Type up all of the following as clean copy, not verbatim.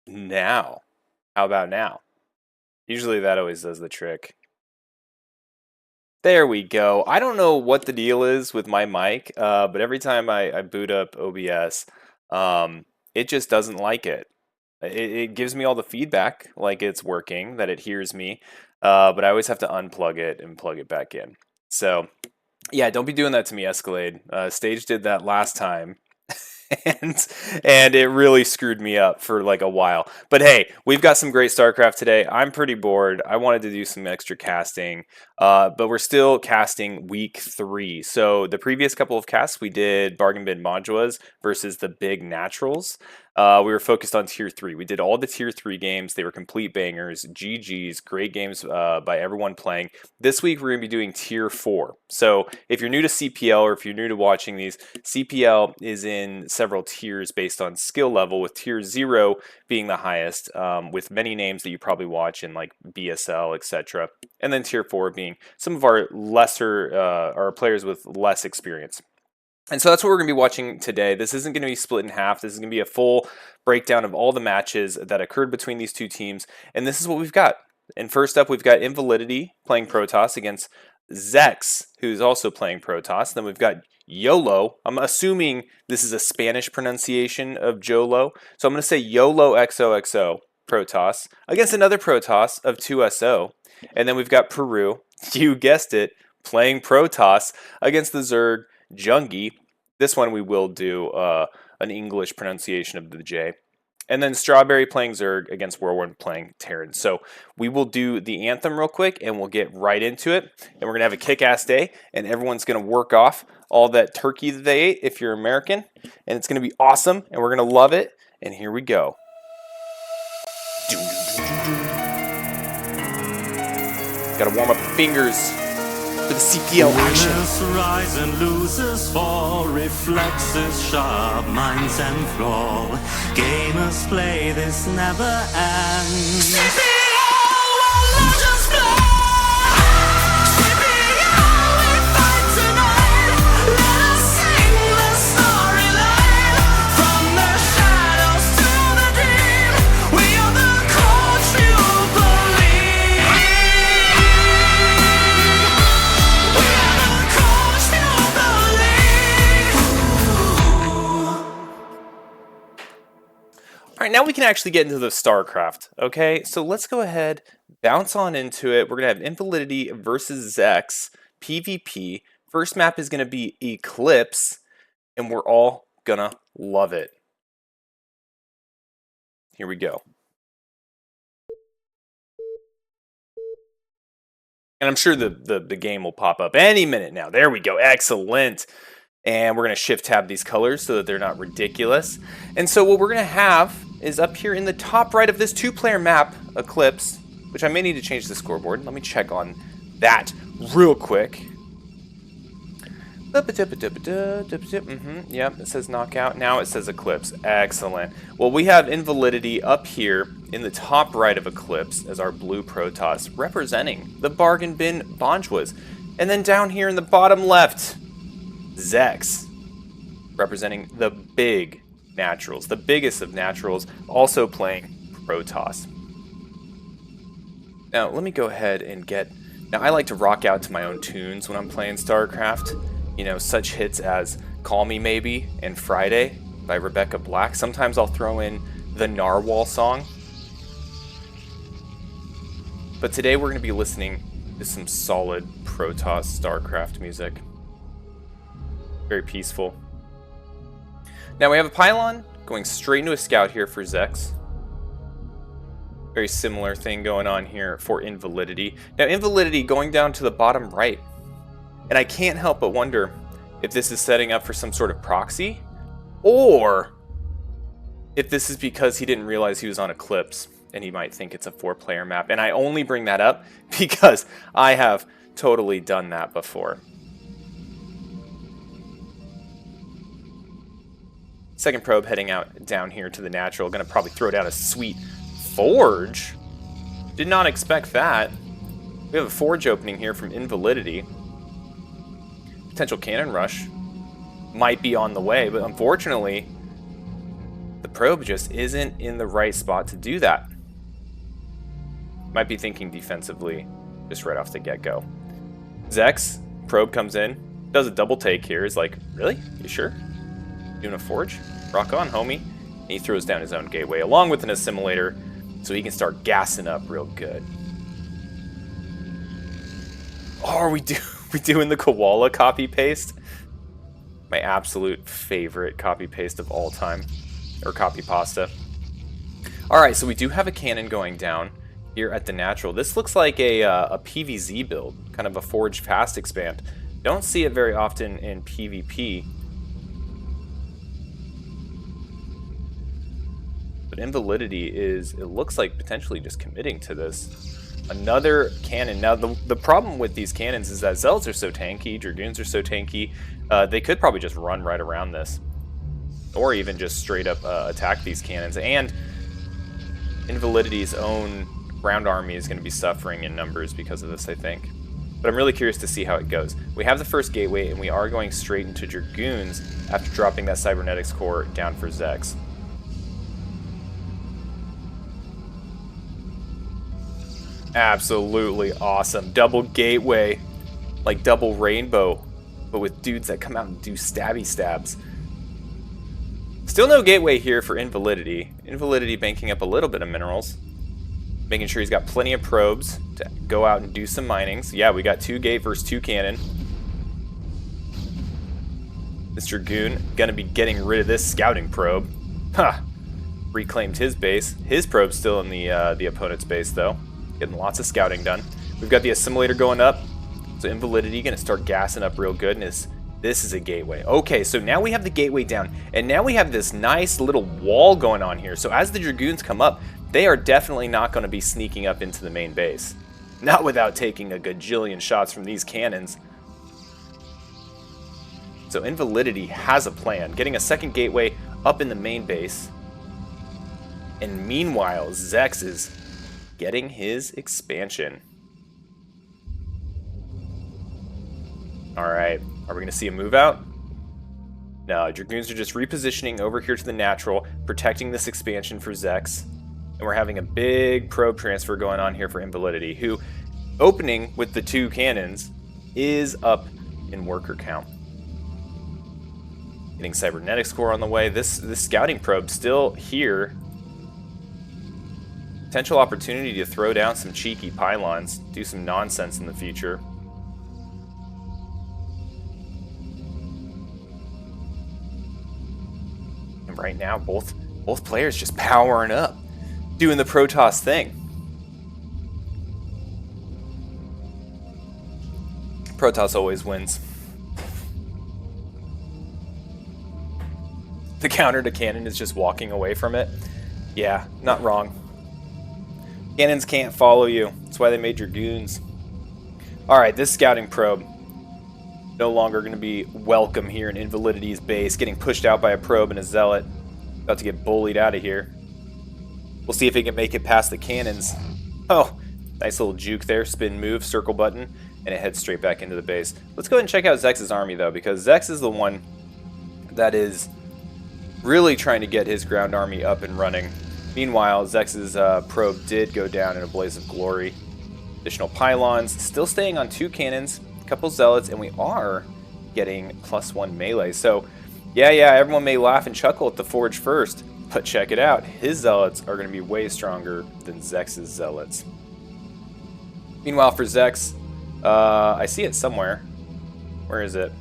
Now. How about now? Usually that always does the trick. There we go. I don't know what the deal is with my mic, but every time I boot up OBS, it just doesn't like it. It gives me all the feedback like it's working, that it hears me, but I always have to unplug it and plug it back in. So, yeah, don't be doing that to me, Escalade. Stage did that last time, and and it really screwed me up for like a while. But hey, we've got some great StarCraft today. I'm pretty bored. I wanted to do some extra casting, but we're still casting week 3. So the previous couple of casts we did Bargain Bin Bonjwas versus the Big Naturals. We were focused on Tier 3. We did all the Tier 3 games. They were complete bangers, GG's, great games by everyone playing. This week we're going to be doing Tier 4. So if you're new to CPL or if you're new to watching these, CPL is in several tiers based on skill level, with Tier 0 being the highest, with many names that you probably watch in like BSL, etc. And then Tier 4 being some of our lesser, our players with less experience. And so that's what we're going to be watching today. This isn't going to be split in half. This is going to be a full breakdown of all the matches that occurred between these two teams. And this is what we've got. And first up, we've got Invalidity playing Protoss against Zex, who's also playing Protoss. Then we've got YOLO. I'm assuming this is a Spanish pronunciation of Jolo. So I'm going to say YOLO XOXO Protoss against another Protoss of 2SO. And then we've got Peru, you guessed it, playing Protoss against the Zerg Jungi. This one we will do an English pronunciation of the J. And then Strawberry playing Zerg against Whirlwind playing Terran. So we will do the anthem real quick and we'll get right into it. And we're going to have a kick-ass day and everyone's going to work off all that turkey that they ate if you're American. And it's going to be awesome and we're going to love it. And here we go. Got to warm up the fingers for the CPL action. Winners rise and losers fall, reflexes sharp, minds and floor. Gamers play, this never ends. CPL, legends play. CPL, we fight tonight. Let us sing the storyline. From the shadows to the deep, we are the coach you believe. All right, now we can actually get into the StarCraft, okay? So let's go ahead, bounce on into it. We're going to have Invalidity versus Zex, PvP. First map is going to be Eclipse, and we're all going to love it. Here we go. And I'm sure the game will pop up any minute now. There we go. Excellent. And we're going to shift tab these colors so that they're not ridiculous. And so what we're going to have is up here in the top right of this two-player map, Eclipse, which I may need to change the scoreboard. Let me check on that real quick. Yep, it says knockout. Now it says Eclipse. Excellent. Well, we have Invalidity up here in the top right of Eclipse as our blue Protoss, representing the bargain bin Bonjwas. And then down here in the bottom left, Zex, representing the big naturals, the biggest of naturals, also playing Protoss. Now, let me go ahead and get... Now, I like to rock out to my own tunes when I'm playing StarCraft. You know, such hits as Call Me Maybe and Friday by Rebecca Black. Sometimes I'll throw in the Narwhal song. But today we're going to be listening to some solid Protoss StarCraft music. Very peaceful. Now we have a pylon going straight into a scout here for Zex. Very similar thing going on here for Invalidity. Now Invalidity going down to the bottom right. And I can't help but wonder if this is setting up for some sort of proxy, or if this is because he didn't realize he was on Eclipse and he might think it's a 4-player map. And I only bring that up because I have totally done that before. Second probe heading out down here to the natural. Going to probably throw down a sweet forge. Did not expect that. We have a forge opening here from Invalidity. Potential cannon rush might be on the way, but unfortunately, the probe just isn't in the right spot to do that. Might be thinking defensively just right off the get-go. Zex, probe comes in, does a double take here. Is like, really? You sure? Doing a forge? Rock on, homie. And he throws down his own gateway along with an assimilator so he can start gassing up real good. Oh, are we doing the Koala copy paste? My absolute favorite copy paste of all time. Or copy pasta. Alright, so we do have a cannon going down here at the natural. This looks like a PvZ build, kind of a forge fast expand. Don't see it very often in PvP. But Invalidity is, it looks like, potentially just committing to this. Another cannon. Now, the problem with these cannons is that Zealots are so tanky, Dragoons are so tanky, they could probably just run right around this. Or even just straight up attack these cannons. And Invalidity's own ground army is going to be suffering in numbers because of this, I think. but I'm really curious to see how it goes. We have the first gateway, and we are going straight into Dragoons after dropping that Cybernetics core down for Zex. Absolutely awesome. Double gateway, like double rainbow, but with dudes that come out and do stabby stabs. Still no gateway here for Invalidity. Invalidity banking up a little bit of minerals. Making sure he's got plenty of probes to go out and do some minings. Yeah, we got 2 gate versus 2 cannon. This Dragoon gonna be getting rid of this scouting probe. Ha! Reclaimed his base. His probe's still in the opponent's base though. Getting lots of scouting done. We've got the assimilator going up. So Invalidity gonna start gassing up real good, and this is a gateway. Okay, so now we have the gateway down, and now we have this nice little wall going on here. So as the Dragoons come up, they are definitely not going to be sneaking up into the main base. Not without taking a gajillion shots from these cannons. So Invalidity has a plan, getting a second gateway up in the main base. And meanwhile, Zex is getting his expansion. Alright, are we going to see a move out? No, Dragoons are just repositioning over here to the natural, protecting this expansion for Zex. And we're having a big probe transfer going on here for Invalidity, who, opening with the 2 cannons, is up in worker count. Getting Cybernetics core on the way. This scouting probe still here. Potential opportunity to throw down some cheeky pylons, do some nonsense in the future. And right now, both players just powering up, doing the Protoss thing. Protoss always wins. The counter to cannon is just walking away from it. Yeah, not wrong. Cannons can't follow you. That's why they made Dragoons. Alright, this scouting probe no longer going to be welcome here in Invalidity's base. Getting pushed out by a probe and a zealot. About to get bullied out of here. We'll see if he can make it past the cannons. Oh, nice little juke there. Spin move, circle button, and it heads straight back into the base. Let's go ahead and check out Zex's army, though, because Zex is the one that is really trying to get his ground army up and running. Meanwhile, Zex's probe did go down in a blaze of glory. Additional pylons, still staying on 2 cannons, a couple zealots, and we are getting +1 melee. So, yeah, everyone may laugh and chuckle at the Forge first, but check it out. His zealots are going to be way stronger than Zex's zealots. Meanwhile, for Zex, I see it somewhere. Where is it?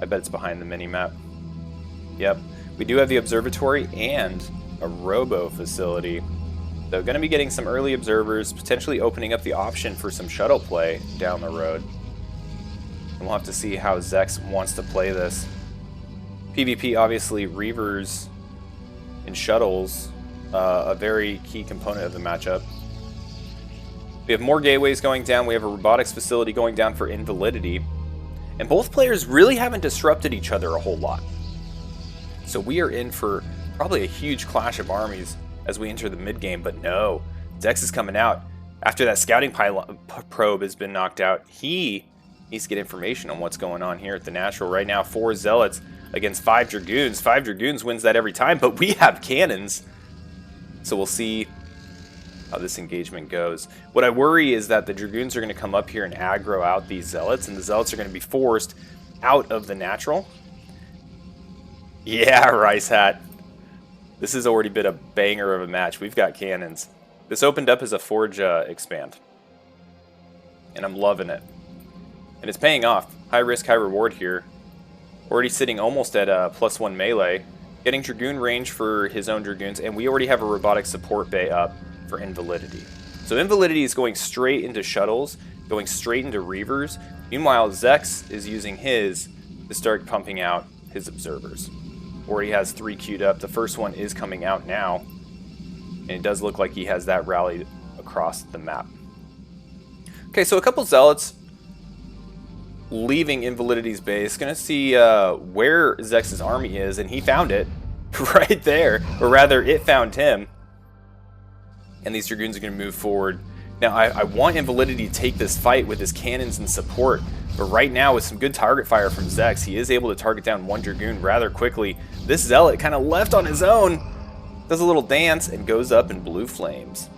I bet it's behind the mini-map. Yep. We do have the observatory and a robo facility. So going to be getting some early observers, potentially opening up the option for some shuttle play down the road. And we'll have to see how Zex wants to play this. PvP, obviously, Reavers and shuttles, a very key component of the matchup. We have more gateways going down. We have a robotics facility going down for Invalidity. And both players really haven't disrupted each other a whole lot. So we are in for probably a huge clash of armies as we enter the mid-game, but no. Zex is coming out. After that scouting probe has been knocked out, he needs to get information on what's going on here at the natural. Right now, 4 zealots against 5 dragoons. 5 dragoons wins that every time, but we have cannons. So we'll see how this engagement goes. What I worry is that the dragoons are going to come up here and aggro out these zealots, and the zealots are going to be forced out of the natural. Yeah, Rice Hat. This has already been a banger of a match. We've got cannons. This opened up as a Forge expand. And I'm loving it. And it's paying off. High risk, high reward here. Already sitting almost at +1 melee. Getting Dragoon range for his own Dragoons. And we already have a robotic support bay up for Invalidity. So Invalidity is going straight into shuttles. Going straight into Reavers. Meanwhile, Zex is using his to start pumping out his observers. Already has 3 queued up. The first one is coming out now. And it does look like he has that rallied across the map. Okay, so a couple zealots leaving Invalidity's base. Gonna see where Zex's army is, and he found it right there. Or rather, it found him. And these Dragoons are gonna move forward Now, I want Invalidity to take this fight with his cannons and support, but right now, with some good target fire from Zex, he is able to target down one Dragoon rather quickly. This Zealot kind of left on his own, does a little dance, and goes up in blue flames.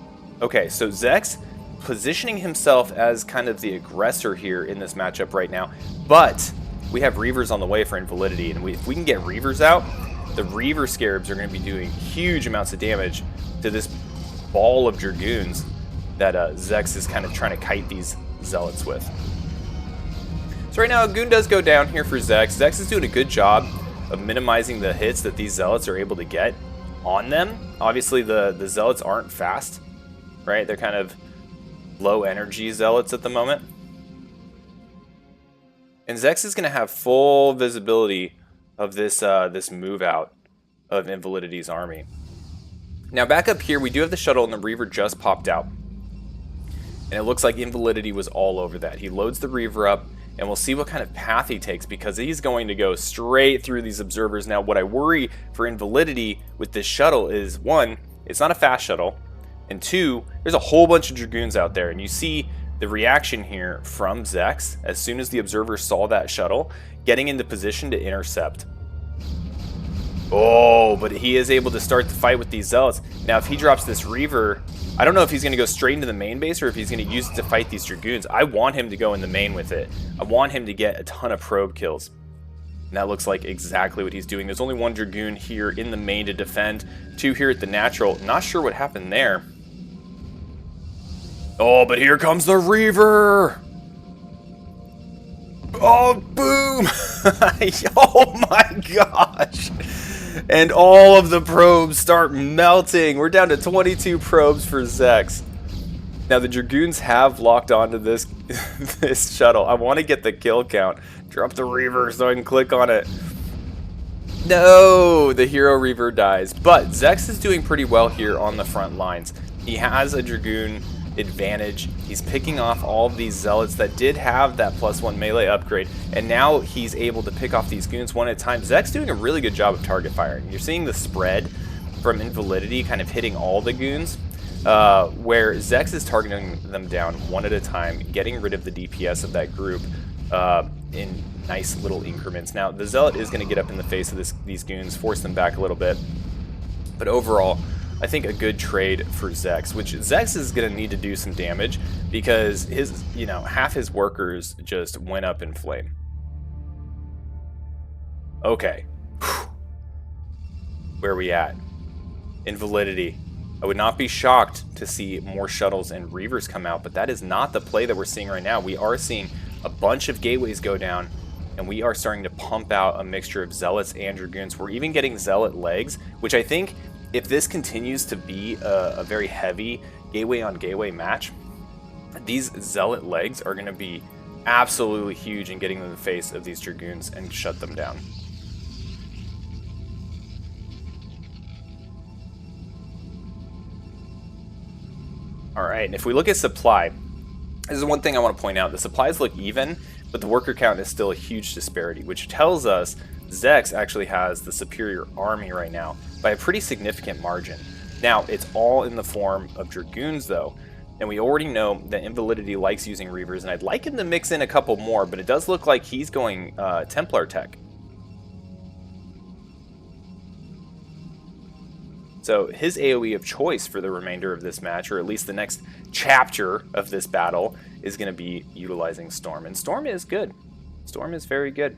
Okay, so Zex positioning himself as kind of the aggressor here in this matchup right now, but we have Reavers on the way for Invalidity, and if we can get Reavers out, the Reaver Scarabs are going to be doing huge amounts of damage to this ball of Dragoons that Zex is kind of trying to kite these Zealots with. So right now, a Goon does go down here for Zex. Zex is doing a good job of minimizing the hits that these Zealots are able to get on them. Obviously, the Zealots aren't fast, right? They're kind of low energy Zealots at the moment. And Zex is going to have full visibility of this this move out of Invalidity's army. Now back up here, we do have the shuttle, and the Reaver just popped out. And it looks like Invalidity was all over that. He loads the Reaver up, and we'll see what kind of path he takes, because he's going to go straight through these observers. Now, what I worry for Invalidity with this shuttle is, one, it's not a fast shuttle, and two, there's a whole bunch of Dragoons out there, and you see the reaction here from Zex as soon as the observer saw that shuttle, getting into position to intercept. Oh, but he is able to start the fight with these Zealots. Now, if he drops this Reaver, I don't know if he's going to go straight into the main base or if he's going to use it to fight these Dragoons. I want him to go in the main with it. I want him to get a ton of probe kills. And that looks like exactly what he's doing. There's only one Dragoon here in the main to defend, two here at the natural. Not sure what happened there. Oh, but here comes the Reaver! Oh, boom! Oh my gosh! And all of the probes start melting. We're down to 22 probes for Zex. Now the Dragoons have locked onto this this shuttle. I want to get the kill count. Drop the Reaver so I can click on it. No, the Hero Reaver dies. But Zex is doing pretty well here on the front lines. He has a Dragoon advantage. He's picking off all of these Zealots that did have that +1 melee upgrade, and now he's able to pick off these goons one at a time. Zek's doing a really good job of target firing. You're seeing the spread from Invalidity kind of hitting all the goons, where Zex is targeting them down one at a time, getting rid of the DPS of that group in nice little increments. Now, the Zealot is going to get up in the face of these goons, force them back a little bit, but overall, I think a good trade for Zex, which Zex is going to need to do some damage because his, half his workers just went up in flame. Okay. Where are we at? Invalidity. I would not be shocked to see more shuttles and Reavers come out, but that is not the play that we're seeing right now. We are seeing a bunch of gateways go down, and we are starting to pump out a mixture of Zealots and Dragoons. We're even getting Zealot legs, which I think, if this continues to be a very heavy gateway on gateway match, these Zealot legs are going to be absolutely huge in getting in the face of these Dragoons and shut them down. Alright, and if we look at supply, this is one thing I want to point out. The supplies look even, but the worker count is still a huge disparity, which tells us Zex actually has the superior army right now by a pretty significant margin. Now, it's all in the form of Dragoons, though, and we already know that Invalidity likes using Reavers, and I'd like him to mix in a couple more, but it does look like he's going Templar tech. So his AoE of choice for the remainder of this match, or at least the next chapter of this battle, is going to be utilizing Storm, and Storm is good. Storm is very good.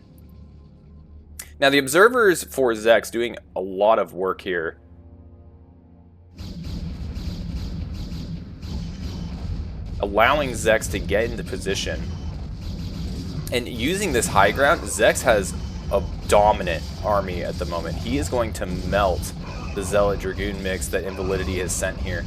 Now, the observers for Zex doing a lot of work here. Allowing Zex to get into position. And using this high ground, Zex has a dominant army at the moment. He is going to melt the Zealot Dragoon mix that Invalidity has sent here.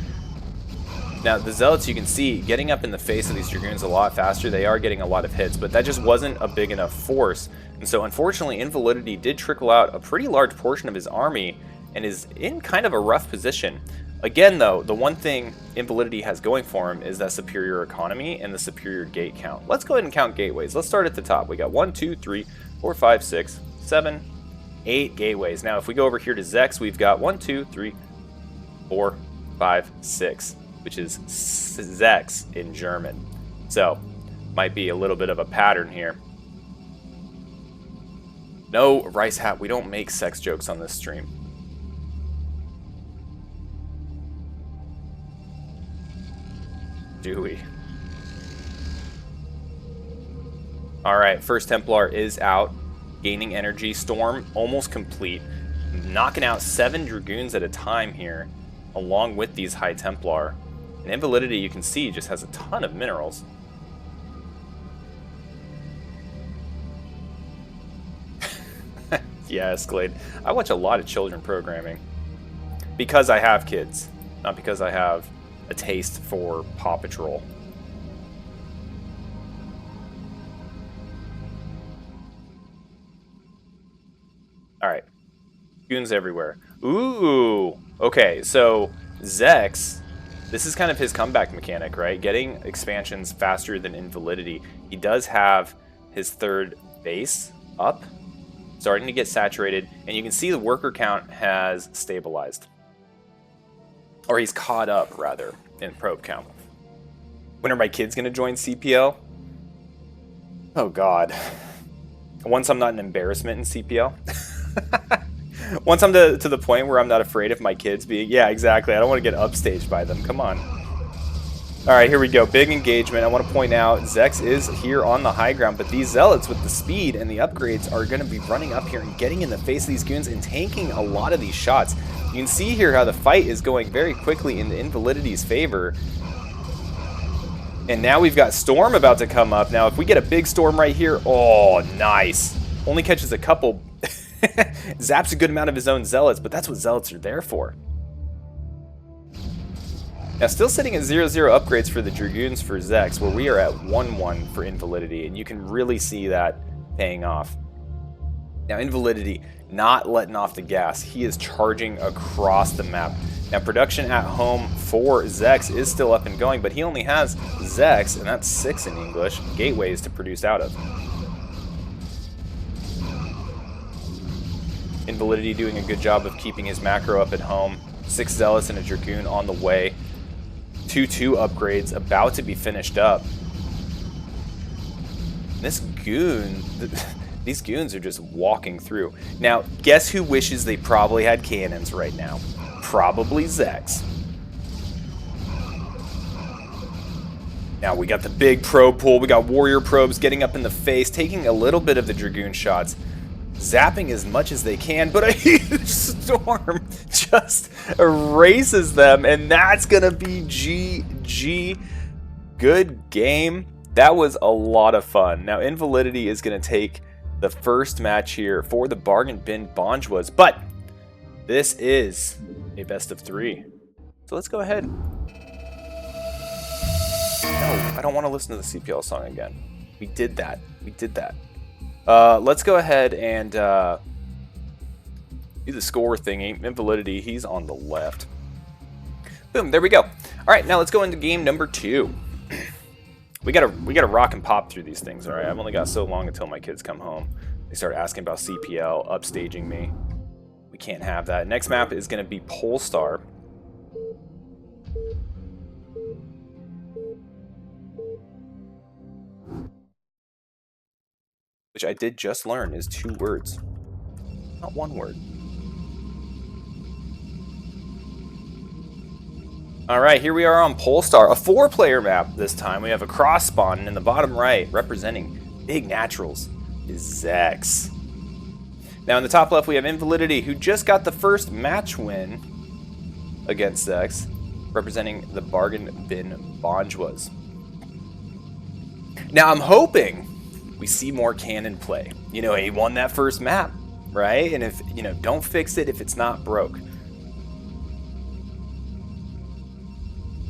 Now, the Zealots, you can see, getting up in the face of these Dragoons a lot faster. They are getting a lot of hits, but that just wasn't a big enough force. And so, unfortunately, Invalidity did trickle out a pretty large portion of his army and is in kind of a rough position. Again, though, the one thing Invalidity has going for him is that superior economy and the superior gate count. Let's go ahead and count gateways. Let's start at the top. We got 1, 2, 3, 4, 5, 6, 7, 8 gateways. Now, if we go over here to Zex, we've got 1, 2, 3, 4, 5, 6. which is Sechs in German. So, might be a little bit of a pattern here. No, Rice Hat, we don't make sex jokes on this stream. Do we? Alright, first Templar is out. Gaining energy. Storm almost complete. Knocking out 7 Dragoons at a time here, along with these High Templar. And Invalidity, you can see, just has a ton of minerals. Yeah, Escalade. I watch a lot of children programming. Because I have kids. Not because I have a taste for Paw Patrol. Alright. Goons everywhere. Ooh! Okay, so Zex, this is kind of his comeback mechanic, right? Getting expansions faster than Invalidity. He does have his 3rd base up, starting to get saturated, and you can see the worker count has stabilized. Or he's caught up, rather, in probe count. When are my kids going to join CPL? Oh, God. Once I'm not an embarrassment in CPL. Once I'm to the point where I'm not afraid of my kids being... Yeah, exactly. I don't want to get upstaged by them. Come on. Alright, here we go. Big engagement. I want to point out, Zex is here on the high ground, but these Zealots with the speed and the upgrades are going to be running up here and getting in the face of these goons and tanking a lot of these shots. You can see here how the fight is going very quickly in the Invalidity's favor. And now we've got Storm about to come up. Now, if we get a big Storm right here, oh, nice. Only catches a couple. Zaps a good amount of his own Zealots, but that's what Zealots are there for. Now, still sitting at 0-0 upgrades for the Dragoons for Zex, where we are at 1-1 for Invalidity, and you can really see that paying off. Now, Invalidity not letting off the gas. He is charging across the map. Now, production at home for Zex is still up and going, but he only has Zex, and that's 6 in English, gateways to produce out of. Invalidity doing a good job of keeping his macro up at home. 6 Zealots and a Dragoon on the way. 2-2 upgrades about to be finished up. This goon, these goons are just walking through. Now, guess who wishes they probably had cannons right now? Probably Zex. Now we got the big probe pool. We got warrior probes getting up in the face, taking a little bit of the Dragoon shots. Zapping as much as they can, but a huge Storm just erases them, and that's going to be GG. Good game. That was a lot of fun. Now, Invalidity is going to take the first match here for the Bargain Bin Bonjwas, but this is a best of 3. So let's go ahead. No, I don't want to listen to the CPL song again. We did that. We did that. Let's go ahead and do the score thingy. Invalidity, he's on the left. Boom, there we go. All right, now let's go into game number 2. we gotta rock and pop through these things. All right, I've only got so long until my kids come home. They start asking about CPL, upstaging me. We can't have that. Next map is gonna be Polestar. Which I did just learn is 2 words, not 1 word. Alright, here we are on Polestar, a 4-player map this time. We have a cross spawn, and in the bottom right, representing big naturals, is Zex. Now in the top left, we have Invalidity, who just got the first match win against Zex, representing the Bargain Bin Bonjwas. Now I'm hoping we see more cannon play. You know, he won that first map, right? And if, you know, don't fix it if it's not broke.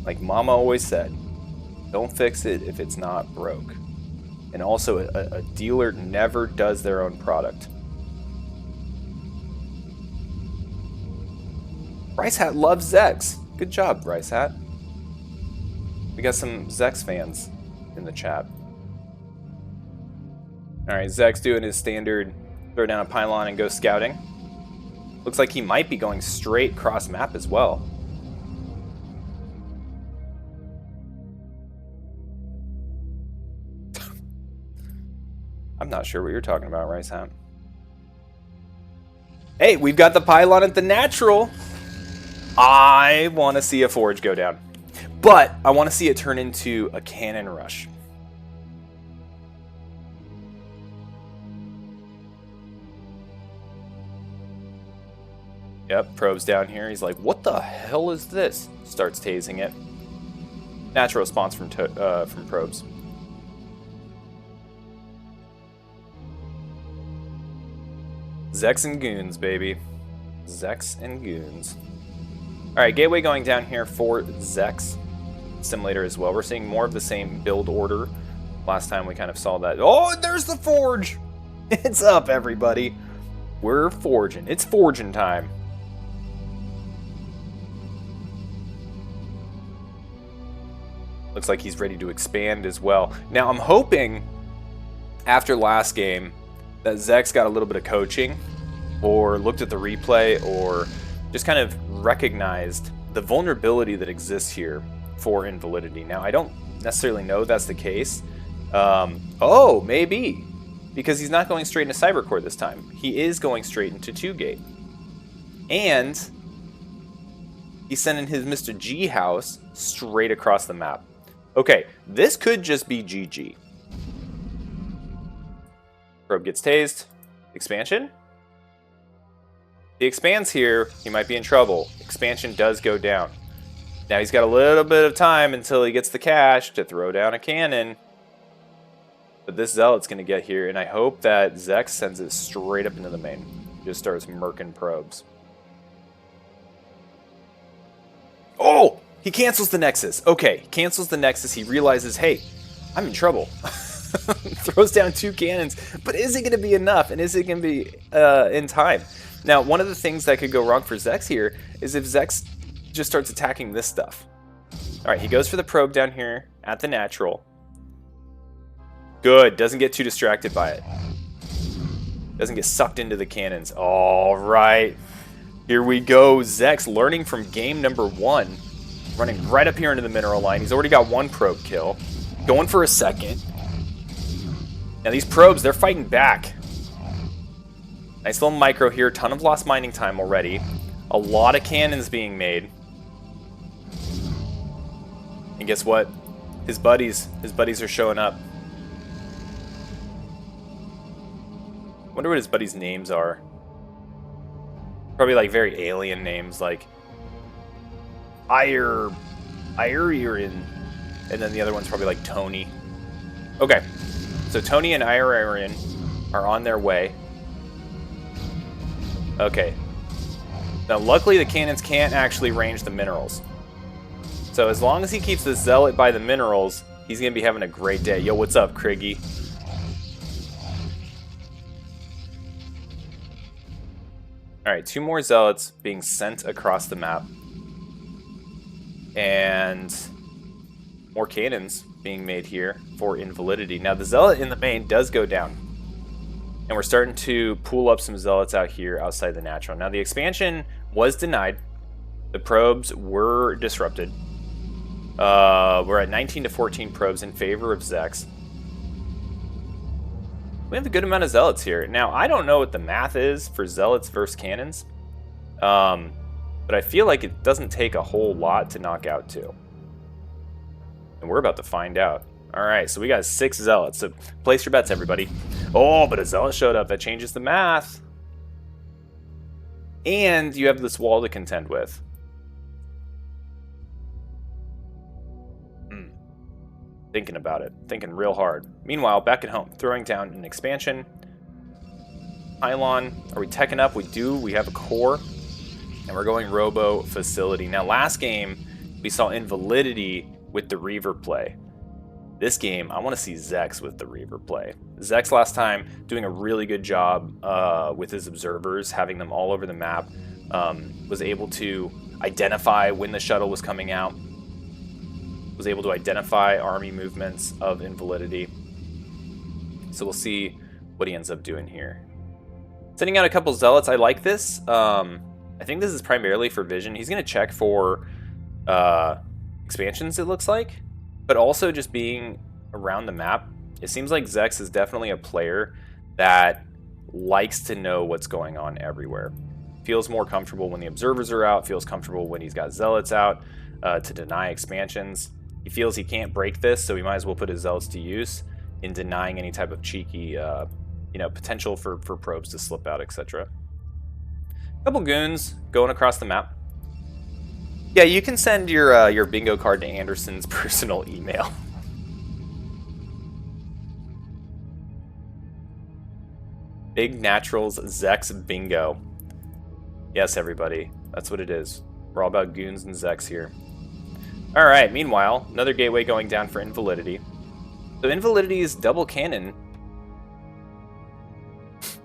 Like Mama always said, don't fix it if it's not broke. And also, a dealer never does their own product. Rice Hat loves Zex. Good job, Rice Hat. We got some Zex fans in the chat. Alright, Zex doing his standard throw down a pylon and go scouting. Looks like he might be going straight cross map as well. Not sure what you're talking about, Rice Hat. Hey, we've got the pylon at the natural. I want to see a forge go down. But I want to see it turn into a cannon rush. Yep, probe's down here. He's like, what the hell is this? Starts tasing it. Natural response from probes. Zex and goons, baby. Zex and goons. Alright, gateway going down here for Zex. Simulator as well. We're seeing more of the same build order. Last time we kind of saw that. Oh, there's the forge! It's up, everybody. We're forging. It's forging time. Looks like he's ready to expand as well. Now, I'm hoping, after last game, that Zex got a little bit of coaching, or looked at the replay, or just kind of recognized the vulnerability that exists here for Invalidity. Now, I don't necessarily know that's the case. Oh, maybe. Because he's not going straight into Cybercore this time. He is going straight into 2-gate. And he's sending his Mr. G house straight across the map. Okay, this could just be GG. Probe gets tased. Expansion? He expands here, he might be in trouble. Expansion does go down. Now he's got a little bit of time until he gets the cash to throw down a cannon. But this Zealot's going to get here, and I hope that Zex sends it straight up into the main. Just starts murking probes. Oh! He cancels the Nexus. Okay, cancels the Nexus. He realizes, hey, I'm in trouble. Throws down 2 cannons. But is it going to be enough? And is it going to be in time? Now, one of the things that could go wrong for Zex here is if Zex just starts attacking this stuff. Alright, he goes for the probe down here at the natural. Good. Doesn't get too distracted by it. Doesn't get sucked into the cannons. Alright. Here we go. Zex learning from game number 1. Running right up here into the mineral line. He's already got 1 probe kill. Going for a second. Now these probes, they're fighting back. Nice little micro here. Ton of lost mining time already. A lot of cannons being made. And guess what? His buddies are showing up. Wonder what his buddies' names are. Probably like very alien names, like Iron, and then the other one's probably like Tony. Okay, so Tony and Iron are on their way. Okay. Now, luckily the cannons can't actually range the minerals. So as long as he keeps the Zealot by the minerals, he's gonna be having a great day. Yo, what's up, Criggy? Alright, 2 more Zealots being sent across the map. And more cannons being made here for Invalidity. Now, the Zealot in the main does go down. And we're starting to pool up some Zealots out here outside the natural. Now, the expansion was denied. The probes were disrupted. We're at 19 to 14 probes in favor of Zex. We have a good amount of Zealots here. Now, I don't know what the math is for Zealots versus cannons. But I feel like it doesn't take a whole lot to knock out 2. And we're about to find out. Alright, so we got 6 Zealots. So place your bets, everybody. Oh, but a Zealot showed up. That changes the math. And you have this wall to contend with. Thinking about it. Thinking real hard. Meanwhile, back at home, throwing down an expansion. Pylon. Are we teching up? We do. We have a core. And we're going Robo Facility. Now, last game, we saw Invalidity with the Reaver play. This game, I want to see Zex with the Reaver play. Zex last time doing a really good job with his observers, having them all over the map. Was able to identify when the shuttle was coming out. Was able to identify army movements of Invalidity. So we'll see what he ends up doing here. Sending out a couple Zealots. I like this. I think this is primarily for vision. He's going to check for expansions, it looks like. But also just being around the map. It seems like Zex is definitely a player that likes to know what's going on everywhere. Feels more comfortable when the observers are out, feels comfortable when he's got zealots out to deny expansions. He feels he can't break this, so he might as well put his zealots to use in denying any type of cheeky potential for probes to slip out, etc. Couple goons going across the map. Yeah, you can send your bingo card to Anderson's personal email. Big Naturals Zex Bingo. Yes, everybody. That's what it is. We're all about goons and Zex here. Alright, meanwhile, another gateway going down for Invalidity. So Invalidity's double cannon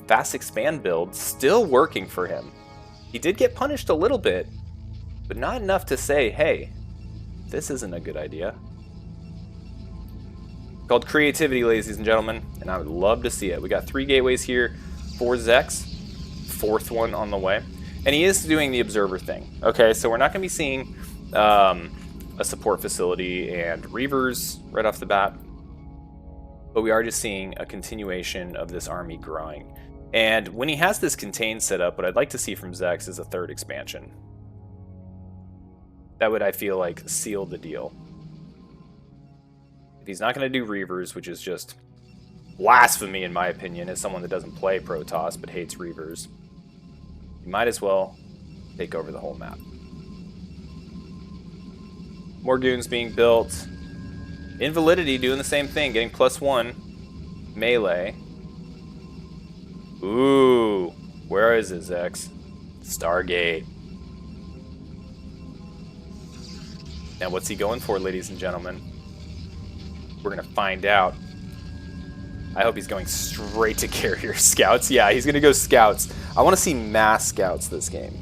fast expand build still working for him. He did get punished a little bit, but not enough to say, hey, this isn't a good idea. Called creativity, ladies and gentlemen, and I would love to see it. We got 3 gateways here for Zex, 4th one on the way, and he is doing the observer thing. Okay, so we're not going to be seeing a support facility and reavers right off the bat, but we are just seeing a continuation of this army growing. And when he has this contain set up, what I'd like to see from Zex is a 3rd expansion. That would, I feel like, seal the deal. If he's not going to do Reavers, which is just blasphemy in my opinion, as someone that doesn't play Protoss but hates Reavers, you might as well take over the whole map. More goons being built. Invalidity doing the same thing, getting +1 melee. Ooh, where is it, Zex? Stargate. Now what's he going for, ladies and gentlemen? We're going to find out. I hope he's going straight to carrier scouts. Yeah, he's going to go scouts. I want to see mass scouts this game.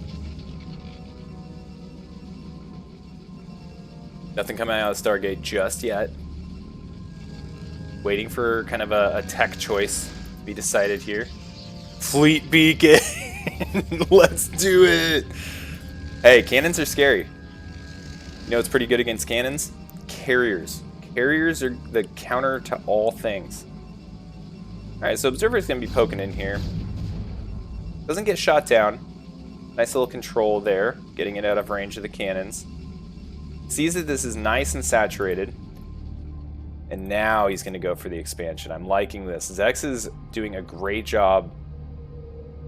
Nothing coming out of Stargate just yet. Waiting for kind of a tech choice to be decided here. Fleet beacon! Let's do it! Hey, cannons are scary. You know what's pretty good against cannons? Carriers. Carriers are the counter to all things. Alright, so Observer's going to be poking in here. Doesn't get shot down. Nice little control there, getting it out of range of the cannons. Sees that this is nice and saturated. And now he's going to go for the expansion. I'm liking this. Zex is doing a great job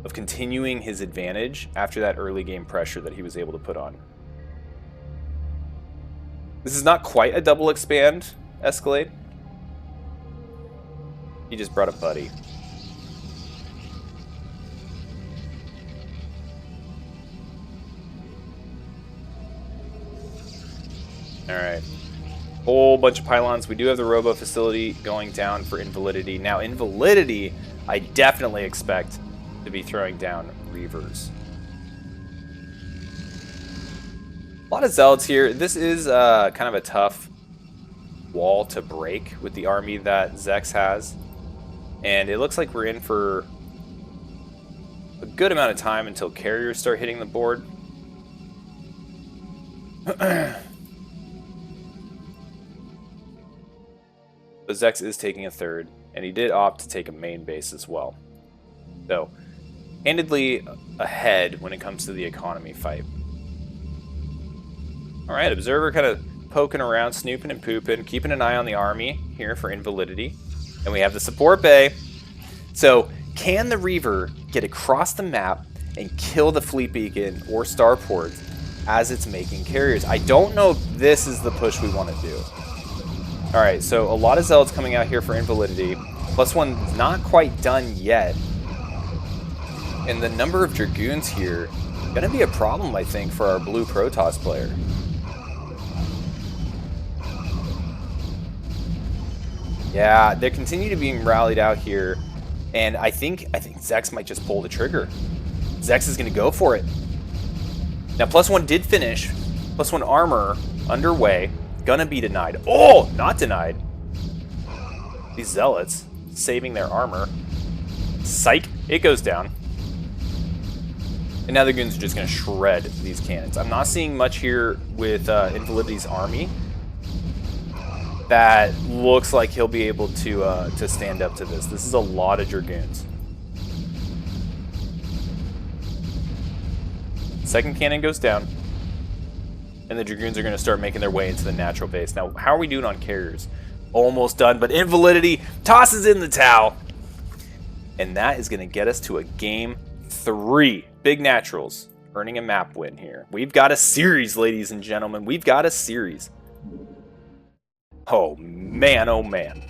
of continuing his advantage after that early game pressure that he was able to put on. This is not quite a double expand escalade. He just brought a buddy. Alright. Whole bunch of pylons. We do have the robo facility going down for Invalidity. Now, Invalidity, I definitely expect to be throwing down Reavers. A lot of Zealots here. This is kind of a tough wall to break with the army that Zex has. And it looks like we're in for a good amount of time until carriers start hitting the board. But Zex is taking a 3rd, and he did opt to take a main base as well. So, handedly ahead when it comes to the economy fight. Alright, Observer kind of poking around, snooping and pooping, keeping an eye on the army here for Invalidity. And we have the support bay. So, can the Reaver get across the map and kill the Fleet Beacon or Starport as it's making carriers? I don't know if this is the push we want to do. Alright, so a lot of Zealots coming out here for Invalidity. +1 not quite done yet. And the number of Dragoons here going to be a problem, I think, for our blue Protoss player. Yeah, they continue to being rallied out here, and I think Zex might just pull the trigger. Zex is going to go for it. Now, +1 did finish. +1 armor underway. Gonna be denied. Oh, not denied. These Zealots saving their armor. Psych. It goes down. And now the goons are just going to shred these cannons. I'm not seeing much here with Invalidity's army. that looks like he'll be able to stand up to this. This is a lot of Dragoons. Second cannon goes down, and the Dragoons are going to start making their way into the natural base. Now, how are we doing on carriers? Almost done, but Invalidity tosses in the towel. And that is going to get us to a game 3. Big Naturals earning a map win here. We've got a series, ladies and gentlemen. We've got a series. Oh, man, oh, man.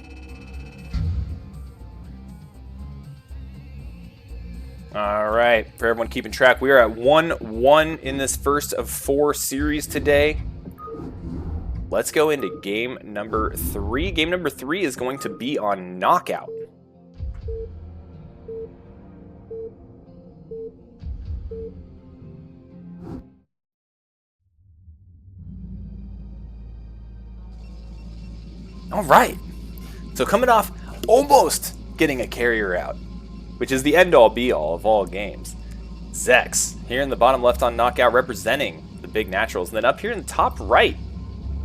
All right, for everyone keeping track, we are at 1-1 in this first of 4 series today. Let's go into game number 3. Game number 3 is going to be on Knockout. All right, so coming off almost getting a carrier out, which is the end-all be-all of all games. Zex, here in the bottom left on Knockout, representing the Big Naturals. And then up here in the top right,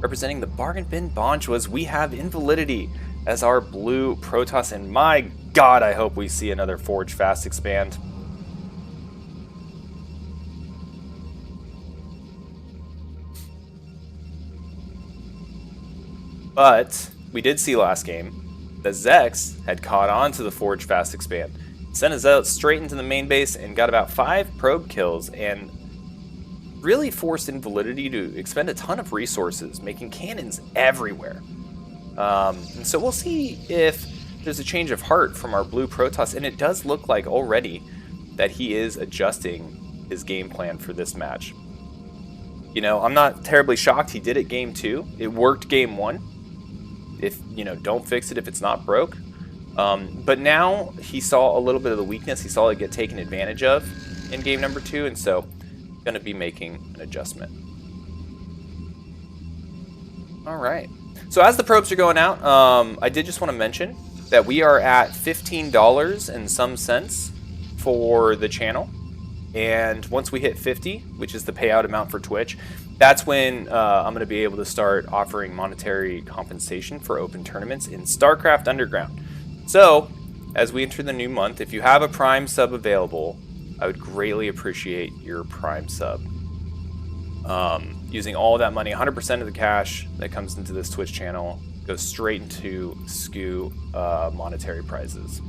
representing the Bargain Bin Bonjwas, we have Invalidity as our blue Protoss. And my god, I hope we see another Forge Fast expand. But we did see last game that Zex had caught on to the Forge Fast expand. Sent us out straight into the main base and got about 5 probe kills and really forced Invalidity to expend a ton of resources, making cannons everywhere. And so we'll see if there's a change of heart from our blue Protoss, and it does look like already that he is adjusting his game plan for this match. You know, I'm not terribly shocked he did it game 2. It worked game 1. If, you know, don't fix it if it's not broke. But now he saw a little bit of the weakness. He saw it get taken advantage of in game number 2, and so going to be making an adjustment. All right. So as the probes are going out, I did just want to mention that we are at $15 and some cents for the channel. And once we hit 50, which is the payout amount for Twitch, that's when I'm going to be able to start offering monetary compensation for open tournaments in StarCraft Underground. So, as we enter the new month, if you have a Prime sub available, I would greatly appreciate your Prime sub. Using all of that money, 100% of the cash that comes into this Twitch channel goes straight into SKU monetary prizes.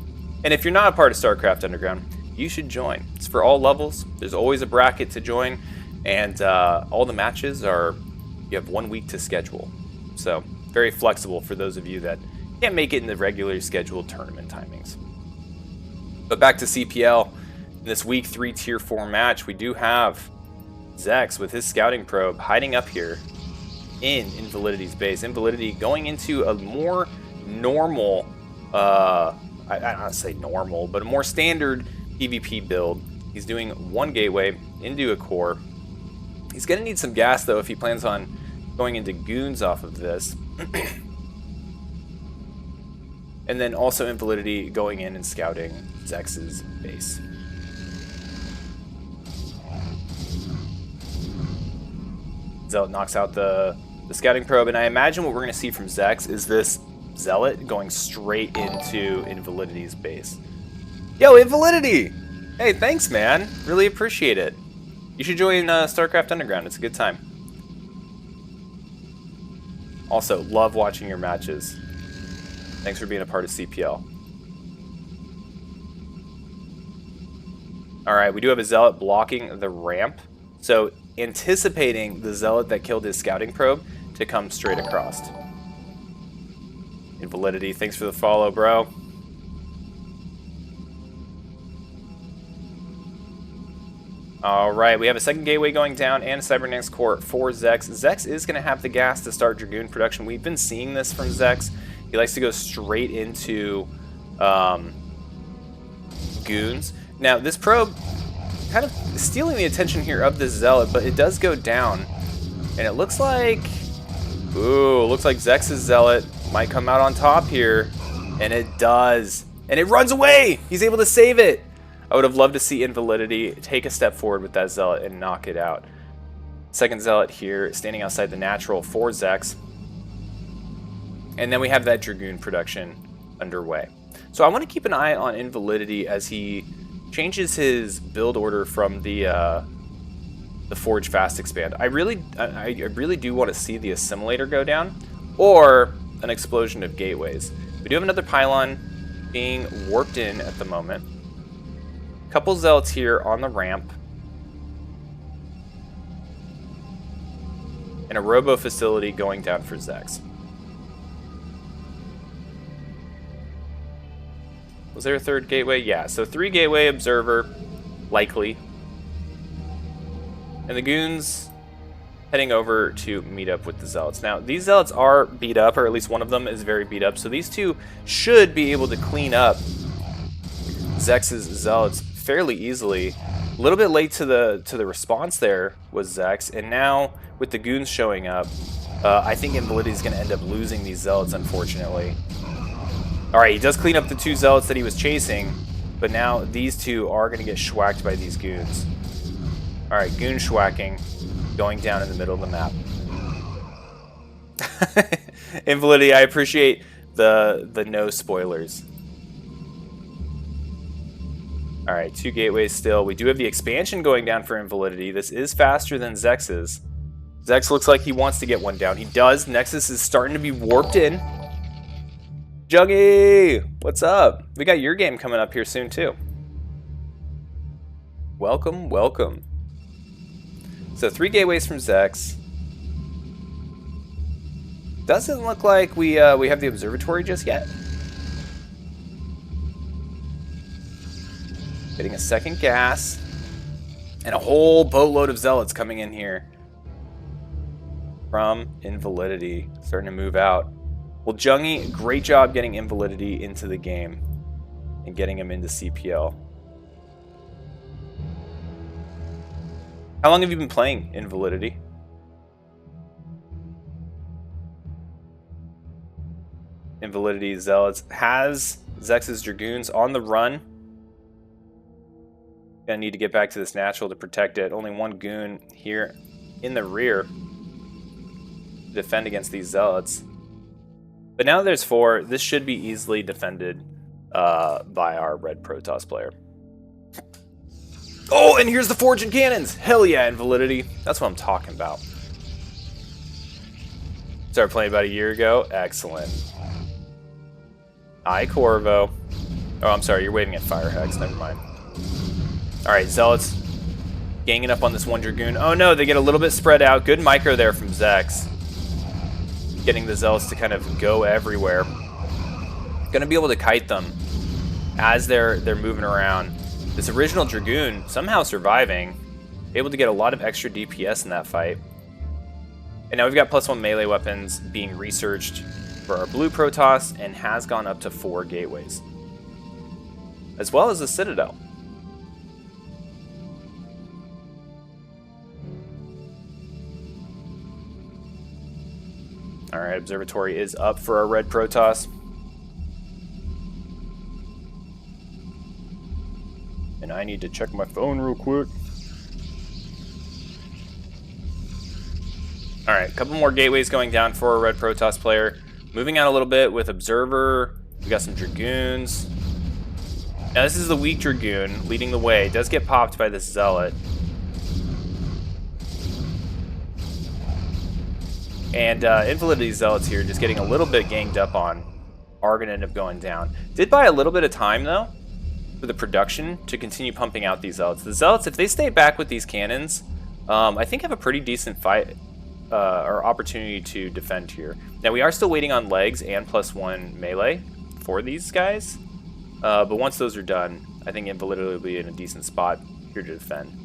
And if you're not a part of StarCraft Underground, you should join. It's for all levels. There's always a bracket to join, and all the matches are, you have 1 week to schedule. So, very flexible for those of you that can't make it in the regularly scheduled tournament timings. But back to CPL, in this week 3 tier 4 match, we do have Zex with his scouting probe hiding up here in Invalidity's base. Invalidity going into a more normal, I don't say normal, but a more standard PvP build. He's doing 1 gateway into a core. He's going to need some gas though if he plans on going into goons off of this. And then also Invalidity going in and scouting Zex's base. Zealot knocks out the scouting probe, and I imagine what we're going to see from Zex is this Zealot going straight into Invalidity's base. Yo, Invalidity! Hey, thanks, man. Really appreciate it. You should join StarCraft Underground. It's a good time. Also, love watching your matches. Thanks for being a part of CPL. Alright, we do have a Zealot blocking the ramp. So, anticipating the Zealot that killed his scouting probe to come straight across. Invalidity, thanks for the follow, bro. Alright, we have a second gateway going down and a Cybernetics core for Zex. Zex is going to have the gas to start Dragoon production. We've been seeing this from Zex. He likes to go straight into goons. Now, this probe kind of stealing the attention here of the Zealot, but it does go down. And it looks like... Ooh, looks like Zex's Zealot might come out on top here. And it does. And it runs away! He's able to save it! I would have loved to see Invalidity take a step forward with that Zealot and knock it out. Second Zealot here, standing outside the natural for Zex. And then we have that Dragoon production underway. So I want to keep an eye on Invalidity as he changes his build order from the Forge Fast Expand. I really do want to see the Assimilator go down, or an explosion of gateways. We do have another pylon being warped in at the moment. Couple zealots here on the ramp. And a robo facility going down for Zex. Was there a third gateway? Yeah, so 3 gateway observer, likely. And the goons heading over to meet up with the zealots. Now, these zealots are beat up, or at least one of them is very beat up, so these two should be able to clean up Zex's zealots fairly easily. A little bit late to the response there was Zex, and now with the goons showing up, I think Invalidity is going to end up losing these zealots, unfortunately. Alright, he does clean up the 2 zealots that he was chasing, but now these 2 are going to get schwacked by these goons. Alright, goon schwacking going down in the middle of the map. Invalidity, I appreciate the no spoilers. Alright, 2 gateways still. We do have the expansion going down for Invalidity. This is faster than Zex's. Zex looks like he wants to get one down. He does. Nexus is starting to be warped in. Juggy! What's up? We got your game coming up here soon, too. Welcome, welcome. So 3 gateways from Zex. Doesn't look like we have the observatory just yet. Getting a second gas. And a whole boatload of zealots coming in here from Invalidity. Starting to move out. Well, Jungi, great job getting Invalidity into the game and getting him into CPL. How long have you been playing Invalidity? Invalidity Zealots has Zex's Dragoons on the run. Gonna need to get back to this natural to protect it. Only one goon here in the rear to defend against these Zealots. But now there's 4. This should be easily defended by our red Protoss player. Oh, and here's the Forge and Cannons! Hell yeah, Invalidity. That's what I'm talking about. Started playing about a year ago. Excellent. Hi, Corvo. Oh, I'm sorry, you're waiting at Firehex. Never mind. Alright, Zealots ganging up on this one Dragoon. Oh no, they get a little bit spread out. Good micro there from Zex. Getting the Zealots to kind of go everywhere. Gonna be able to kite them as they're moving around. This original Dragoon somehow surviving, able to get a lot of extra DPS in that fight. And now we've got +1 melee weapons being researched for our blue Protoss and has gone up to 4 gateways. As well as the Citadel. Alright, Observatory is up for our red Protoss. And I need to check my phone real quick. Alright, a couple more gateways going down for a red Protoss player. Moving out a little bit with Observer. We got some Dragoons. Now this is the weak Dragoon leading the way. It does get popped by this Zealot. And Invalidity Zealots here just getting a little bit ganged up on. Are going to end up going down. Did buy a little bit of time though for the production to continue pumping out these Zealots. The Zealots, if they stay back with these cannons, I think have a pretty decent fight or opportunity to defend here. Now we are still waiting on legs and +1 melee for these guys. But once those are done, I think Invalidity will be in a decent spot here to defend.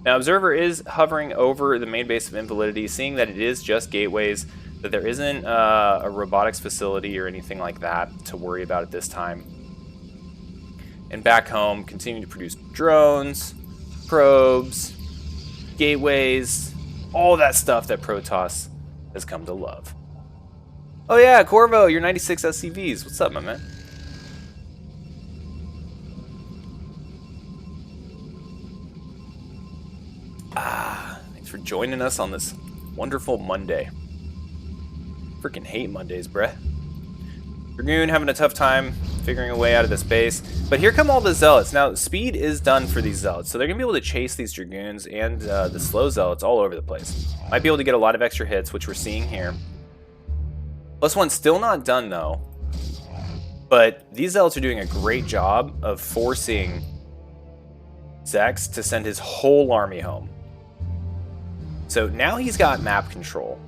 Now, Observer is hovering over the main base of Invalidity, seeing that it is just gateways, that there isn't a robotics facility or anything like that to worry about at this time. And back home, continuing to produce drones, probes, gateways, all that stuff that Protoss has come to love. Oh yeah, Corvo, your 96 SCVs. What's up, my man? Thanks for joining us on this wonderful Monday. Freaking hate Mondays, bruh. Dragoon having a tough time figuring a way out of this base. But here come all the Zealots. Now, speed is done for these Zealots, so they're going to be able to chase these Dragoons and the slow Zealots all over the place. Might be able to get a lot of extra hits, which we're seeing here. +1 still not done, though. But these Zealots are doing a great job of forcing Zex to send his whole army home. So now he's got map control.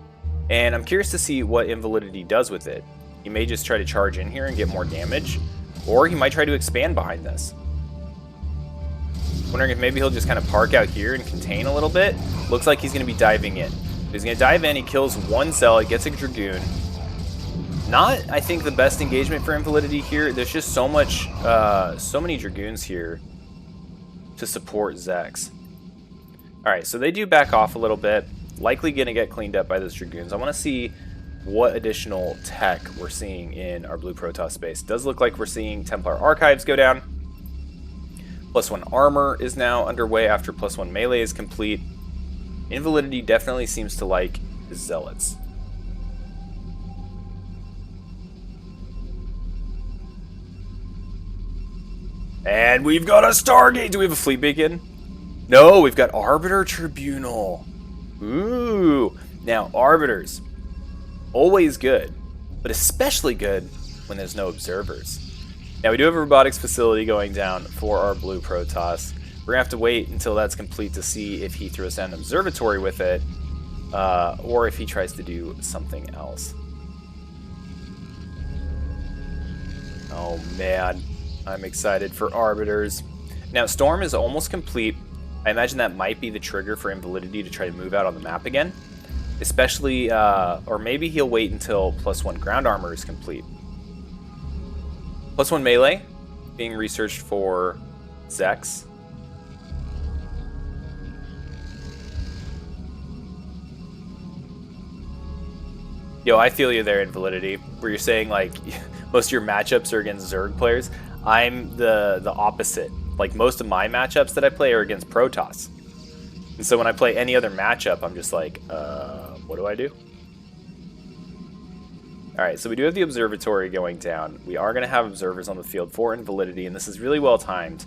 And I'm curious to see what Invalidity does with it. He may just try to charge in here and get more damage, or he might try to expand behind this. Wondering if maybe he'll just kind of park out here and contain a little bit. Looks like he's going to be diving in. He's going to dive in, he kills one Zealot, gets a Dragoon. Not, I think, the best engagement for Invalidity here. There's just so many Dragoons here to support Zex. Alright, so they do back off a little bit. Likely going to get cleaned up by those Dragoons. I want to see what additional tech we're seeing in our blue Protoss space. Does look like we're seeing Templar Archives go down. +1 armor is now underway after +1 melee is complete. Invalidity definitely seems to like his Zealots. And we've got a Stargate! Do we have a fleet beacon? No, we've got Arbiter Tribunal. Ooh. Now, Arbiters. Always good, but especially good when there's no observers. Now, we do have a robotics facility going down for our blue Protoss. We're going to have to wait until that's complete to see if he throws down an observatory with it, or if he tries to do something else. Oh, man. I'm excited for Arbiters. Now, Storm is almost complete. I imagine that might be the trigger for Invalidity to try to move out on the map again. Especially, or maybe he'll wait until +1 ground armor is complete. +1 melee being researched for Zex. Yo, I feel you there, Invalidity, where you're saying like most of your matchups are against Zerg players. I'm the opposite. Like most of my matchups that I play are against Protoss. And so when I play any other matchup, I'm just like, what do I do? Alright, so we do have the observatory going down. We are going to have observers on the field for Invalidity, and this is really well timed.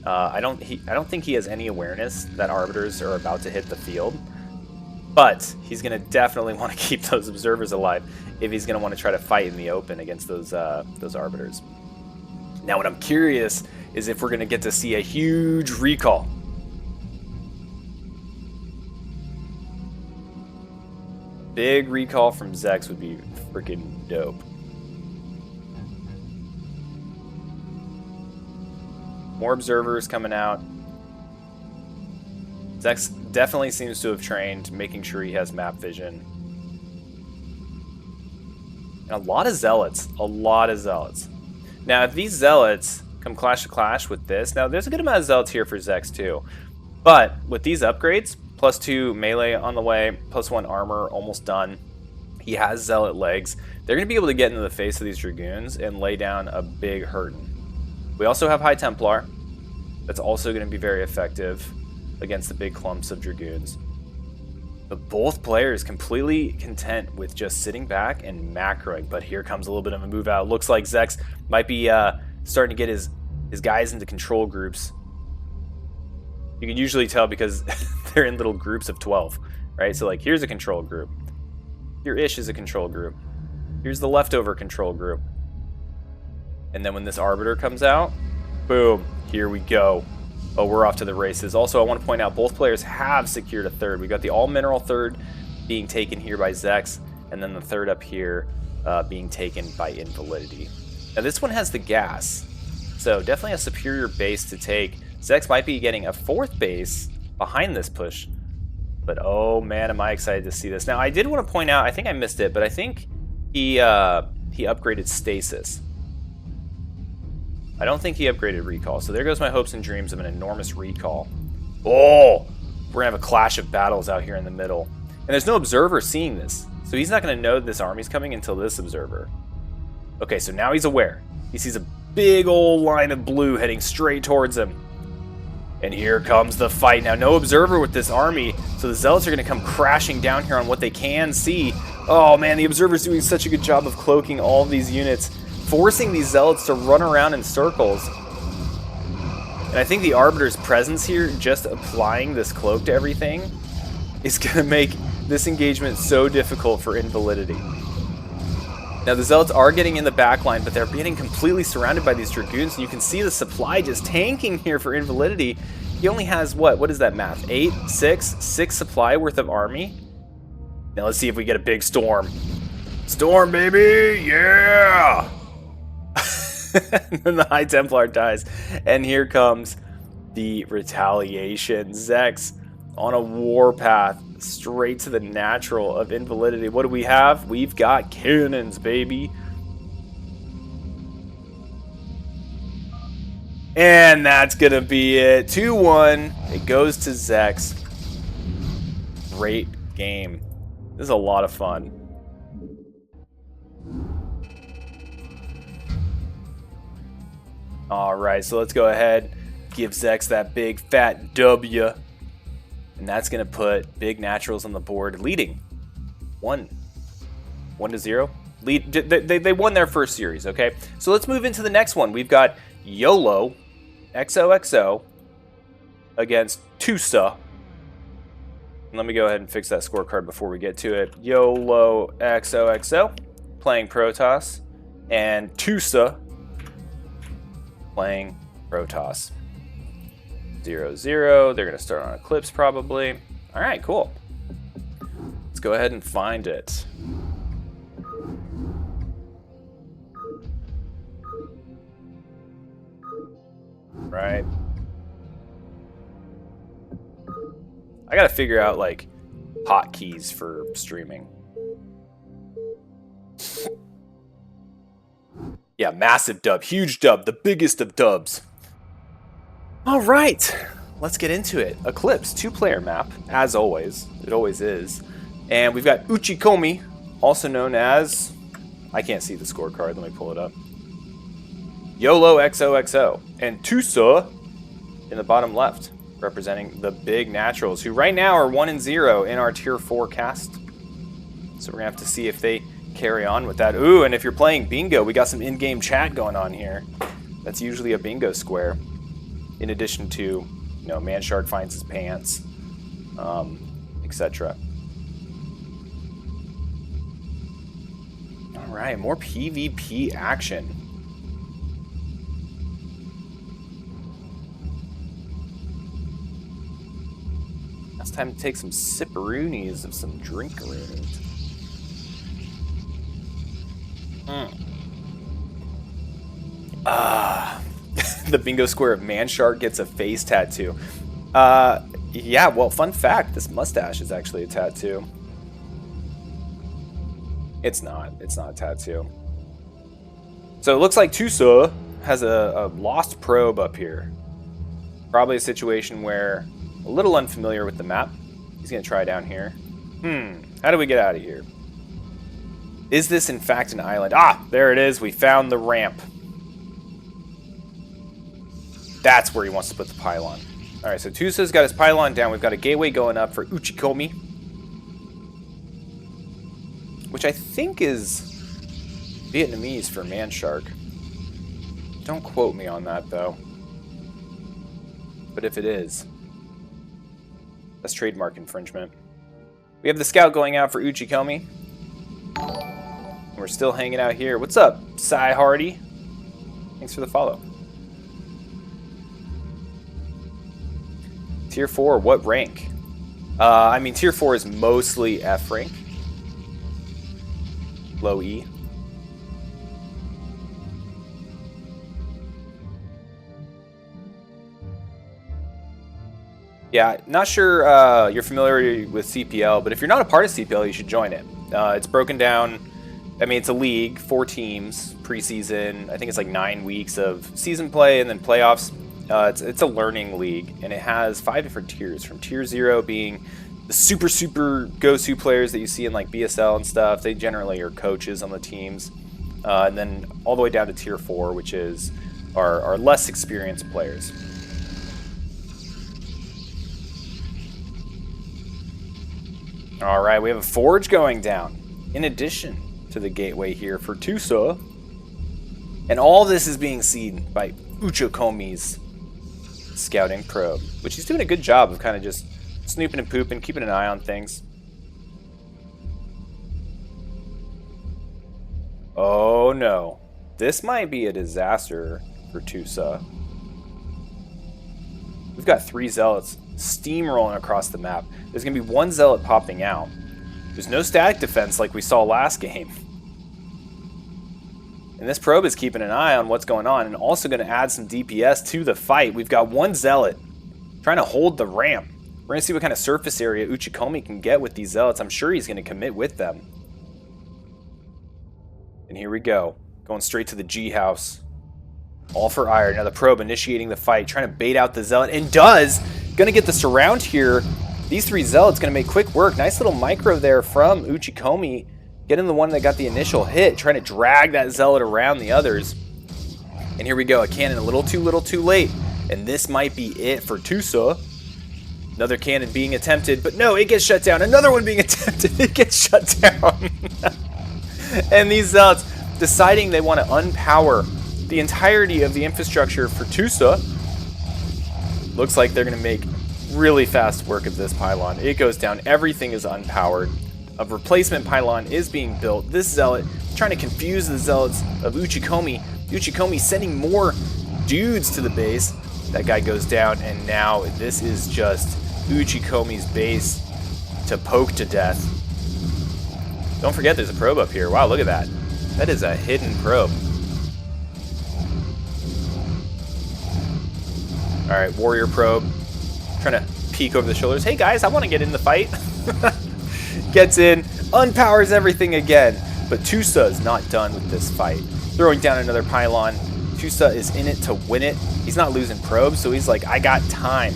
I don't think he has any awareness that Arbiters are about to hit the field. But he's going to definitely want to keep those observers alive if he's going to want to try to fight in the open against those Arbiters. Now what I'm curious is if we're going to get to see a huge recall. Big recall from Zex would be freaking dope. More observers coming out. Zex definitely seems to have trained, making sure he has map vision. And a lot of Zealots. A lot of Zealots. Now, if these Zealots come clash to clash with this, now there's a good amount of Zealots here for Zex too. But with these upgrades, +2 melee on the way, +1 armor almost done. He has Zealot legs. They're going to be able to get into the face of these Dragoons and lay down a big hurtin'. We also have High Templar. That's also going to be very effective against the big clumps of Dragoons. But both players completely content with just sitting back and macroing. But here comes a little bit of a move out. Looks like Zex might be starting to get his guys into control groups. You can usually tell because they're in little groups of 12, right? So like here's a control group. Here-ish is a control group. Here's the leftover control group. And then when this Arbiter comes out, boom, here we go. Oh, we're off to the races. Also, I want to point out both players have secured a third. We got the all-mineral third being taken here by Zex, and then the third up here being taken by Invalidity. Now this one has the gas, so definitely a superior base to take. Zex might be getting a fourth base behind this push, but oh man, am I excited to see this. Now I did want to point out, I think I missed it, but I think he upgraded stasis. I don't think he upgraded recall, so there goes my hopes and dreams of an enormous recall. Oh, we're gonna have a clash of battles out here in the middle. And there's no observer seeing this, so he's not gonna know this army's coming until this observer. Okay, so now he's aware. He sees a big old line of blue heading straight towards him. And here comes the fight. Now, no observer with this army, so the Zealots are going to come crashing down here on what they can see. Oh, man, the observer's doing such a good job of cloaking all of these units forcing these zealots to run around in circles. And I think the Arbiter's presence here, just applying this cloak to everything, is going to make this engagement so difficult for Invalidity. Now, the Zealots are getting in the back line, but they're getting completely surrounded by these Dragoons, and you can see the supply just tanking here for Invalidity. He only has, what is that math? 6 supply worth of army? Now, let's see if we get a big storm. Storm, baby! Yeah! And then the High Templar dies, and here comes the retaliation. Zex on a warpath straight to the natural of Invalidity. What do we have? We've got cannons, baby. And that's gonna be it. 2-1. It goes to Zex. Great game. This is a lot of fun. Alright, so let's go ahead, give Zex that big fat W. And that's going to put big naturals on the board, leading 1-0. They won their first series, okay? So let's move into the next one. We've got YOLO XOXO against Tusa. And let me go ahead and fix that scorecard before we get to it. YOLO XOXO playing Protoss, and Tusa playing Protoss. 0-0. They're going to start on Eclipse probably. All right, cool. Let's go ahead and find it. Right. I got to figure out like hotkeys for streaming. Yeah, massive dub, huge dub, the biggest of dubs. All right, let's get into it. Eclipse, 2-player map, as always. It always is. And we've got Uchikomi, also known as... I can't see the scorecard. Let me pull it up. YOLO XOXO. And Tusa in the bottom left, representing the big naturals, who right now are 1-0 in our Tier 4 cast. So we're going to have to see if they carry on with that. Ooh, and if you're playing bingo, we got some in-game chat going on here. That's usually a bingo square. In addition to, you know, Man Shark finds his pants, etc. All right, more PvP action. Now it's time to take some sipperoonies of some drinkaroonies. The bingo square of Man Shark gets a face tattoo. Yeah, well, fun fact, this mustache is actually a tattoo. It's not a tattoo. So it looks like Tusa has a lost probe up here. Probably a situation where, a little unfamiliar with the map. He's gonna try down here. How do we get out of here? Is this in fact an island? Ah, there it is, we found the ramp. That's where he wants to put the pylon. Alright, so Tusa's got his pylon down. We've got a gateway going up for Uchikomi, which I think is Vietnamese for Man Shark. Don't quote me on that, though. But if it is, that's trademark infringement. We have the scout going out for Uchikomi. And we're still hanging out here. What's up, Cy Hardy? Thanks for the follow. Tier 4, what rank? I mean, Tier 4 is mostly F rank. Low E. Yeah, not sure you're familiar with CPL, but if you're not a part of CPL, you should join it. It's broken down. I mean, it's a league, 4 teams, preseason. I think it's like 9 weeks of season play and then playoffs. It's a learning league, and it has 5 different tiers. From Tier 0 being the super go-to players that you see in like BSL and stuff. They generally are coaches on the teams. And then all the way down to Tier 4, which is our less experienced players. All right, we have a forge going down. In addition to the gateway here for Tusa. And all this is being seen by Uchikomy's scouting probe, which he's doing a good job of kind of just snooping and pooping, keeping an eye on things. Oh no. This might be a disaster for Tusa. We've got 3 zealots steamrolling across the map. There's going to be 1 zealot popping out. There's no static defense like we saw last game. And this probe is keeping an eye on what's going on and also going to add some DPS to the fight. We've got 1 zealot trying to hold the ramp. We're going to see what kind of surface area Uchikomi can get with these zealots. I'm sure he's going to commit with them. And here we go. Going straight to the G house. All for ire. Now the probe initiating the fight, trying to bait out the zealot, and does. Going to get the surround here. These 3 zealots going to make quick work. Nice little micro there from Uchikomi. Getting the one that got the initial hit, trying to drag that zealot around the others. And here we go, a cannon a little too late. And this might be it for Tusa. Another cannon being attempted, but no, it gets shut down. Another one being attempted, it gets shut down. And these zealots deciding they want to unpower the entirety of the infrastructure for Tusa. Looks like they're going to make really fast work of this pylon. It goes down, everything is unpowered. A replacement pylon is being built. This zealot trying to confuse the zealots of Uchikomi. Uchikomi sending more dudes to the base. That guy goes down, and now this is just Uchikomi's base to poke to death. Don't forget there's a probe up here. Wow, look at that. That is a hidden probe. Alright, warrior probe. Trying to peek over the shoulders. Hey guys, I want to get in the fight. Gets in, unpowers everything again. But Tusa is not done with this fight. Throwing down another pylon. Tusa is in it to win it. He's not losing probes, so he's like, I got time.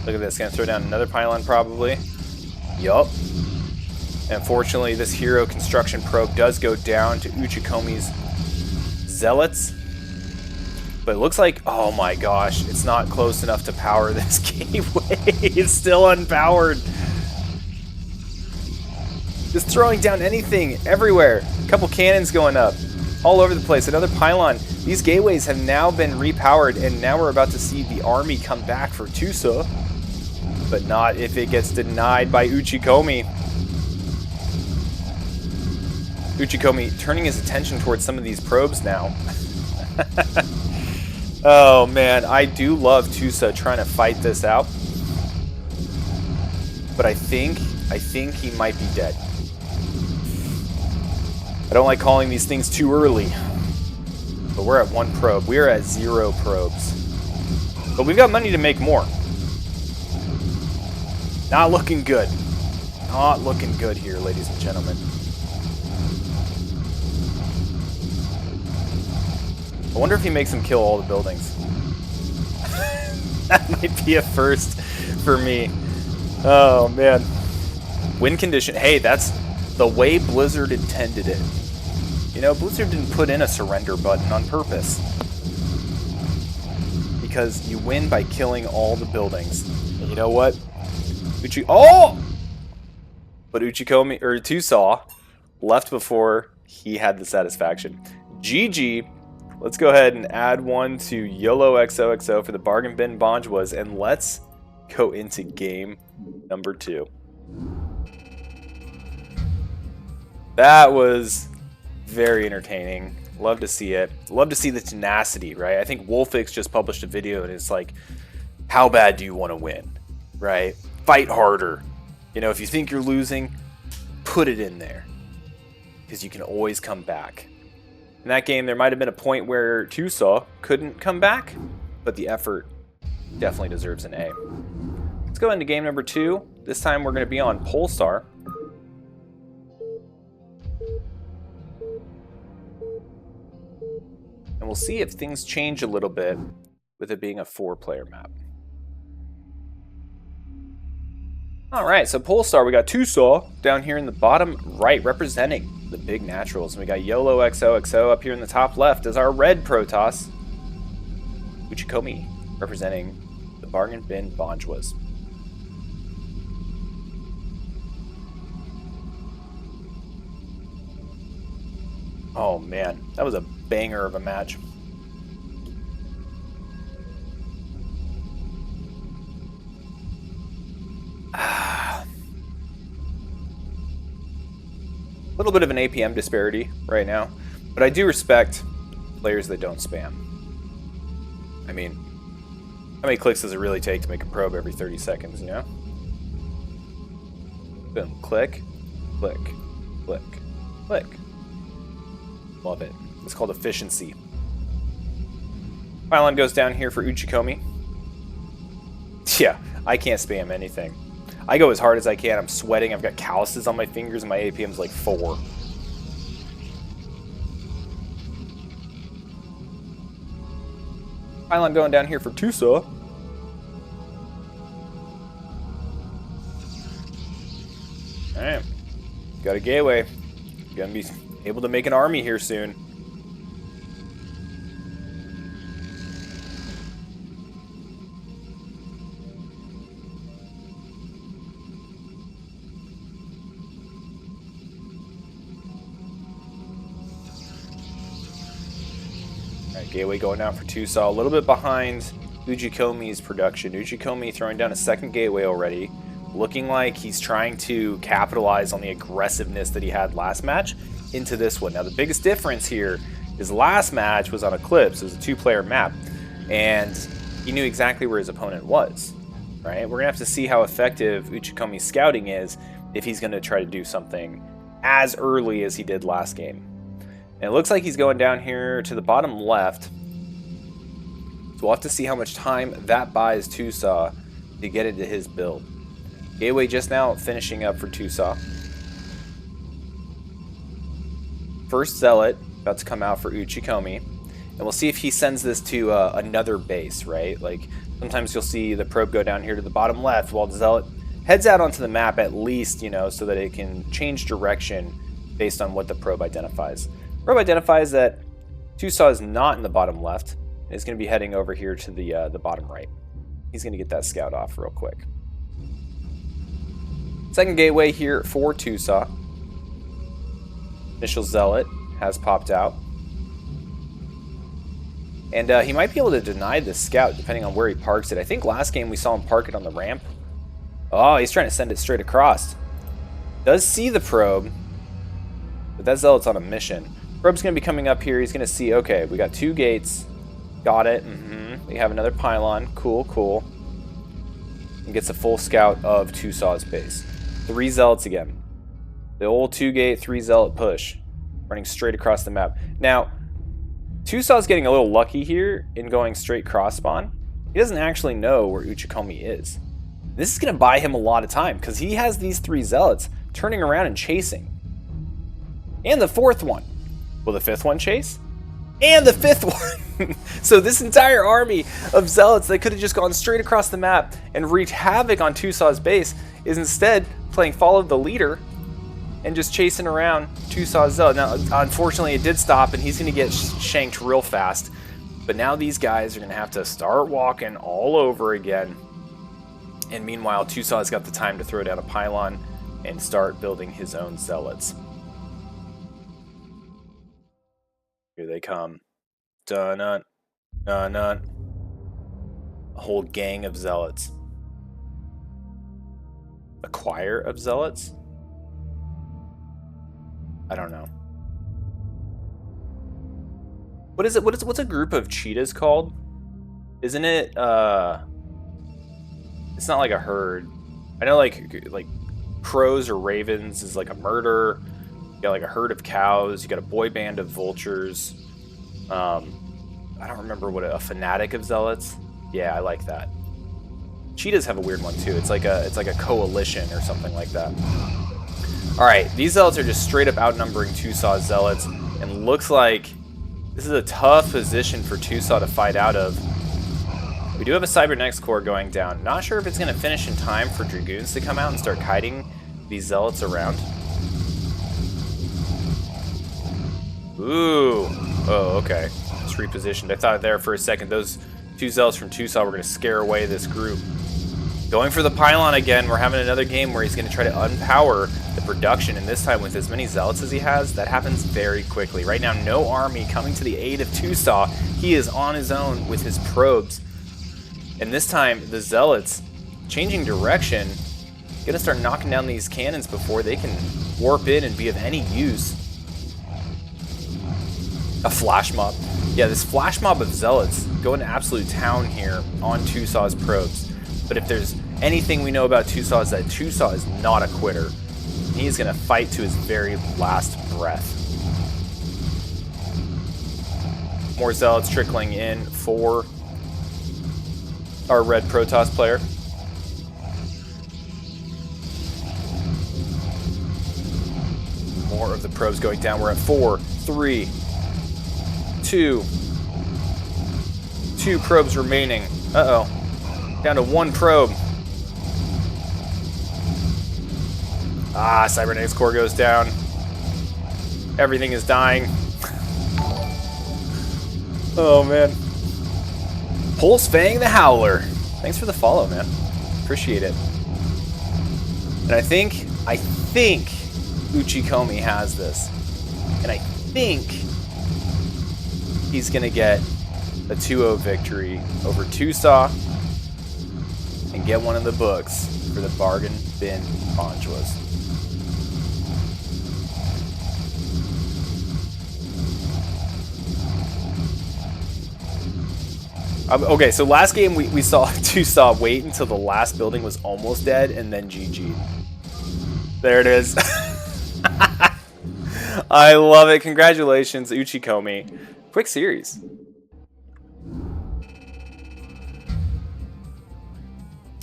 Look at this, gonna throw down another pylon probably. Yup. Unfortunately, this hero construction probe does go down to Uchikomi's zealots. But it looks like, oh my gosh, it's not close enough to power this gateway. It's still unpowered. Just throwing down anything everywhere. A couple cannons going up all over the place. Another pylon. These gateways have now been repowered, and now we're about to see the army come back for Tusa. But not if it gets denied by Uchikomi. Uchikomi turning his attention towards some of these probes now. Oh man, I do love Tusa trying to fight this out. But I think he might be dead. I don't like calling these things too early. But we're at 1 probe. We're at 0 probes. But we've got money to make more. Not looking good. Not looking good here, ladies and gentlemen. I wonder if he makes him kill all the buildings. That might be a first for me. Oh, man. Win condition. Hey, that's the way Blizzard intended it. You know, Blizzard didn't put in a surrender button on purpose. Because you win by killing all the buildings. And you know what? Oh! But Uchikomi, or Tusa, left before he had the satisfaction. GG. Let's go ahead and add one to YOLO XOXO for the bargain bin Bonjwas, and let's go into game number 2. That was very entertaining. Love to see it. Love to see the tenacity, right? I think Wolfix just published a video and it's like, how bad do you want to win, right? Fight harder. You know, if you think you're losing, put it in there. Because you can always come back. In that game, there might have been a point where Tusa couldn't come back, but the effort definitely deserves an A. Let's go into game number 2. This time we're going to be on Polestar. And we'll see if things change a little bit with it being a 4-player map. Alright, so Polestar, we got Tusa down here in the bottom right representing the big naturals. And we got YOLO XOXO up here in the top left as our red Protoss. Uchikomi representing the bargain bin Bonjwas. Oh man, that was a banger of a match. A little bit of an APM disparity right now, but I do respect players that don't spam. I mean, how many clicks does it really take to make a probe every 30 seconds, you know? Boom, click, click, click, click. Love it. It's called efficiency. Pylon goes down here for Uchikomi. Yeah, I can't spam anything. I go as hard as I can. I'm sweating. I've got calluses on my fingers, and my APM's like 4. Pylon going down here for Tusa. Alright. Got a gateway. Gonna be able to make an army here soon. Alright, gateway going down for Tusa. A little bit behind Ujikomi's production. Ujikomi throwing down a second gateway already. Looking like he's trying to capitalize on the aggressiveness that he had last match into this one. Now, the biggest difference here is last match was on Eclipse. It was a 2-player map, and he knew exactly where his opponent was, right? We're going to have to see how effective Uchikomi's scouting is if he's going to try to do something as early as he did last game. And it looks like he's going down here to the bottom left, so we'll have to see how much time that buys Tusa to get into his build. Gateway just now finishing up for Tusa. First Zealot about to come out for Uchikomi. And we'll see if he sends this to another base, right? Like, sometimes you'll see the probe go down here to the bottom left while the Zealot heads out onto the map at least, you know, so that it can change direction based on what the probe identifies. Probe identifies that Tusa is not in the bottom left. It's going to be heading over here to the bottom right. He's going to get that scout off real quick. Second gateway here for Tusa. Initial Zealot has popped out. And he might be able to deny this scout depending on where he parks it. I think last game we saw him park it on the ramp. Oh, he's trying to send it straight across. Does see the probe, but that Zealot's on a mission. Probe's going to be coming up here. He's going to see, okay, we got 2 gates. Got it. We have another pylon. Cool, cool. And gets a full scout of Tusa's base. 3 Zealots again. The old 2-gate, 3 Zealot push. Running straight across the map. Now, Tusa's getting a little lucky here in going straight cross spawn. He doesn't actually know where Uchikomi is. This is going to buy him a lot of time because he has these 3 Zealots turning around and chasing. And the 4th one. Will the 5th one chase? And the 5th one! So this entire army of Zealots that could have just gone straight across the map and wreaked havoc on Tusa's base is instead playing follow the leader and just chasing around Tusa's Zealot. Now, unfortunately, it did stop, and he's going to get shanked real fast. But now these guys are going to have to start walking all over again. And meanwhile, Tusa's got the time to throw down a pylon and start building his own Zealots. Here they come. Dun-dun, dun-dun. A whole gang of Zealots. A choir of Zealots? I don't know. What is it? What's a group of cheetahs called? Isn't it it's not like a herd. I know like crows or ravens is like a murder. You got like a herd of cows, you got a boy band of vultures. I don't remember what a fanatic of Zealots. Yeah, I like that. Cheetahs have a weird one too. It's like a coalition or something like that. Alright, these Zealots are just straight up outnumbering Tusa's Zealots, and looks like this is a tough position for Tusa to fight out of. We do have a Cybernetics core going down. Not sure if it's going to finish in time for Dragoons to come out and start kiting these Zealots around. Ooh. Oh, okay. It's repositioned. I thought there for a second those 2 Zealots from Tusa were going to scare away this group. Going for the pylon again. We're having another game where he's going to try to unpower the production, and this time with as many zealots as he has, that happens very quickly. Right now, no army coming to the aid of Tusaw. He is on his own with his probes, and this time the zealots changing direction, going to start knocking down these cannons before they can warp in and be of any use. A flash mob. Yeah, this flash mob of zealots going to absolute town here on Tusaw's probes. But if there's anything we know about Tusaw, is that Tusaw is not a quitter. He is going to fight to his very last breath. More zealots trickling in for our red Protoss player. More of the probes going down. We're at 4, 3, 2. 2 probes remaining. Uh-oh. Down to 1 probe. Ah, Cybernetics core goes down. Everything is dying. Oh, man. Pulse Fang the Howler. Thanks for the follow, man. Appreciate it. And I think Uchikomi has this. And I think he's going to get a 2-0 victory over Tusaw and get one of the books for the bargain bin Bonjwas. Okay, so last game we saw Tusaw wait until the last building was almost dead and then GG. There it is. I love it. Congratulations, Uchikomi. Quick series.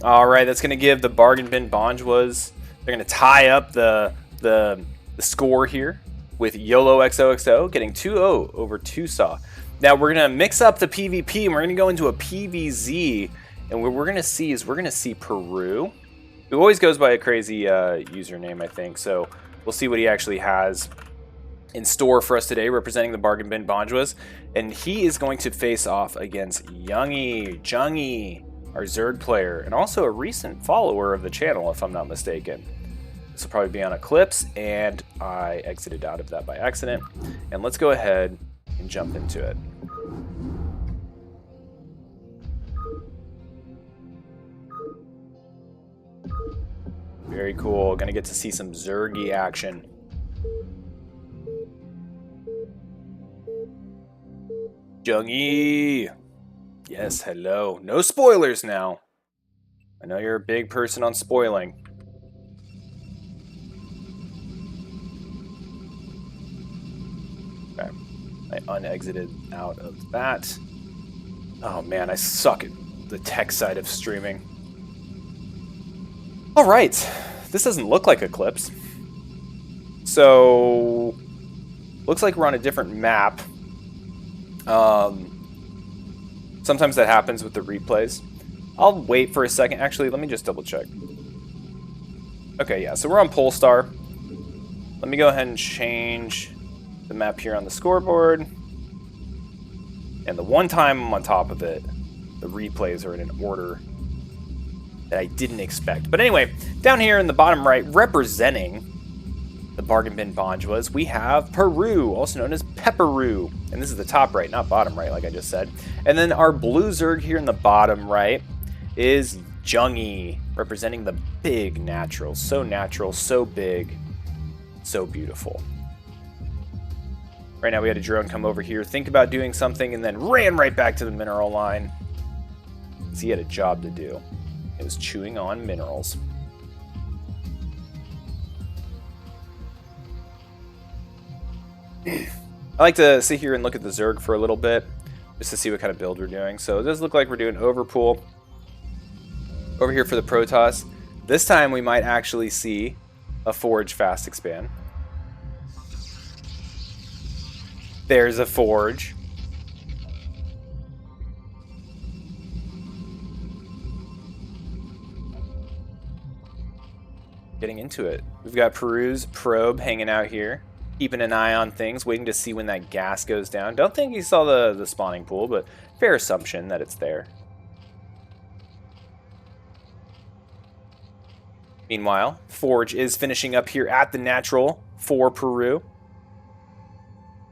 All right, that's going to give the bargain bin Bonjwas. They're going to tie up the score here with YOLO XOXO getting 2-0 over Tusaw. Now we're going to mix up the PvP and we're going to go into a PvZ, and what we're going to see is we're going to see Peru, who always goes by a crazy username, I think. So we'll see what he actually has in store for us today, representing the bargain bin Bonjwas, and he is going to face off against Jungy, our Zerg player, and also a recent follower of the channel, if I'm not mistaken. This will probably be on Eclipse, and I exited out of that by accident. And let's go ahead and jump into it. Very cool. Gonna get to see some Zergy action. Jungy! Yes, hello. No spoilers now. I know you're a big person on spoiling. Okay. I unexited out of that. Oh man, I suck at the tech side of streaming. Alright. This doesn't look like Eclipse. So, looks like we're on a different map. Sometimes that happens with the replays. I'll wait for a second. Actually, let me just double check. Okay, yeah, so we're on Polestar. Let me go ahead and change the map here on the scoreboard. And the one time I'm on top of it, the replays are in an order that I didn't expect. But anyway, down here in the bottom right, representing the bargain bin Bonjwas, we have Peru, also known as Pepperoo. And this is the top right, not bottom right, like I just said. And then our blue Zerg here in the bottom right is Jungy, representing the big natural, so big, so beautiful. Right now we had a drone come over here, think about doing something, and then ran right back to the mineral line. Because he had a job to do. It was chewing on minerals. I like to sit here and look at the Zerg for a little bit, just to see what kind of build we're doing. So it does look like we're doing Overpool over here for the Protoss. This time we might actually see a Forge fast expand. There's a Forge. Getting into it. We've got Peru's probe hanging out here, keeping an eye on things, waiting to see when that gas goes down. Don't think he saw the spawning pool, but fair assumption that it's there. Meanwhile, Forge is finishing up here at the natural for Peru.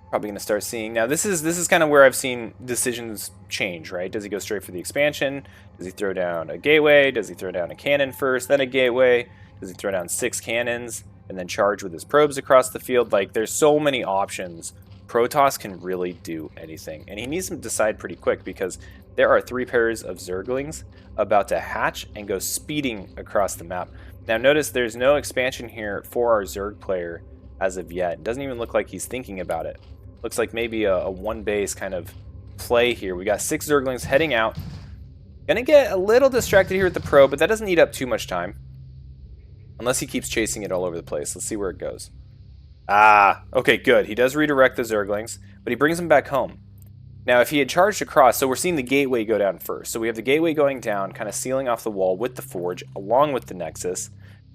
Probably going to start seeing now. This is kind of where I've seen decisions change, right? Does he go straight for the expansion? Does he throw down a gateway? Does he throw down a cannon first, then a gateway? Does he throw down 6 cannons and then charge with his probes across the field? Like, there's so many options. Protoss can really do anything, and he needs to decide pretty quick because there are 3 pairs of Zerglings about to hatch and go speeding across the map. Now notice there's no expansion here for our Zerg player as of yet. It doesn't even look like he's thinking about it. Looks like maybe a one base kind of play here. We got 6 Zerglings heading out. Gonna get a little distracted here with the probe, but that doesn't eat up too much time. Unless he keeps chasing it all over the place. Let's see where it goes. Ah, okay, good. He does redirect the Zerglings, but he brings them back home. Now, if he had charged across, so we're seeing the gateway go down first. So we have the gateway going down, kind of sealing off the wall with the Forge, along with the Nexus,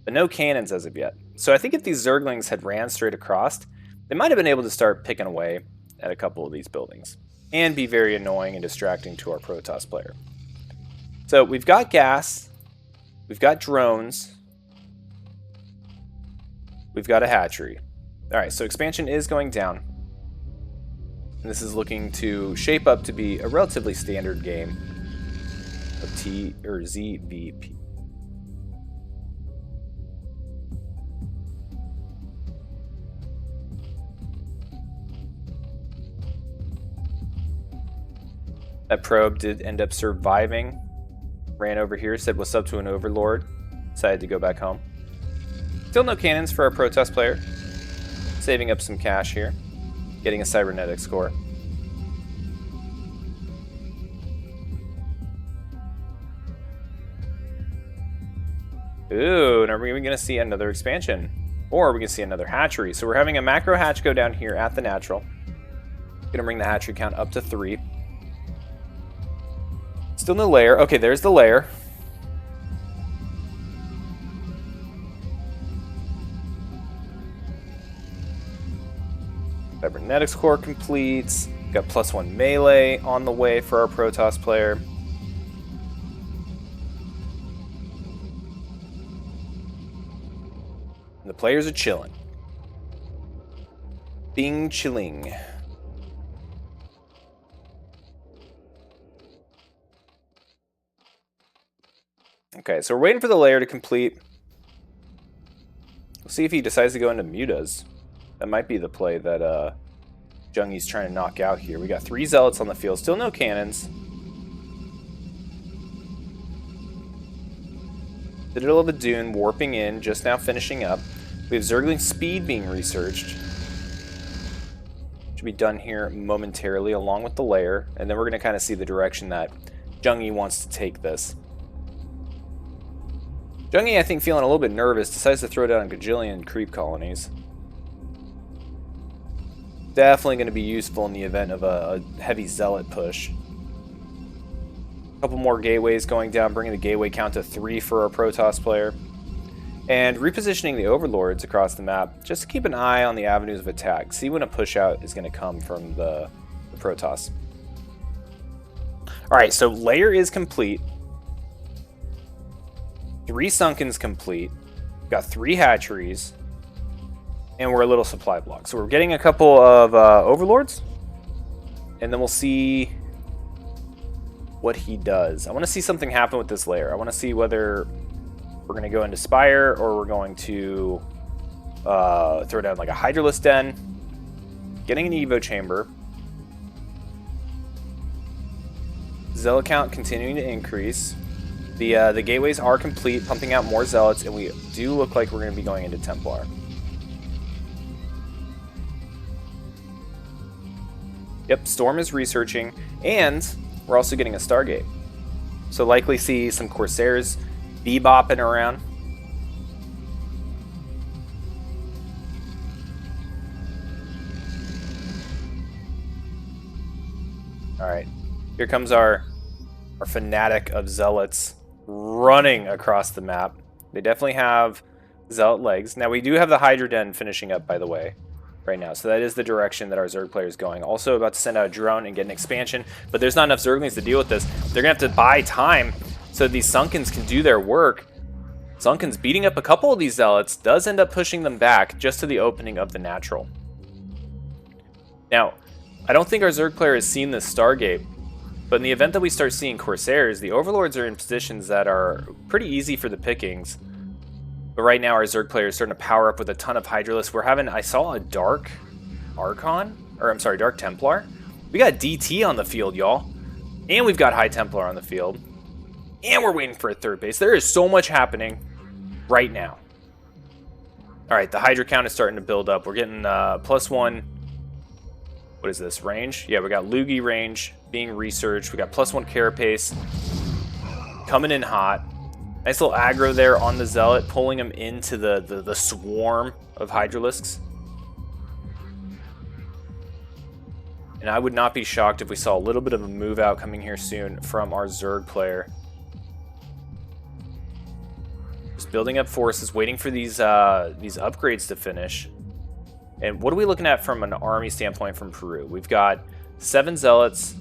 but no cannons as of yet. So I think if these Zerglings had ran straight across, they might have been able to start picking away at a couple of these buildings and be very annoying and distracting to our Protoss player. So we've got gas, we've got drones, we've got a hatchery. All right, so expansion is going down. And this is looking to shape up to be a relatively standard game of T or ZVP. That probe did end up surviving. Ran over here, said what's up to an overlord. Decided to go back home. Still no cannons for our Protoss player. Saving up some cash here. Getting a cybernetic score. Ooh, and are we even going to see another expansion? Or are we going to see another hatchery? So we're having a macro hatch go down here at the natural. Going to bring the hatchery count up to 3. Still no lair. Okay, there's the lair. Cybernetics core completes. Got +1 melee on the way for our Protoss player. And the players are chilling. Being chilling. Okay, so we're waiting for the layer to complete. We'll see if he decides to go into mutas. That might be the play that Jungi's trying to knock out here. We got 3 zealots on the field, still no cannons. Citadel of a Dune warping in, just now finishing up. We have Zergling speed being researched. Should be done here momentarily along with the layer, and then we're going to kind of see the direction that Jungi wants to take this. Jungi, I think, feeling a little bit nervous, decides to throw down a gajillion creep colonies. Definitely going to be useful in the event of a heavy zealot push. A couple more gateways going down, bringing the gateway count to 3 for our Protoss player. And repositioning the overlords across the map, just to keep an eye on the avenues of attack. See when a push out is going to come from the Protoss. Alright, so layer is complete. 3 Sunkens complete. Got 3 hatcheries. And we're a little supply block. So we're getting a couple of overlords. And then we'll see what he does. I want to see something happen with this layer. I want to see whether we're going to go into Spire or we're going to throw down like a Hydralisk Den. Getting an Evo Chamber. Zealot count continuing to increase. The gateways are complete, pumping out more zealots, and we do look like we're going to be going into Templar. Yep, Storm is researching, and we're also getting a Stargate. So likely see some Corsairs bebopping around. Alright, here comes our fanatic of zealots running across the map. They definitely have zealot legs. Now we do have the Hydra Den finishing up, by the way, right now. So that is the direction that our Zerg player is going. Also about to send out a drone and get an expansion, but there's not enough Zerglings to deal with this. They're going to have to buy time so these Sunkens can do their work. Sunken's beating up a couple of these zealots, does end up pushing them back just to the opening of the natural. Now, I don't think our Zerg player has seen this Stargate, but in the event that we start seeing Corsairs, the Overlords are in positions that are pretty easy for the pickings. But right now our Zerg player is starting to power up with a ton of Hydralisks. We're having, I saw a Dark Archon, or I'm sorry, Dark Templar. We got DT on the field, y'all. And we've got High Templar on the field. And we're waiting for a third base. There is so much happening right now. Alright, the Hydra count is starting to build up. We're getting +1. What is this? Range? Yeah, we got Lugi range being researched. We got +1 Carapace coming in hot. Nice little aggro there on the Zealot, pulling him into the swarm of Hydralisks. And I would not be shocked if we saw a little bit of a move out coming here soon from our Zerg player. Just building up forces, waiting for these upgrades to finish. And what are we looking at from an army standpoint from Peru? We've got 7 Zealots,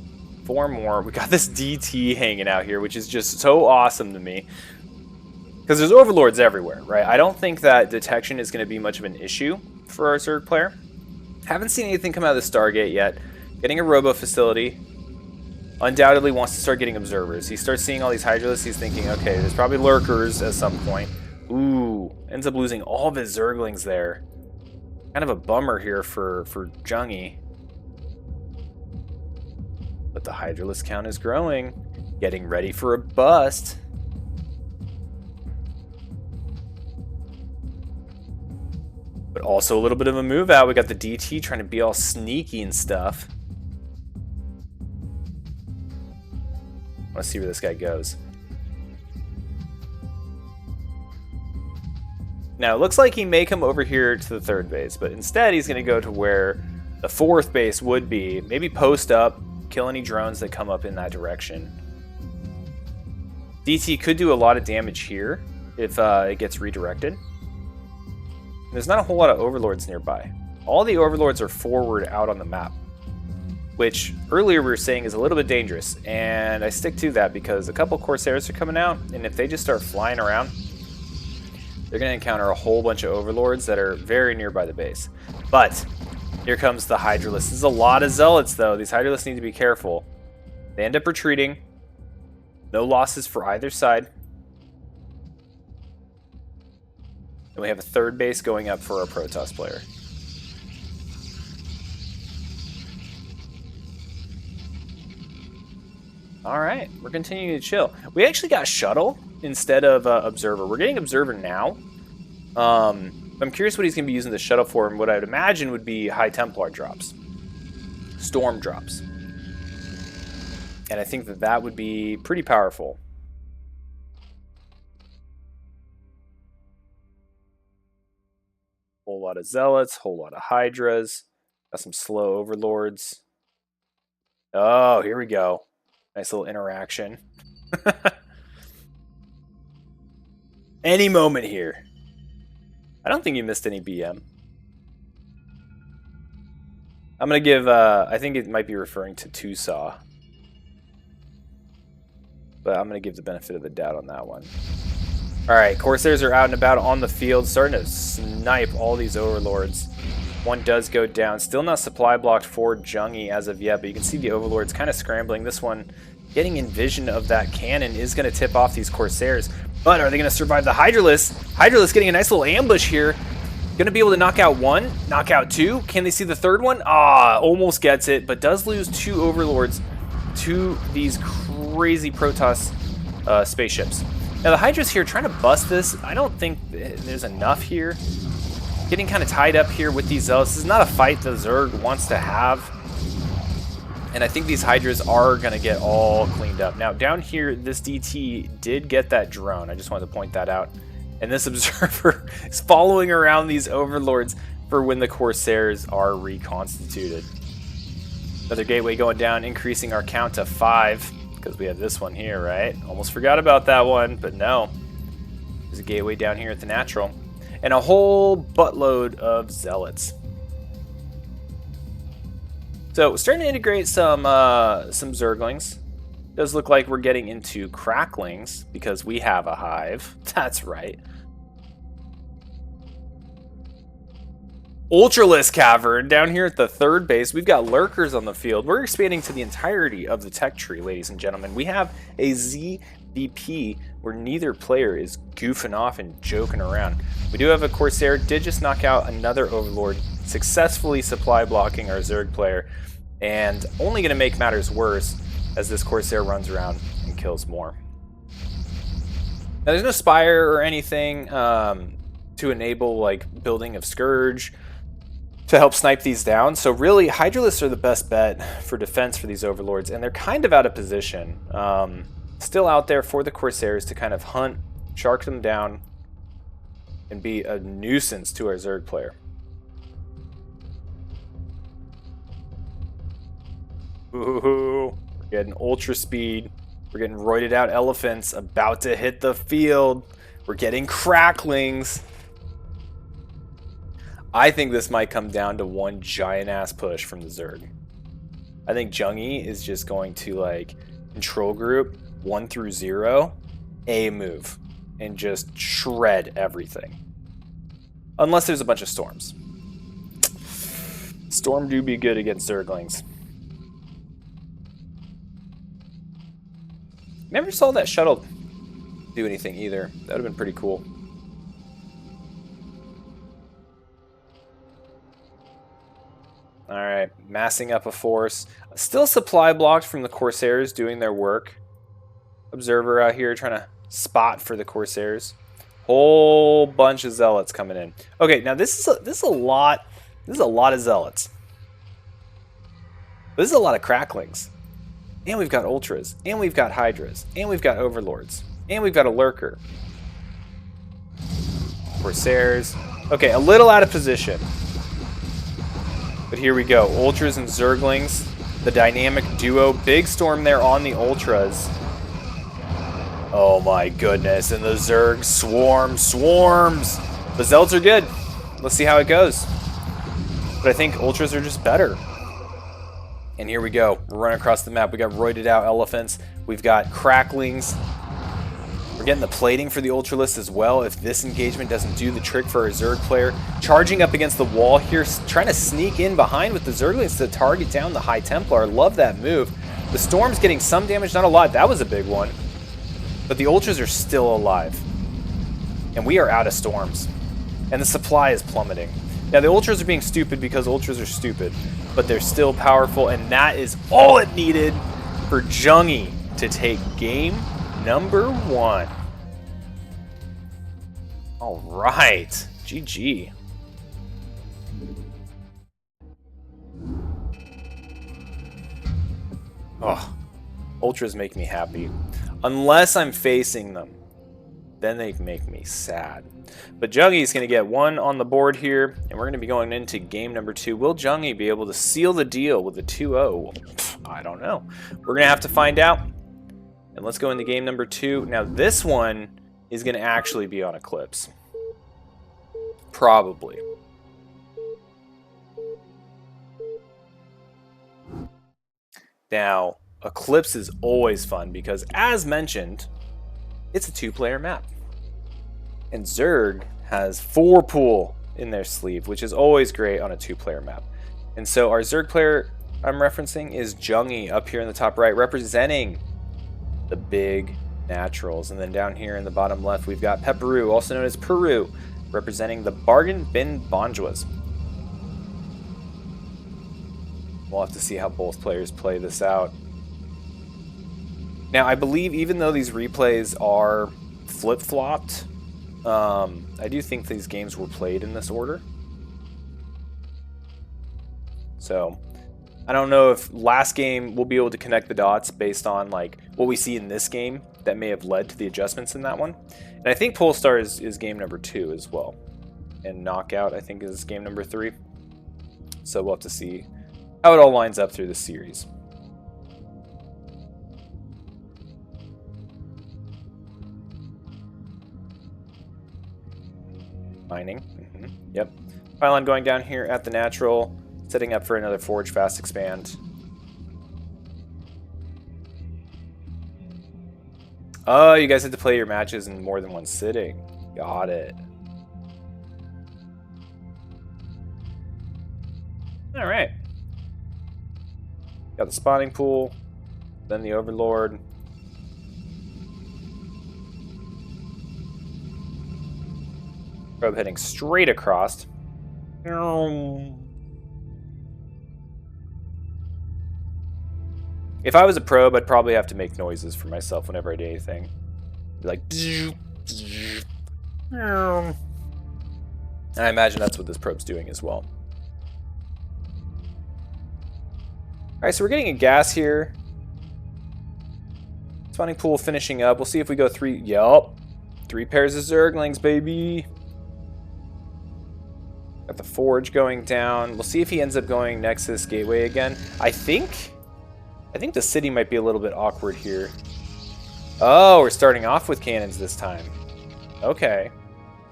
4 more. We got this DT hanging out here, which is just so awesome to me. Because there's Overlords everywhere, right? I don't think that detection is going to be much of an issue for our Zerg player. Haven't seen anything come out of the Stargate yet. Getting a robo facility. Undoubtedly wants to start getting observers. He starts seeing all these Hydralisks. He's thinking, okay, there's probably lurkers at some point. Ooh, ends up losing all of his Zerglings there. Kind of a bummer here for Jungi. But the Hydralisk count is growing. Getting ready for a bust. But also a little bit of a move out. We got the DT trying to be all sneaky and stuff. Let's see where this guy goes. Now, it looks like he may come over here to the 3rd base, but instead he's going to go to where the 4th base would be. Maybe post up, kill any drones that come up in that direction. DT could do a lot of damage here if it gets redirected. There's not a whole lot of Overlords nearby. All the Overlords are forward out on the map, which earlier we were saying is a little bit dangerous, and I stick to that because a couple Corsairs are coming out, and if they just start flying around, they're going to encounter a whole bunch of Overlords that are very nearby the base. But here comes the Hydralisk. This is a lot of Zealots, though. These Hydralisks need to be careful. They end up retreating. No losses for either side. And we have a 3rd base going up for our Protoss player. Alright, we're continuing to chill. We actually got Shuttle instead of Observer. We're getting Observer now. I'm curious what he's going to be using the Shuttle for, and what I'd imagine would be High Templar drops. Storm drops. And I think that that would be pretty powerful. Whole lot of Zealots, whole lot of Hydras. Got some slow Overlords. Oh, here we go. Nice little interaction. Any moment here. I don't think you missed any BM. I'm going to give, I think it might be referring to Tusaw. But I'm going to give the benefit of the doubt on that one. Alright, Corsairs are out and about on the field, starting to snipe all these Overlords. One does go down. Still not supply blocked for Jungi as of yet, but you can see the Overlords kind of scrambling. This one getting in vision of that cannon is going to tip off these Corsairs. But are they going to survive the Hydralisk? Hydralisk getting a nice little ambush here. Going to be able to knock out 1, knock out 2. Can they see the 3rd one? Ah, almost gets it, but does lose 2 Overlords to these crazy Protoss spaceships. Now the Hydra's here trying to bust this. I don't think there's enough here. Getting kind of tied up here with these Zealots. This is not a fight the Zerg wants to have. And I think these Hydras are going to get all cleaned up. Now down here, this DT did get that drone. I just wanted to point that out. And this Observer is following around these Overlords for when the Corsairs are reconstituted. Another gateway going down, increasing our count to 5. Because we have this one here, right? Almost forgot about that one, but no. There's a gateway down here at the natural. And a whole buttload of Zealots. So, starting to integrate some Zerglings. Does look like we're getting into cracklings because we have a hive. That's right. Ultralisk Cavern down here at the third base. We've got lurkers on the field. We're expanding to the entirety of the tech tree, ladies and gentlemen. We have a ZVP where neither player is goofing off and joking around. We do have a Corsair. Did just knock out another Overlord, successfully supply blocking our Zerg player, and only going to make matters worse as this Corsair runs around and kills more. Now, there's no Spire or anything to enable like building of Scourge to help snipe these down. So really, Hydralisks are the best bet for defense for these Overlords, and they're kind of out of position. Still out there for the Corsairs to kind of hunt, shark them down, and be a nuisance to our Zerg player. Ooh, we're getting ultra speed. We're getting roided out elephants about to hit the field. We're getting cracklings. I think this might come down to one giant ass push from the Zerg. I think Jungi is just going to like control group 1 through 0, A move, and just shred everything. Unless there's a bunch of storms. Storm do be good against Zerglings. Never saw that shuttle do anything either. That would have been pretty cool. Alright, massing up a force. Still supply blocked from the Corsairs doing their work. Observer out here trying to spot for the Corsairs. Whole bunch of zealots coming in. Okay, now this is a lot of zealots. This is a lot of cracklings. And we've got ultras, and we've got hydras, and we've got overlords, and we've got a lurker. Corsairs. Okay, a little out of position. But here we go. Ultras and Zerglings. The dynamic duo. Big storm there on the Ultras. Oh my goodness. And the Zerg swarms. The Zelds are good. Let's see how it goes. But I think Ultras are just better. And here we go. We're running across the map. We got roided out elephants. We've got cracklings. We're getting the plating for the Ultralisk as well. If this engagement doesn't do the trick for our Zerg player. Charging up against the wall here. Trying to sneak in behind with the Zerglings to target down the High Templar. Love that move. The Storm's getting some damage. Not a lot. That was a big one. But the Ultras are still alive. And we are out of storms. And the supply is plummeting. Now, the Ultras are being stupid because Ultras are stupid. But they're still powerful. And that is all it needed for Jungi to take game number 1. All right. GG. Oh, Ultras make me happy. Unless I'm facing them. Then they make me sad. But Jungi is going to get 1 on the board here, and we're going to be going into game number 2. Will Jungi be able to seal the deal with a 2-0? I don't know. We're going to have to find out. And let's go into game number 2. Now this one is going to actually be on Eclipse. Probably. Now, Eclipse is always fun because, as mentioned, it's a 2-player map. And Zerg has 4 pool in their sleeve, which is always great on a 2-player map. And so our Zerg player I'm referencing is Jungi up here in the top right, representing the big naturals. And then down here in the bottom left, we've got Pepperu, also known as Peru, representing the bargain bin Bonjwas. We'll have to see how both players play this out. Now, I believe even though these replays are flip-flopped, I do think these games were played in this order. So, I don't know if last game we'll be able to connect the dots based on like what we see in this game that may have led to the adjustments in that one. And I think Polestar is game number 2 as well. And Knockout, I think, is game number 3. So we'll have to see how it all lines up through the series. Mining. Yep. Pylon going down here at the natural, setting up for another Forge Fast Expand. Oh, you guys had to play your matches in more than one sitting. Got it. All right. Got the spawning pool, then the Overlord. Probe heading straight across. If I was a probe, I'd probably have to make noises for myself whenever I did anything. Be like, and I imagine that's what this probe's doing as well. Alright, so we're getting a gas here. Spawning pool finishing up. We'll see if we go 3. Yup. 3 pairs of Zerglings, baby. Got the Forge going down. We'll see if he ends up going Nexus Gateway again. I think the city might be a little bit awkward here. Oh, we're starting off with cannons this time. Okay.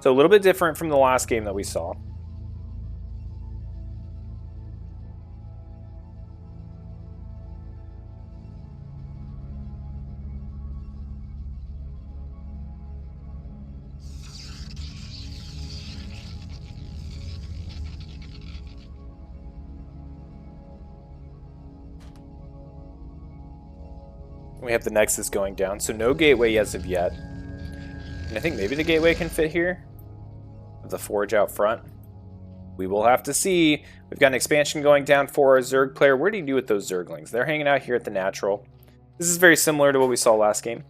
So a little bit different from the last game that we saw. We have the Nexus going down, so no gateway as of yet. And I think maybe the gateway can fit here. With the Forge out front. We will have to see. We've got an expansion going down for our Zerg player. What do you do with those Zerglings? They're hanging out here at the natural. This is very similar to what we saw last game.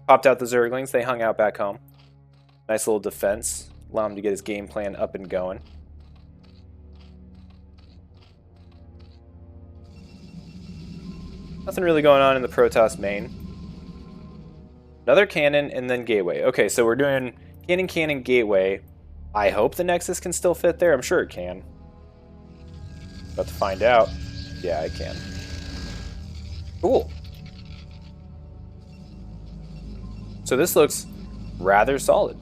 Popped out the Zerglings. They hung out back home. Nice little defense. Allow him to get his game plan up and going. Nothing really going on in the Protoss main. Another cannon and then gateway. Okay, so we're doing cannon, gateway. I hope the Nexus can still fit there. I'm sure it can. About to find out. Yeah, it can. Cool. So this looks rather solid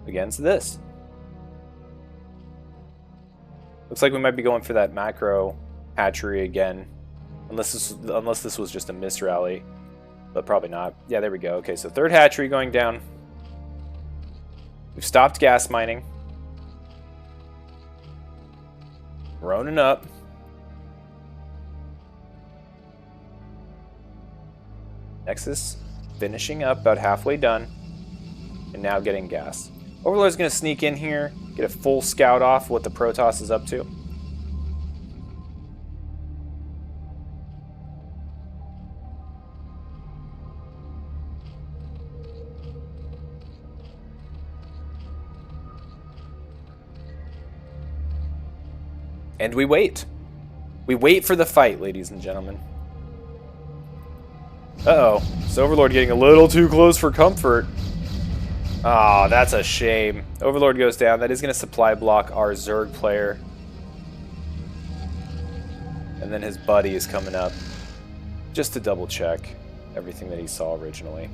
against this. Looks like we might be going for that macro hatchery again. Unless this was just a miss rally. But probably not. Yeah, there we go. Okay, so third hatchery going down. We've stopped gas mining. Ronin up. Nexus finishing up, about halfway done. And now getting gas. Overlord's going to sneak in here, get a full scout off what the Protoss is up to. And we wait. We wait for the fight, ladies and gentlemen. Uh-oh. Is Overlord getting a little too close for comfort? Ah, oh, that's a shame. Overlord goes down. That is going to supply block our Zerg player. And then his buddy is coming up. Just to double check everything that he saw originally.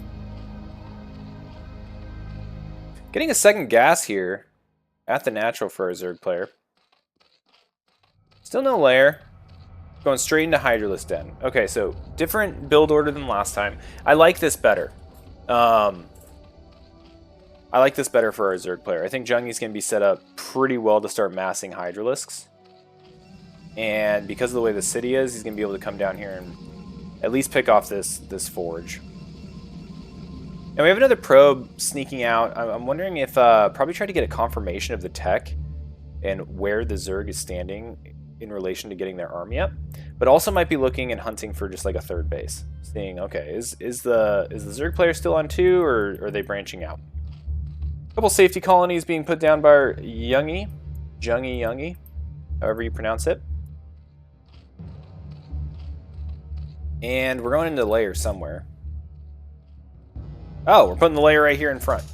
Getting a second gas here at the natural for our Zerg player. Still no lair. Going straight into Hydralisk Den. Okay, so different build order than last time. I like this better. I like this better for our Zerg player. I think Jungi's going to be set up pretty well to start massing Hydralisks. And because of the way the city is, he's going to be able to come down here and at least pick off this Forge. Now we have another probe sneaking out. I'm wondering if probably try to get a confirmation of the tech and where the Zerg is standing in relation to getting their army up, but also might be looking and hunting for just like a third base, seeing okay, is the Zerg player still on 2 or are they branching out? A couple safety colonies being put down by our Jungi, however you pronounce it, and we're going into the layer somewhere. Oh, we're putting the layer right here in front.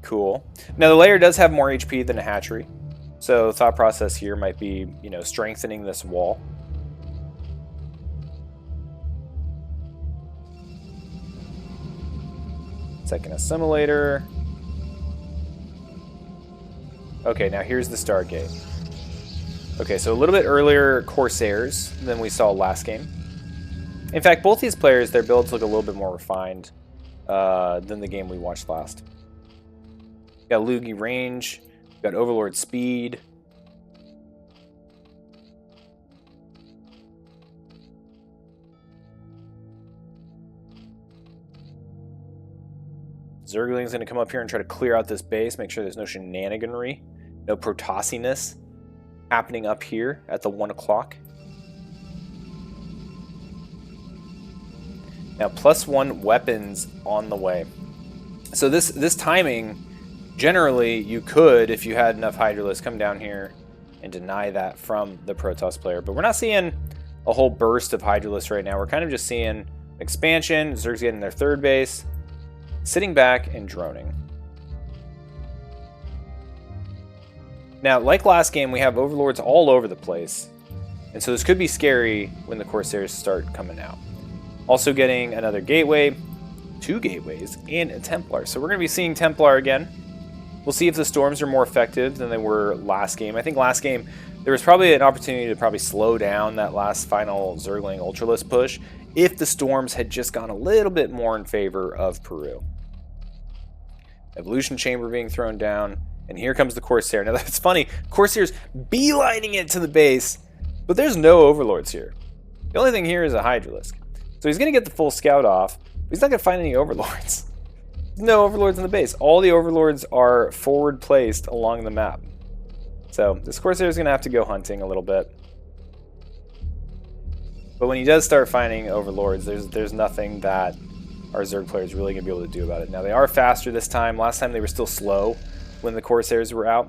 Cool. Now the layer does have more HP than a hatchery. So thought process here might be, you know, strengthening this wall. Second assimilator. Okay, now here's the Stargate. Okay, so a little bit earlier Corsairs than we saw last game. In fact, both these players, their builds look a little bit more refined than the game we watched last. Got Lugi range, got Overlord speed. Zergling's going to come up here and try to clear out this base, make sure there's no shenaniganry, no Protassiness happening up here at the 1 o'clock. Now, +1 weapons on the way. So this timing, generally, you could, if you had enough Hydralisks, come down here and deny that from the Protoss player. But we're not seeing a whole burst of Hydralisks right now. We're kind of just seeing expansion, Zerg's getting their 3rd base, sitting back and droning. Now, like last game, we have Overlords all over the place. And so this could be scary when the Corsairs start coming out. Also getting another gateway, 2 gateways, and a Templar. So we're going to be seeing Templar again. We'll see if the Storms are more effective than they were last game. I think last game, there was probably an opportunity to probably slow down that last final Zergling Ultralisk push if the Storms had just gone a little bit more in favor of Peru. Evolution Chamber being thrown down, and here comes the Corsair. Now that's funny, Corsair's beelining it to the base, but there's no Overlords here. The only thing here is a Hydralisk. So he's going to get the full scout off, but he's not going to find any Overlords. There's no Overlords in the base. All the Overlords are forward placed along the map. So this Corsair is going to have to go hunting a little bit. But when he does start finding Overlords, there's nothing that our Zerg player is really going to be able to do about it. Now, they are faster this time. Last time they were still slow when the Corsairs were out.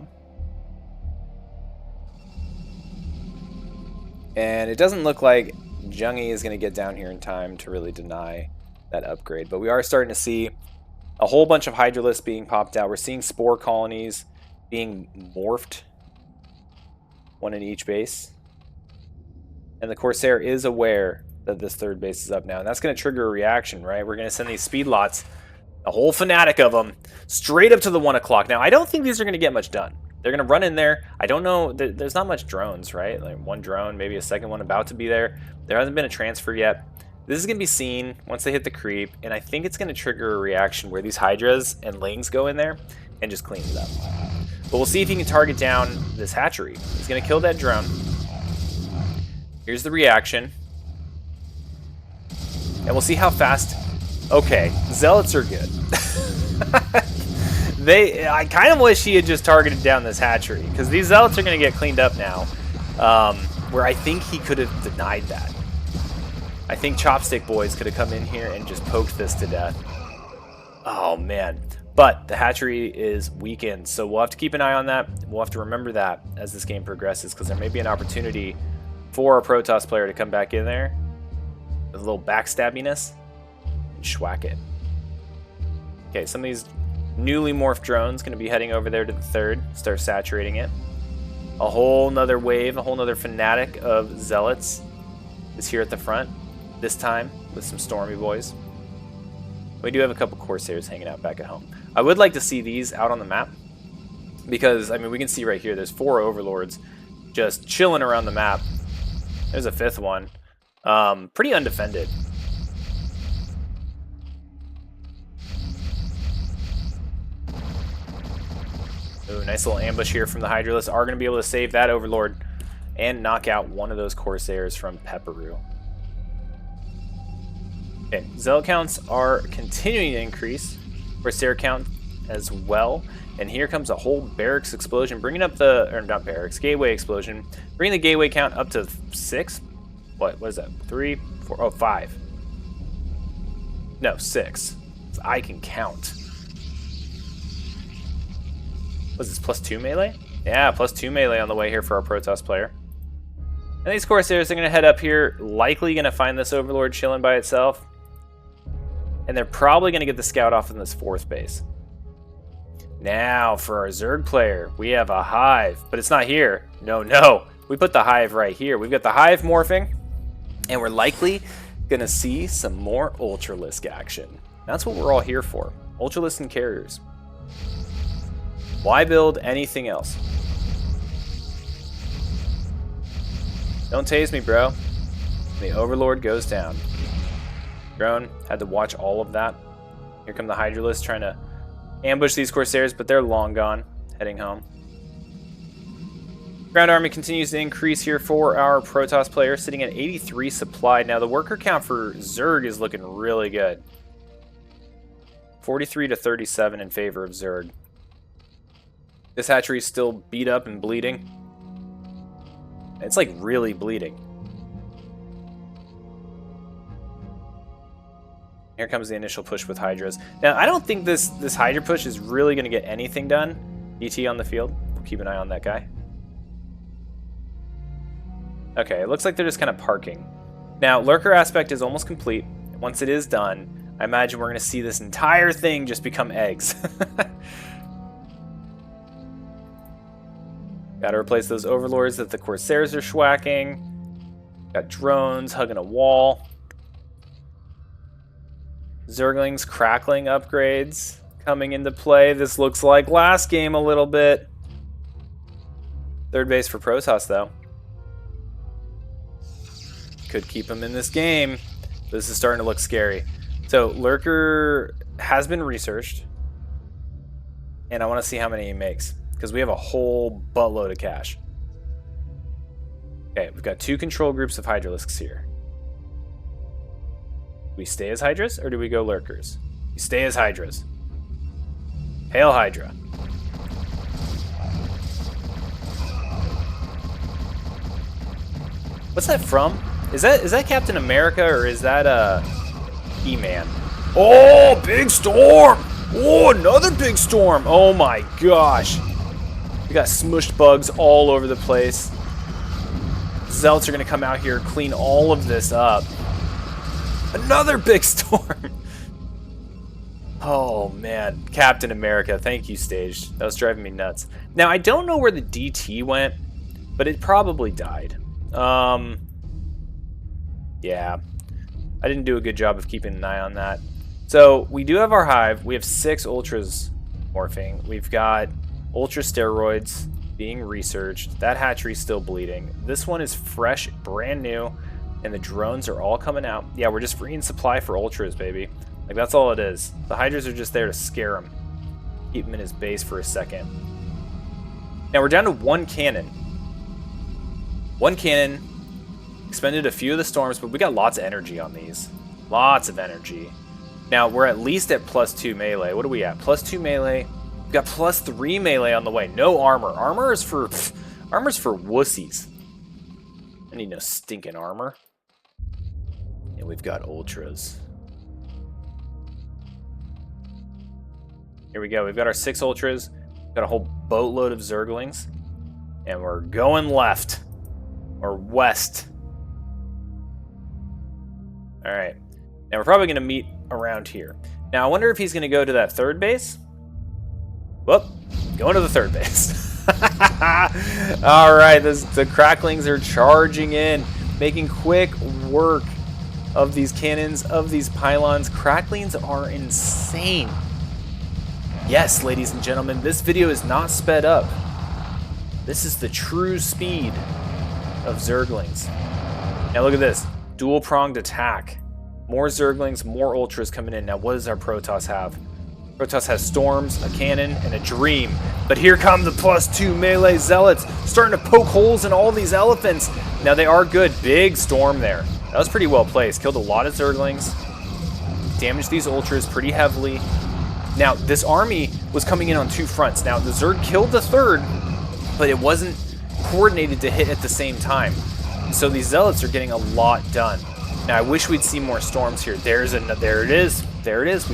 And it doesn't look like Jungi is going to get down here in time to really deny that upgrade. But we are starting to see a whole bunch of Hydralisks being popped out. We're seeing Spore colonies being morphed, 1 in each base. And the Corsair is aware that this 3rd base is up now. And that's going to trigger a reaction, right? We're going to send these speed lots, a whole fanatic of them, straight up to the 1 o'clock. Now, I don't think these are going to get much done. They're going to run in there. I don't know. There's not much drones, right? Like 1 drone, maybe a 2nd one about to be there. There hasn't been a transfer yet. This is going to be seen once they hit the creep. And I think it's going to trigger a reaction where these Hydras and Lings go in there and just clean it up. But we'll see if he can target down this hatchery. He's going to kill that drone. Here's the reaction. And we'll see how fast... Okay, Zealots are good. I kind of wish he had just targeted down this hatchery, because these Zealots are going to get cleaned up now, where I think he could have denied that. I think Chopstick Boys could have come in here and just poked this to death. Oh, man. But the hatchery is weakened, so we'll have to keep an eye on that. We'll have to remember that as this game progresses, because there may be an opportunity for a Protoss player to come back in there with a little backstabbiness and schwack it. Okay, some of these newly morphed drones going to be heading over there to the 3rd, start saturating it. A whole nother wave, a whole nother fanatic of Zealots is here at the front, this time with some Stormy Boys. We do have a couple Corsairs hanging out back at home. I would like to see these out on the map, because, I mean, we can see right here, there's 4 Overlords just chilling around the map. There's a 5th one. Pretty undefended. Ooh, nice little ambush here from the Hydralisks. Are going to be able to save that Overlord and knock out one of those Corsairs from Pepperoo. Okay, Zealot counts are continuing to increase. Corsair count as well. And here comes a whole barracks explosion, bringing up the, or not barracks, gateway explosion, bringing the gateway count up to 6. What is that? 3, 4, oh, 5. No, 6. I can count. Was this +2 melee? Yeah, +2 melee on the way here for our Protoss player. And these Corsairs are going to head up here, likely going to find this Overlord chilling by itself. And they're probably going to get the scout off in this 4th base. Now, for our Zerg player, we have a Hive, but it's not here. No. We put the Hive right here. We've got the Hive morphing, and we're likely going to see some more Ultralisk action. That's what we're all here for. Ultralisk and carriers. Why build anything else? Don't tase me, bro. The Overlord goes down. Drone had to watch all of that. Here come the Hydralisks trying to ambush these Corsairs, but they're long gone, heading home. Ground army continues to increase here for our Protoss player, sitting at 83 supplied. Now the worker count for Zerg is looking really good. 43 to 37 in favor of Zerg. This hatchery is still beat up and bleeding. It's like really bleeding. Here comes the initial push with Hydras. Now I don't think this Hydra push is really going to get anything done. ET on the field. Keep an eye on that guy. Okay, it looks like they're just kind of parking. Now, Lurker aspect is almost complete. Once it is done, I imagine we're going to see this entire thing just become eggs. Got to replace those overlords that the Corsairs are schwacking. Got drones hugging a wall. Zerglings crackling upgrades coming into play. This looks like last game a little bit. Third base for Protoss, though. Could keep him in this game. This is starting to look scary. So Lurker has been researched, and I want to see how many he makes because we have a whole buttload of cash. Okay, we've got 2 control groups of Hydralisks here. Do we stay as Hydras or do we go Lurkers? We stay as Hydras. Hail Hydra. What's that from? Is that Captain America or is that He-Man? Oh, big storm! Oh, another big storm! Oh my gosh. We got smushed bugs all over the place. Zealots are gonna come out here, clean all of this up. Another big storm! Oh man, Captain America, thank you, Staged. That was driving me nuts. Now, I don't know where the DT went, but it probably died. Yeah, I didn't do a good job of keeping an eye on that. So we do have our hive. We have 6 ultras morphing. We've got ultra steroids being researched. That hatchery's still bleeding. This one is fresh, brand new, and the drones are all coming out. Yeah, we're just freeing supply for ultras, baby. Like, that's all it is. The Hydras are just there to scare him. Keep him in his base for a second. Now we're down to 1 cannon. 1 cannon. Expended a few of the storms, but we got lots of energy on these. Lots of energy. Now, we're at least at +2 melee. What are we at? +2 melee. We've got +3 melee on the way. No armor. Armor's for wussies. I need no stinking armor. And we've got ultras. Here we go. We've got our 6 ultras. We've got a whole boatload of Zerglings. And we're going left. Or west. Alright. Now we're probably going to meet around here. Now I wonder if he's going to go to that 3rd base. Whoop. Going to the 3rd base. Alright, the cracklings are charging in. Making quick work of these cannons, of these pylons. Cracklings are insane. Yes, ladies and gentlemen, this video is not sped up. This is the true speed of Zerglings. Now look at this. Dual-pronged attack. More Zerglings, more Ultras coming in. Now what does our Protoss have? Protoss has Storms, a Cannon, and a Dream. But here come the +2 melee Zealots, starting to poke holes in all these elephants. Now they are good. Big Storm there. That was pretty well placed. Killed a lot of Zerglings. Damaged these Ultras pretty heavily. Now, this army was coming in on 2 fronts. Now, the Zerg killed the 3rd, but it wasn't coordinated to hit at the same time. So these Zealots are getting a lot done. Now, I wish we'd see more Storms here. There it is. There it is.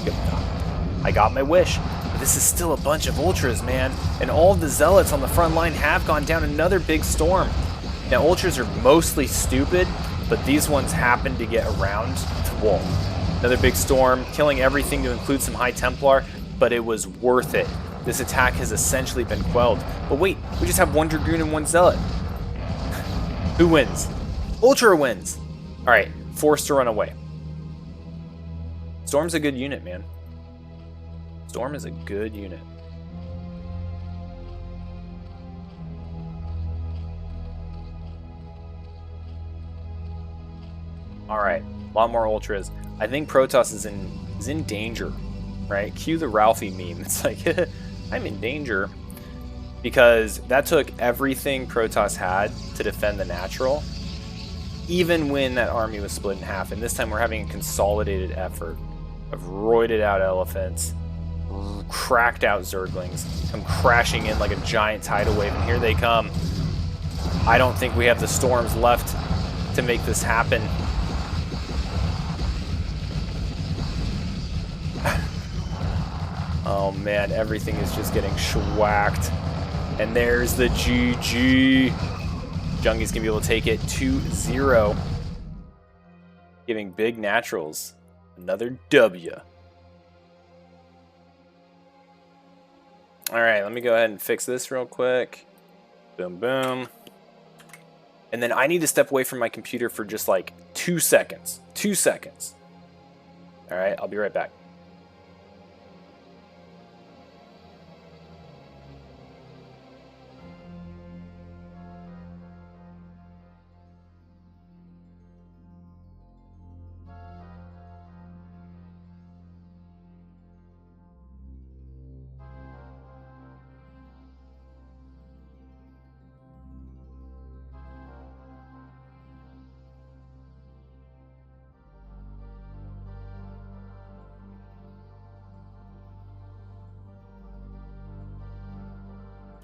I got my wish. But this is still a bunch of Ultras, man. And all of the Zealots on the front line have gone down. Another big Storm. Now, Ultras are mostly stupid, but these ones happen to get around to wall. Another big Storm, killing everything to include some High Templar, but it was worth it. This attack has essentially been quelled. But wait, we just have 1 Dragoon and 1 Zealot. Who wins? Ultra wins. All right, forced to run away. Storm's a good unit, man. Storm is a good unit. All right, A lot more ultras. I think Protoss is in danger, right? Cue the Ralphie meme. It's like, I'm in danger. Because that took everything Protoss had to defend the natural, even when that army was split in half. And this time we're having a consolidated effort of roided out elephants, cracked out zerglings, come crashing in like a giant tidal wave, and here they come. I don't think we have the storms left to make this happen. Oh man, everything is just getting schwacked. And there's the GG. Jungi's gonna be able to take it 2-0. Giving Big Naturals another W. Alright, let me go ahead and fix this real quick. Boom, boom. And then I need to step away from my computer for just like 2 seconds. 2 seconds. Alright, I'll be right back.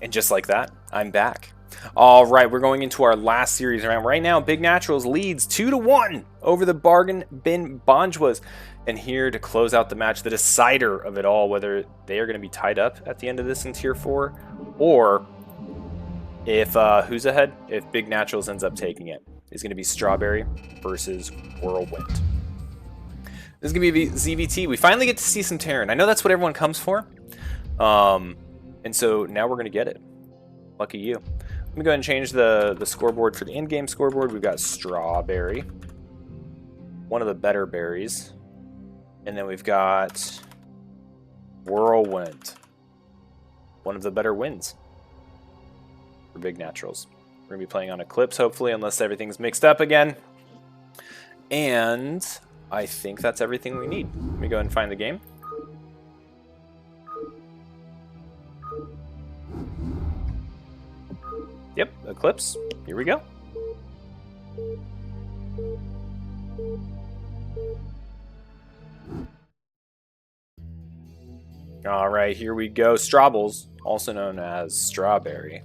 And just like that, I'm back. All right, we're going into our last series round. Right now, Big Naturals leads 2-1 over the Bargain Bin Bonjwas. And here to close out the match, the decider of it all, whether they are going to be tied up at the end of this in Tier 4, or if, who's ahead? If Big Naturals ends up taking it, is going to be Strawberry versus Whirlwind. This is going to be ZVT. We finally get to see some Terran. I know that's what everyone comes for. And so now we're going to get it. Lucky you. Let me go ahead and change the scoreboard for the in-game scoreboard. We've got Strawberry, one of the better berries. And then we've got Whirlwind, one of the better wins for Big Naturals. We're going to be playing on Eclipse, hopefully, unless everything's mixed up again. And I think that's everything we need. Let me go ahead and find the game. Yep, Eclipse. Here we go. All right, here we go. Strawbles, also known as Strawberry,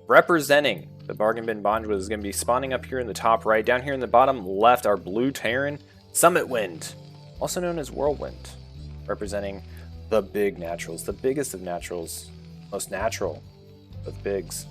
representing the Bargain Bin Bonjwas, is going to be spawning up here in the top right. Down here in the bottom left, our blue Terran, Summit Wind, also known as Whirlwind, representing the Big Naturals, the biggest of naturals, most natural of bigs.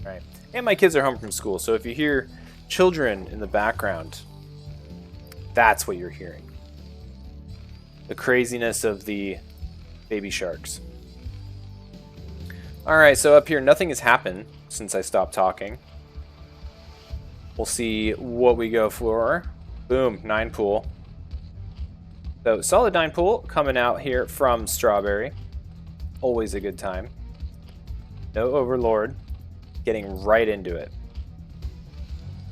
Right. And my kids are home from school, so if you hear children in the background, that's what you're hearing. The craziness of the baby sharks. Alright, so up here, nothing has happened since I stopped talking. We'll see what we go for. Boom, 9 pool. So, solid 9 pool coming out here from Strawberry. Always a good time. No Overlord. Getting right into it.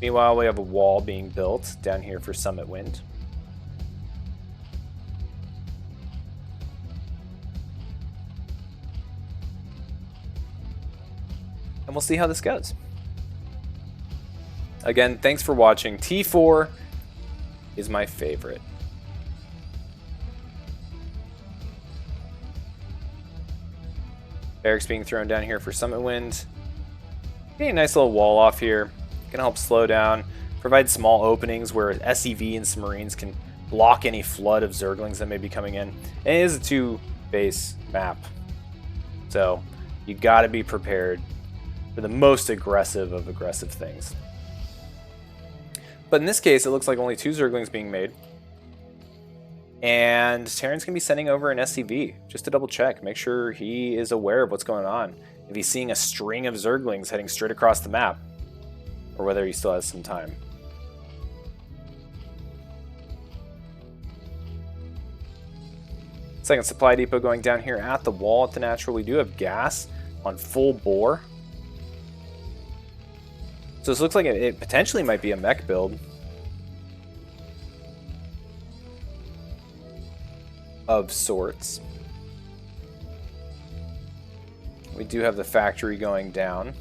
Meanwhile, we have a wall being built down here for Summit Wind. And we'll see how this goes. Again, thanks for watching. T4 is my favorite. Barracks being thrown down here for Summit Wind. Getting a nice little wall off here. Gonna help slow down, provide small openings where SEV and some Marines can block any flood of Zerglings that may be coming in. And it is a 2-base map, so you gotta be prepared for the most aggressive of aggressive things. But in this case, it looks like only 2 Zerglings being made. And Terran's going to be sending over an SCV just to double check, make sure he is aware of what's going on. If he's seeing a string of Zerglings heading straight across the map, or whether he still has some time. Second supply depot going down here at the wall at the natural. We do have gas on full bore. So this looks like it potentially might be a mech build. Of sorts. We do have the factory going down.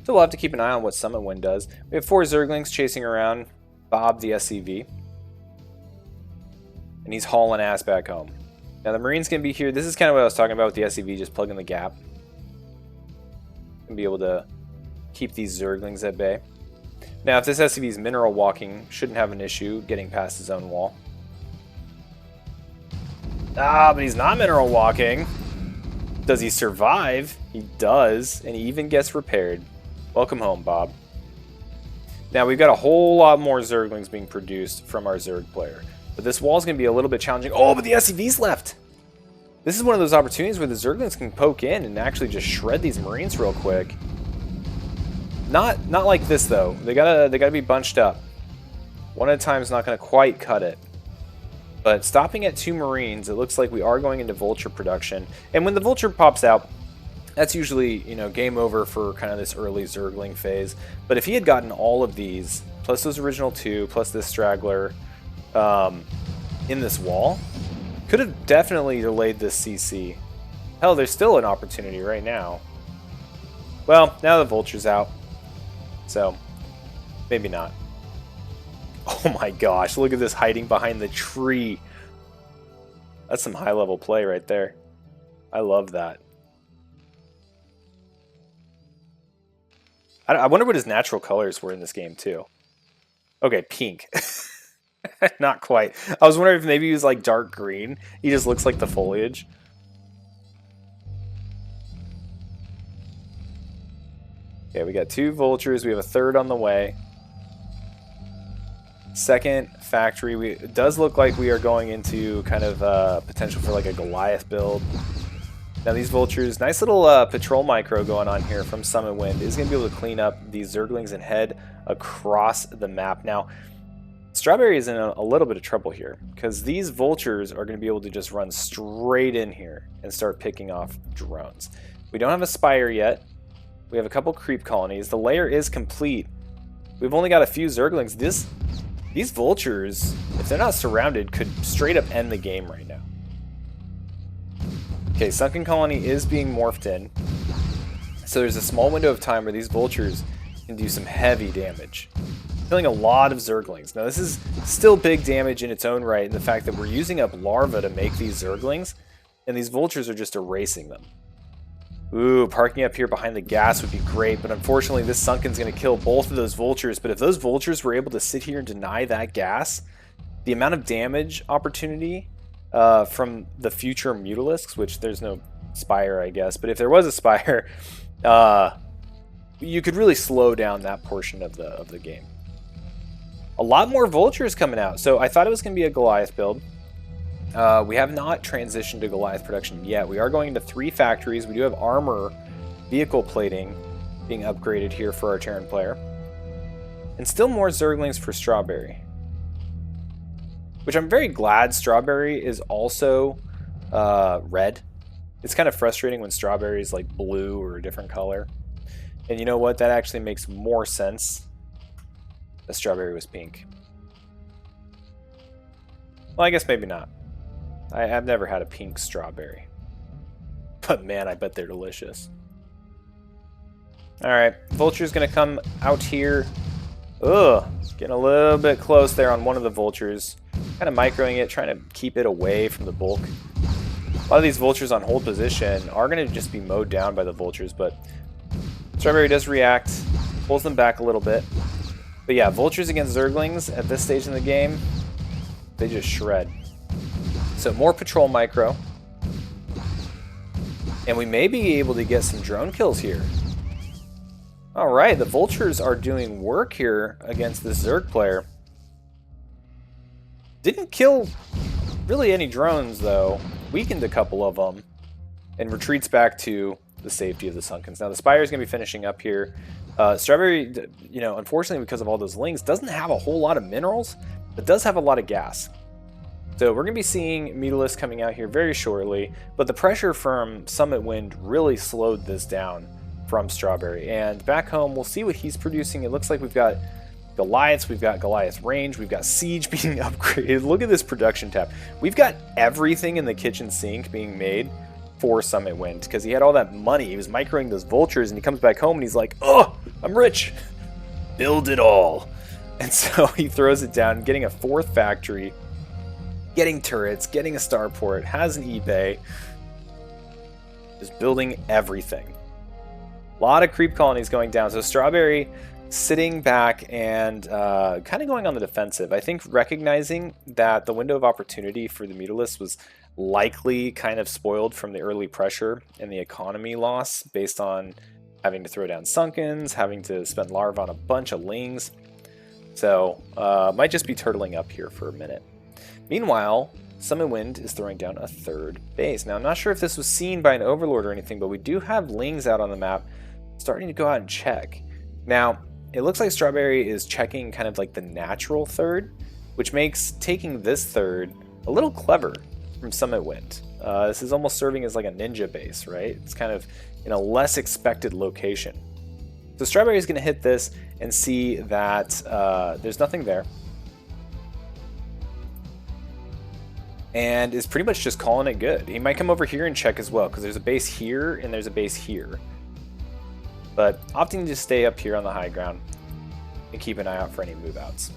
So we'll have to keep an eye on what Summit Wind does. We have 4 Zerglings chasing around Bob the SCV. And he's hauling ass back home. Now the Marine's going to be here. This is kind of what I was talking about with the SCV, just plugging the gap. And be able to keep these Zerglings at bay. Now if this SCV is mineral walking, shouldn't have an issue getting past his own wall. Ah, but he's not mineral walking. Does he survive? He does, and he even gets repaired. Welcome home, Bob. Now, we've got a whole lot more Zerglings being produced from our Zerg player. But this wall's going to be a little bit challenging. Oh, but the SCV's left! This is one of those opportunities where the Zerglings can poke in and actually just shred these Marines real quick. Not like this, though. They gotta be bunched up. One at a time is not going to quite cut it. But stopping at 2 Marines, it looks like we are going into Vulture production. And when the Vulture pops out, that's usually, you know, game over for kind of this early Zergling phase. But if he had gotten all of these, plus those original 2, plus this straggler in this wall, could have definitely delayed this CC. Hell, there's still an opportunity right now. Well, now the Vulture's out. So, maybe not. Oh my gosh, look at this hiding behind the tree. That's some high-level play right there. I love that. I wonder what his natural colors were in this game, too. Okay, pink. Not quite. I was wondering if maybe he was like dark green. He just looks like the foliage. Okay, we got 2 Vultures. We have a 3rd on the way. Second factory, it does look like we are going into kind of potential for like a Goliath build. Now these Vultures, nice little patrol micro going on here from Summit Wind, is going to be able to clean up these Zerglings and head across the map. Now, Strawberry is in a little bit of trouble here, because these Vultures are going to be able to just run straight in here and start picking off drones. We don't have a Spire yet. We have a couple creep colonies. The layer is complete. We've only got a few Zerglings. These Vultures, if they're not surrounded, could straight up end the game right now. Okay, Sunken Colony is being morphed in. So there's a small window of time where these Vultures can do some heavy damage. Killing a lot of Zerglings. Now this is still big damage in its own right, in the fact that we're using up larvae to make these Zerglings, and these Vultures are just erasing them. Ooh, parking up here behind the gas would be great, but unfortunately this Sunken's going to kill both of those Vultures. But if those Vultures were able to sit here and deny that gas, the amount of damage opportunity from the future Mutalisks, which there's no Spire, I guess, but if there was a Spire, you could really slow down that portion of the game. A lot more Vultures coming out, so I thought it was going to be a Goliath build. We have not transitioned to Goliath production yet. We are going into 3 factories. We do have armor vehicle plating being upgraded here for our Terran player. And still more Zerglings for Strawberry. Which I'm very glad Strawberry is also red. It's kind of frustrating when Strawberry is like blue or a different color. And you know what? That actually makes more sense. The Strawberry was pink. Well, I guess maybe not. I've never had a pink Strawberry. But man, I bet they're delicious. Alright, Vulture's going to come out here. Ugh, getting a little bit close there on one of the Vultures. Kind of microing it, trying to keep it away from the bulk. A lot of these Vultures on hold position are going to just be mowed down by the Vultures, but Strawberry does react, pulls them back a little bit. But yeah, Vultures against Zerglings at this stage in the game, they just shred. So more patrol micro. And we may be able to get some drone kills here. Alright, the Vultures are doing work here against this Zerg player. Didn't kill really any drones, though. Weakened a couple of them. And retreats back to the safety of the Sunkens. Now, the Spire is going to be finishing up here. Strawberry, you know, unfortunately, because of all those lings, doesn't have a whole lot of minerals, but does have a lot of gas. So we're going to be seeing Mutalisks coming out here very shortly, but the pressure from Summit Wind really slowed this down from Strawberry. And back home, we'll see what he's producing. It looks like we've got Goliaths, we've got Goliath Range, we've got Siege being upgraded. Look at this production tab. We've got everything in the kitchen sink being made for Summit Wind because he had all that money. He was microing those vultures, and he comes back home and he's like, oh, I'm rich. Build it all. And so he throws it down, getting a 4th factory, getting turrets, getting a starport, has an eBay, just building everything. A lot of creep colonies going down. So Strawberry sitting back and kind of going on the defensive. I think recognizing that the window of opportunity for the Mutalisks was likely kind of spoiled from the early pressure and the economy loss based on having to throw down Sunkens, having to spend larva on a bunch of lings. So might just be turtling up here for a minute. Meanwhile, Summit Wind is throwing down a 3rd base. Now, I'm not sure if this was seen by an Overlord or anything, but we do have lings out on the map starting to go out and check. Now, it looks like Strawberry is checking kind of like the natural 3rd, which makes taking this 3rd a little clever from Summit Wind. This is almost serving as like a ninja base, right? It's kind of in a less expected location. So Strawberry is going to hit this and see that there's nothing there. And is pretty much just calling it good. He might come over here and check as well, because there's a base here and there's a base here. But opting to stay up here on the high ground and keep an eye out for any move outs.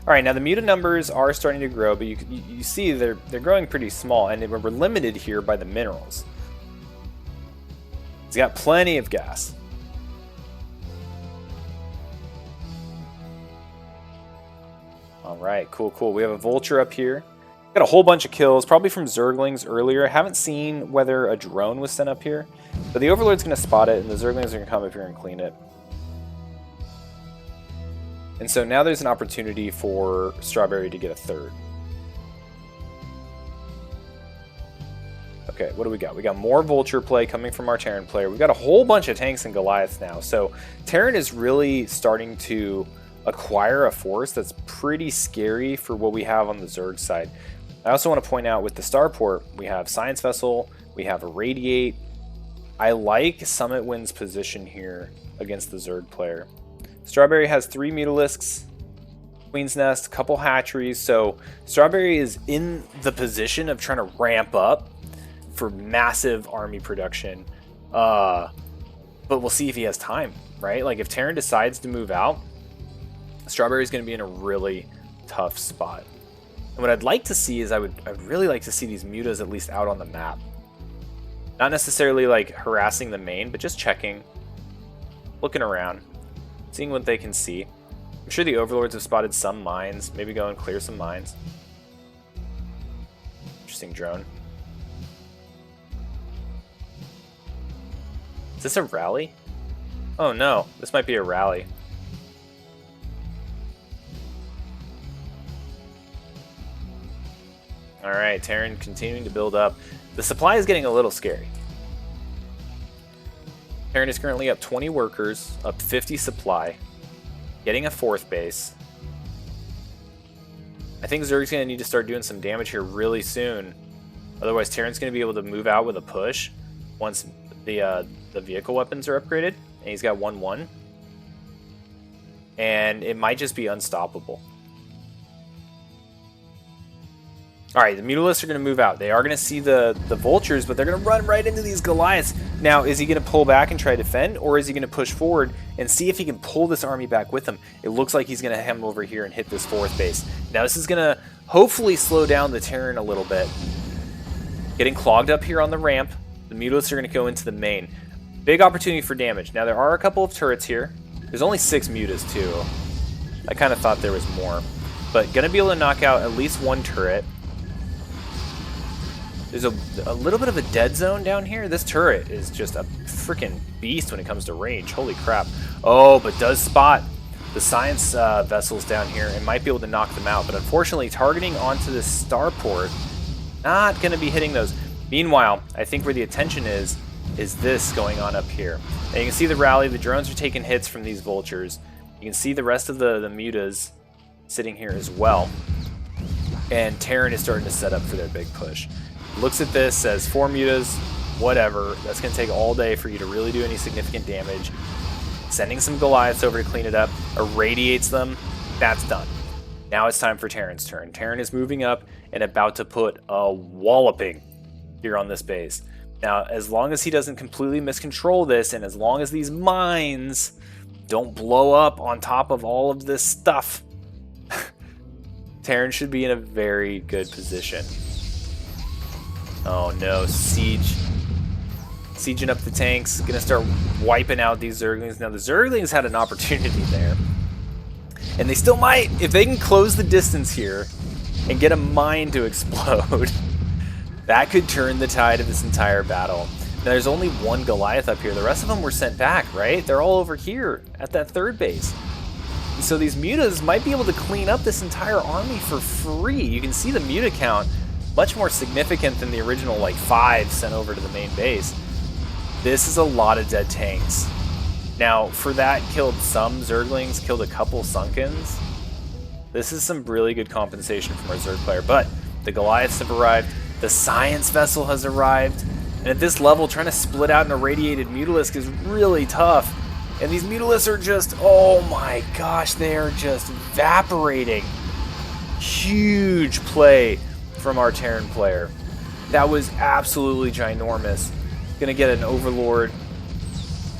Alright, now the muta numbers are starting to grow, but you see they're growing pretty small, and we're limited here by the minerals. He's got plenty of gas. Alright, cool, cool. We have a vulture up here. Got a whole bunch of kills, probably from Zerglings earlier. I haven't seen whether a drone was sent up here, but the Overlord's going to spot it, and the Zerglings are going to come up here and clean it. And so now there's an opportunity for Strawberry to get a 3rd. Okay, what do we got? We got more Vulture play coming from our Terran player. We've got a whole bunch of tanks and Goliaths now. So Terran is really starting to acquire a force that's pretty scary for what we have on the Zerg side. I also want to point out with the Starport, we have Science Vessel, we have Irradiate. I like Summit Wind's position here against the Zerg player. Strawberry has 3 Mutalisks, Queen's Nest, a couple hatcheries, so Strawberry is in the position of trying to ramp up for massive army production. But we'll see if he has time, right? Like if Terran decides to move out, Strawberry is going to be in a really tough spot. And what I'd like to see is I'd really like to see these mutas at least out on the map. Not necessarily like harassing the main, but just checking, looking around, seeing what they can see. I'm sure the Overlords have spotted some mines. Maybe go and clear some mines. Interesting drone. Is this a rally? Oh no, this might be a rally. Alright, Terran continuing to build up. The supply is getting a little scary. Terran is currently up 20 workers, up 50 supply, getting a 4th base. I think Zerg's going to need to start doing some damage here really soon. Otherwise, Terran's going to be able to move out with a push once the vehicle weapons are upgraded. And he's got 1-1. And it might just be unstoppable. Alright, the Mutalisks are going to move out. They are going to see the Vultures, but they're going to run right into these Goliaths. Now, is he going to pull back and try to defend, or is he going to push forward and see if he can pull this army back with him? It looks like he's going to hem over here and hit this 4th base. Now, this is going to hopefully slow down the Terran a little bit. Getting clogged up here on the ramp. The Mutalisks are going to go into the main. Big opportunity for damage. Now, there are a couple of turrets here. There's only 6 mutas, too. I kind of thought there was more. But going to be able to knock out at least 1 turret. There's a little bit of a dead zone down here. This turret is just a freaking beast when it comes to range. Holy crap. Oh, but does spot the the science vessels down here and might be able to knock them out. But unfortunately, targeting onto this starport, not going to be hitting those. Meanwhile, I think where the attention is this going on up here. Now you can see the rally. The drones are taking hits from these vultures. You can see the rest of the mutas sitting here as well. And Terran is starting to set up for their big push. Looks at this, says 4 mutas, whatever. That's going to take all day for you to really do any significant damage. Sending some Goliaths over to clean it up, irradiates them. That's done. Now it's time for Terran's turn. Terran is moving up and about to put a walloping here on this base. Now, as long as he doesn't completely miscontrol this, and as long as these mines don't blow up on top of all of this stuff, Terran should be in a very good position. Oh no, Siege. Sieging up the tanks, gonna start wiping out these Zerglings. Now the Zerglings had an opportunity there. And they still might, if they can close the distance here and get a mine to explode, that could turn the tide of this entire battle. Now there's only one Goliath up here. The rest of them were sent back, right? They're all over here at that third base. So these mutas might be able to clean up this entire army for free. You can see the muta count, much more significant than the original like 5 sent over to the main base. This is a lot of dead tanks. Now, for that, killed some Zerglings, killed a couple Sunkens. This is some really good compensation from our Zerg player, but the Goliaths have arrived, the Science Vessel has arrived, and at this level, trying to split out an irradiated Mutalisk is really tough. And these Mutalisks are just, oh my gosh, they are just evaporating. Huge play from our Terran player. That was absolutely ginormous. Gonna get an Overlord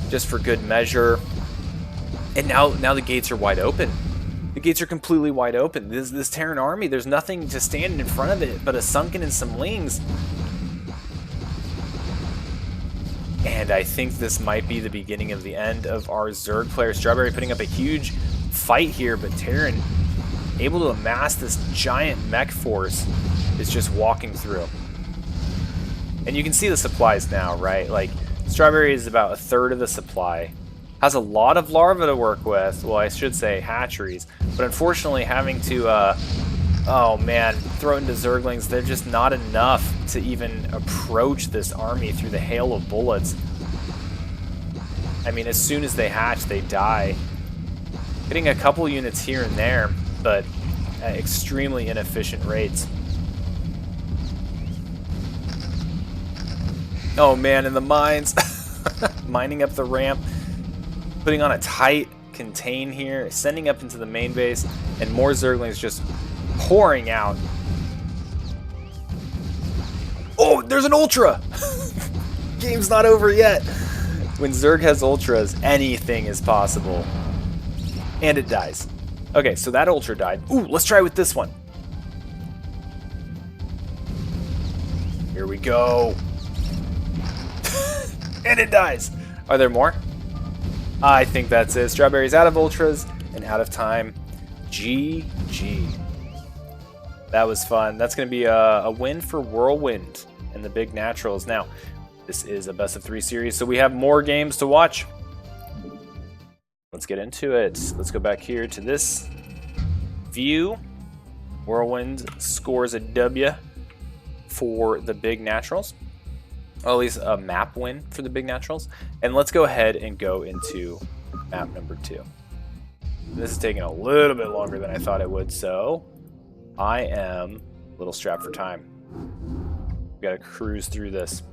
just for good measure. And now the gates are wide open. The gates are completely wide open. This Terran army, there's nothing to stand in front of it but a Sunken and some Lings. And I think this might be the beginning of the end of our Zerg player. Strawberry putting up a huge fight here, but Terran, able to amass this giant mech force, is just walking through. And you can see the supplies now, right? Like, Strawberry is about 1/3 of the supply. Has a lot of larvae to work with. Well, I should say hatcheries. But unfortunately, having to, oh man, throw into Zerglings, they're just not enough to even approach this army through the hail of bullets. I mean, as soon as they hatch, they die. Hitting a couple units here and there, but at extremely inefficient rates. Oh man, and the mines. Mining up the ramp. Putting on a tight contain here. Sending up into the main base. And more Zerglings just pouring out. Oh, there's an Ultra! Game's not over yet. When Zerg has Ultras, anything is possible. And it dies. Okay, so that Ultra died. Ooh, let's try with this one. Here we go. And it dies. Are there more? I think that's it. Strawberry's out of Ultras and out of time. GG. That was fun. That's going to be a win for Whirlwind and the Big Naturals. Now, this is a best of 3 series, so we have more games to watch. Let's get into it. Let's go back here to this view. Whirlwind scores a W for the Big Naturals. Or at least a map win for the Big Naturals. And let's go ahead and go into map number 2. This is taking a little bit longer than I thought it would, so I am a little strapped for time. We gotta cruise through this.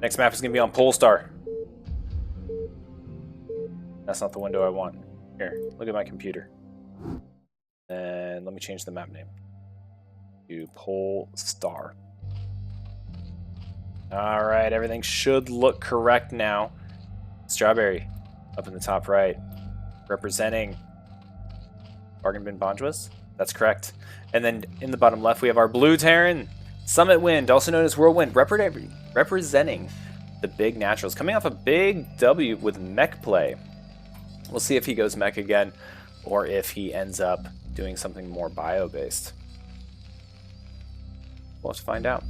Next map is gonna be on Polestar. That's not the window I want. Here, look at my computer. And let me change the map name to Polestar. All right, everything should look correct now. Strawberry up in the top right, representing Bargain Bin Bonjwas. That's correct. And then in the bottom left, we have our blue Terran, Summit Wind, also known as Whirlwind, representing the Big Naturals, coming off a big W with mech play. We'll see if he goes mech again, or if he ends up doing something more bio-based. We'll have to find out.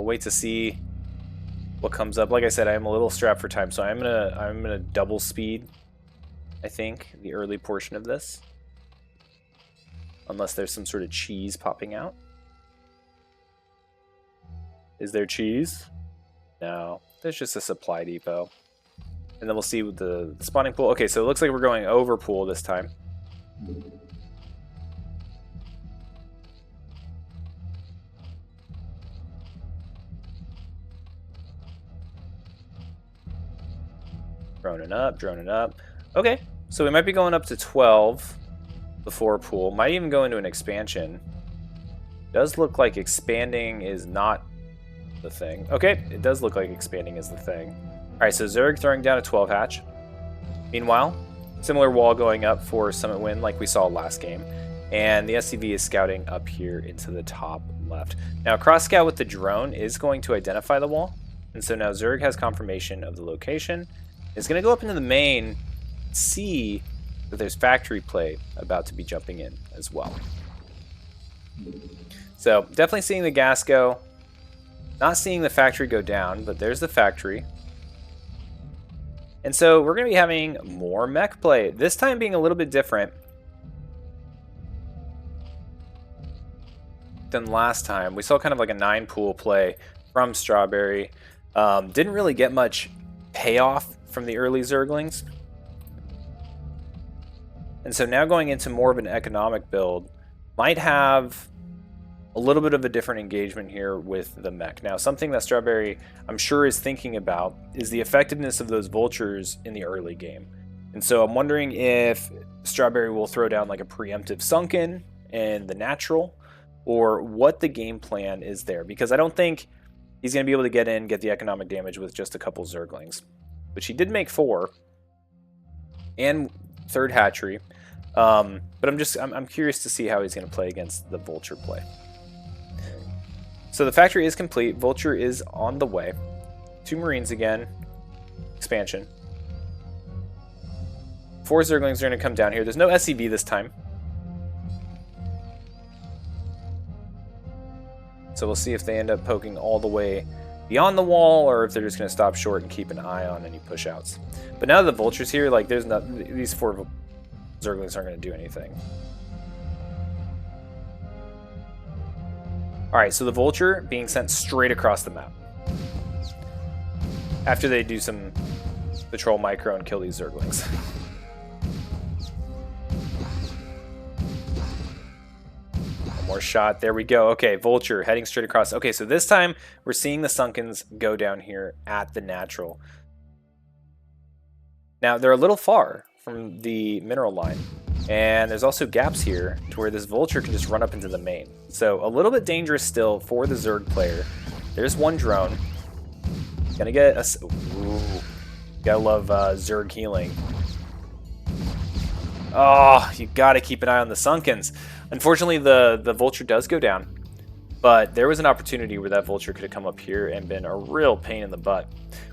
we'll wait to see what comes up. Like I said, I'm a little strapped for time, so I'm gonna double speed, I think, the early portion of this. Unless there's some sort of cheese popping out. Is there cheese? No. There's just a supply depot. And then we'll see with the spawning pool. Okay, so it looks like we're going over pool this time. Droning up, droning up. Okay, so we might be going up to 12 before pool. Might even go into an expansion. Does look like expanding is not the thing. Okay, it does look like expanding is the thing. Alright, so Zerg throwing down a 12 hatch. Meanwhile, similar wall going up for Summit Win like we saw last game. And the SCV is scouting up here into the top left. Now, cross scout with the drone is going to identify the wall. And so now Zerg has confirmation of the location. It's going to go up into the main, see that there's factory play about to be jumping in as well. So definitely seeing the gas go. Not seeing the factory go down, but there's the factory. And so we're going to be having more mech play. This time being a little bit different than last time. We saw kind of like a 9-pool play from Strawberry. Didn't really get much payoff from the early Zerglings. And so now going into more of an economic build might have a little bit of a different engagement here with the mech. Now, something that Strawberry, I'm sure, is thinking about is the effectiveness of those vultures in the early game. And so I'm wondering if Strawberry will throw down like a preemptive sunken and the natural, or what the game plan is there. Because I don't think he's going to be able to get in, get the economic damage with just a couple Zerglings. Which he did make 4. And 3rd hatchery. But I'm curious to see how he's going to play against the vulture play. So the factory is complete. Vulture is on the way. 2 Marines again. Expansion. 4 Zerglings are going to come down here. There's no SCV this time. So we'll see if they end up poking all the way beyond the wall, or if they're just going to stop short and keep an eye on any push-outs. But now that the Vulture's here, like, there's not, these 4 Zerglings aren't going to do anything. Alright, so the Vulture being sent straight across the map. After they do some patrol micro and kill these Zerglings. More shot. There we go. Okay, Vulture heading straight across. Okay, so this time we're seeing the Sunkens go down here at the natural. Now, they're a little far from the mineral line, and there's also gaps here to where this Vulture can just run up into the main. So a little bit dangerous still for the Zerg player. There's one drone. Gonna get a... Ooh. Gotta love Zerg healing. Oh, you gotta keep an eye on the Sunkens. Unfortunately, the Vulture does go down, but there was an opportunity where that Vulture could have come up here and been a real pain in the butt.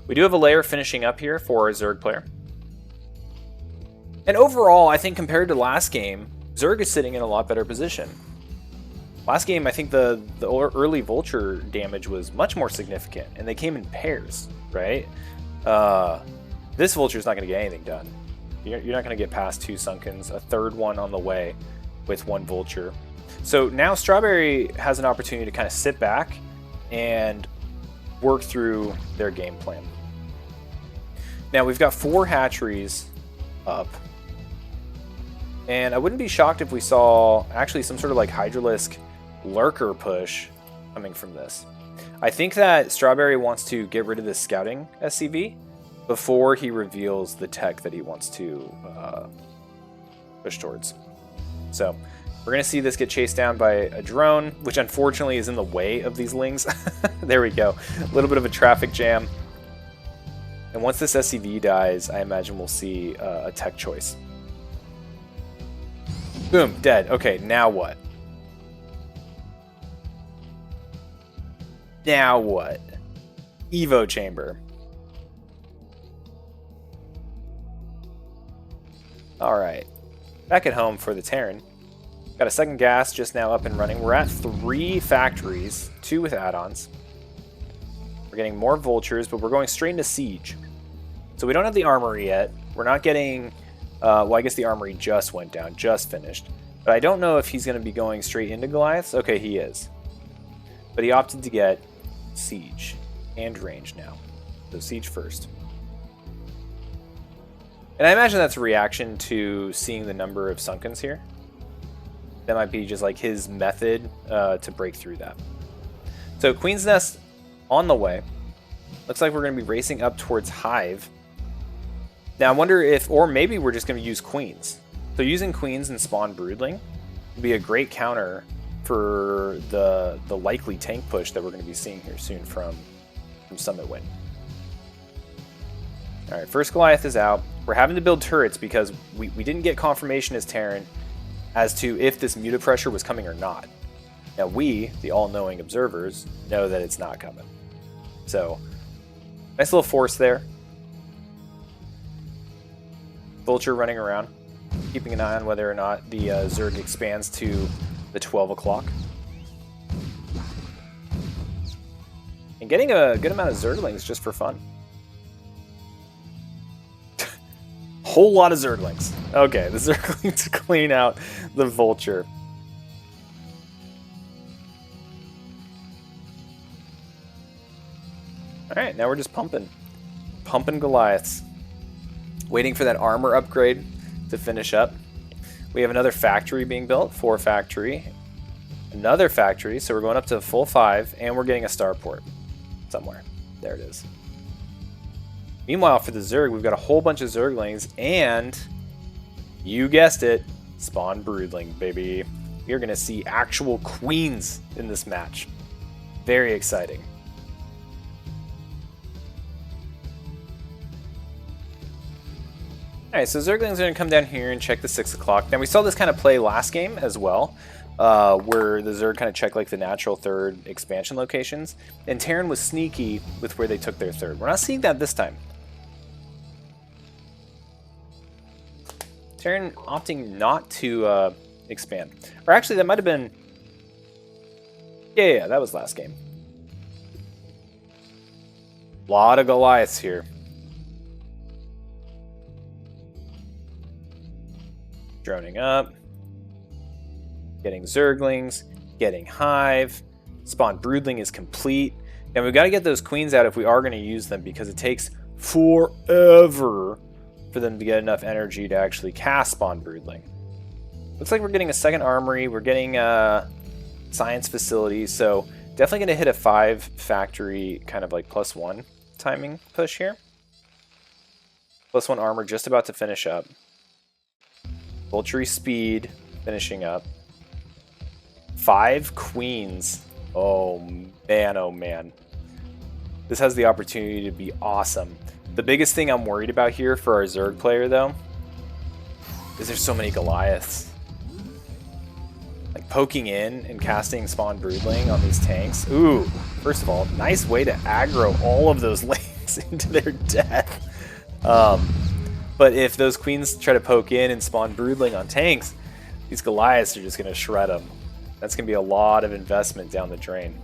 We do have a layer finishing up here for our Zerg player. And overall, I think compared to last game, Zerg is sitting in a lot better position. Last game, I think the early Vulture damage was much more significant, and they came in pairs, right? This Vulture's not going to get anything done. You're not going to get past 2 Sunkens, a 3rd one on the way with 1 Vulture. So now Strawberry has an opportunity to kind of sit back and work through their game plan. Now we've got 4 hatcheries up. And I wouldn't be shocked if we saw actually some sort of like Hydralisk lurker push coming from this. I think that Strawberry wants to get rid of this scouting SCV before he reveals the tech that he wants to push towards. So we're going to see this get chased down by a drone, which unfortunately is in the way of these lings. There we go. A little bit of a traffic jam. And once this SCV dies, I imagine we'll see a tech choice. Boom, dead. Okay, now what? Now what? Evo chamber. Alright. Back at home for the Terran. Got a second gas just now up and running. We're at 3 factories, 2 with add-ons. We're getting more vultures, but we're going straight into siege. So we don't have the armory yet. We're not getting... well, I guess the armory just went down, just finished. But I don't know if he's going to be going straight into Goliaths. Okay, he is. But he opted to get siege and range now. So siege first. And I imagine that's a reaction to seeing the number of Sunkens here. That might be just like his method to break through that. So Queen's Nest on the way. Looks like we're going to be racing up towards Hive. Now I wonder if, or maybe we're just going to use Queens. So using Queens and Spawn Broodling would be a great counter for the likely tank push that we're going to be seeing here soon from Summit Win. Alright, first Goliath is out. We're having to build turrets because we didn't get confirmation as Terran as to if this muta pressure was coming or not. Now we, the all-knowing observers, know that it's not coming. So, nice little force there. Vulture running around, keeping an eye on whether or not the Zerg expands to the 12 o'clock. And getting a good amount of Zerglings just for fun. Whole lot of Zerglings. Okay, the Zerglings to clean out the Vulture. Alright, now we're just pumping. Pumping Goliaths. Waiting for that armor upgrade to finish up. We have another factory being built, 4 factory. Another factory, so we're going up to full 5, and we're getting a starport somewhere. There it is. Meanwhile, for the Zerg, we've got a whole bunch of Zerglings, and you guessed it, Spawn Broodling, baby. You're going to see actual queens in this match. Very exciting. Alright, so Zerglings are going to come down here and check the 6 o'clock. Now, we saw this kind of play last game as well, where the Zerg kind of checked like the natural third expansion locations, and Terran was sneaky with where they took their third. We're not seeing that this time. Terran opting not to expand. Or actually, that might have been... Yeah, that was last game. A lot of Goliaths here. Droning up. Getting Zerglings. Getting Hive. Spawn Broodling is complete. And we've got to get those queens out if we are going to use them, because it takes forever for them to get enough energy to actually cast Spawn Broodling. Looks like we're getting a second armory. We're getting science facilities. So definitely going to hit a 5 factory kind of like +1 timing push here. +1 armor just about to finish up. Vulture speed finishing up. 5 queens. Oh man, oh man. This has the opportunity to be awesome. The biggest thing I'm worried about here for our Zerg player, though, is there's so many Goliaths. Like, poking in and casting Spawn Broodling on these tanks. Ooh, first of all, nice way to aggro all of those lanes into their death. But if those queens try to poke in and Spawn Broodling on tanks, these Goliaths are just going to shred them. That's going to be a lot of investment down the drain.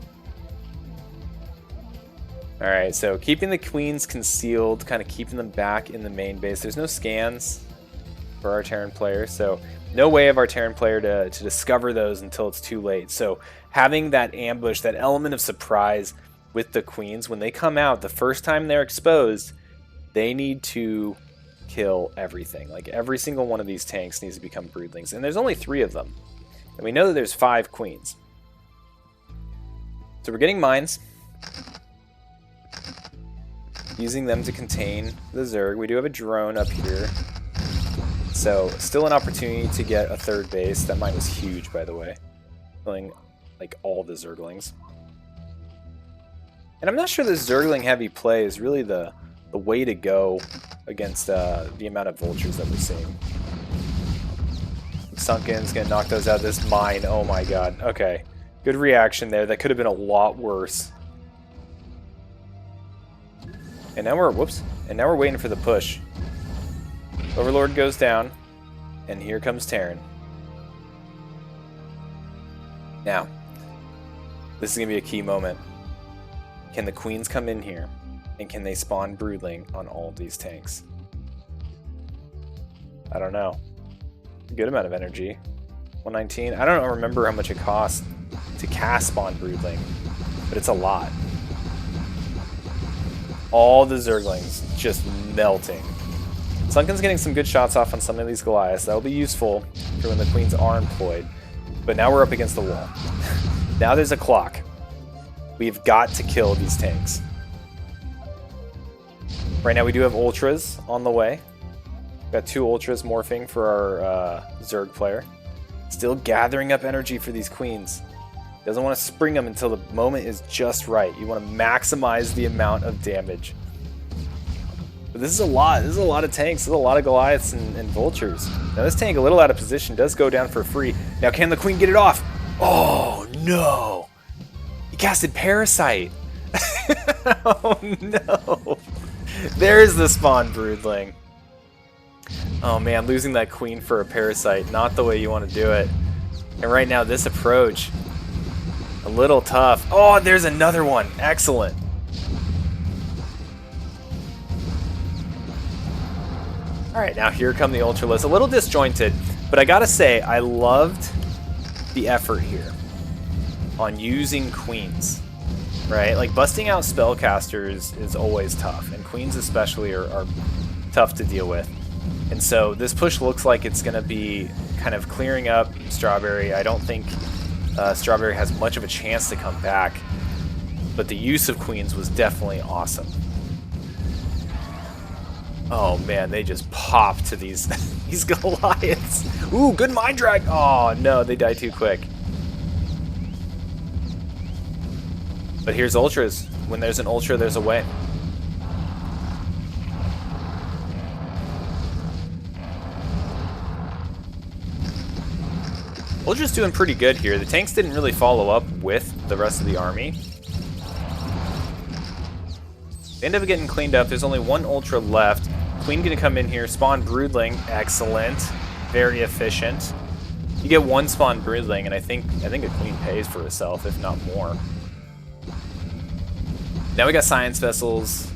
Alright, so keeping the queens concealed, kind of keeping them back in the main base. There's no scans for our Terran player, so no way of our Terran player to discover those until it's too late. So having that ambush, that element of surprise with the queens, when they come out, the first time they're exposed, they need to kill everything. Like, every single one of these tanks needs to become broodlings, and there's only 3 of them. And we know that there's 5 queens. So we're getting mines. Using them to contain the Zerg. We do have a drone up here. So, still an opportunity to get a 3rd base. That mine was huge, by the way. Killing, like, all the Zerglings. And I'm not sure the Zergling heavy play is really the way to go against the amount of vultures that we're seeing. Sunken's gonna knock those out. This mine, oh my god. Okay, good reaction there. That could have been a lot worse. And now we're, whoops, and now we're waiting for the push. Overlord goes down, and here comes Terran. Now, this is gonna be a key moment. Can the queens come in here? And can they spawn broodling on all of these tanks? I don't know. A good amount of energy. 119. I don't remember how much it costs to cast spawn broodling, but it's a lot. All the Zerglings just melting. Sunken's getting some good shots off on some of these Goliaths. That'll be useful for when the queens are employed. But now we're up against the wall. Now there's a clock. We've got to kill these tanks. Right now we do have Ultras on the way. Got 2 Ultras morphing for our Zerg player. Still gathering up energy for these queens. Doesn't want to spring them until the moment is just right. You want to maximize the amount of damage. But this is a lot. This is a lot of tanks. This is a lot of Goliaths and Vultures. Now this tank, a little out of position, does go down for free. Now can the queen get it off? Oh no! He casted Parasite. Oh no! There's the spawn broodling. Oh man, losing that queen for a Parasite, not the way you want to do it. And right now this approach, a little tough. Oh, there's another one. Excellent. Alright, now here come the Ultralists. A little disjointed, but I gotta say, I loved the effort here on using queens. Right? Like, busting out spellcasters is always tough, and queens especially are tough to deal with. And so this push looks like it's going to be kind of clearing up Strawberry. I don't think Strawberry has much of a chance to come back, but the use of queens was definitely awesome. Oh man, they just pop to these these Goliaths. Ooh, good mind drag. Oh no, they die too quick. But here's Ultras. When there's an Ultra, there's a way. Ultra's doing pretty good here. The tanks didn't really follow up with the rest of the army. They end up getting cleaned up. There's only 1 Ultra left. Queen gonna come in here. Spawn Broodling. Excellent. Very efficient. You get 1 Spawn Broodling, and I think a Queen pays for herself, if not more. Now we got Science Vessels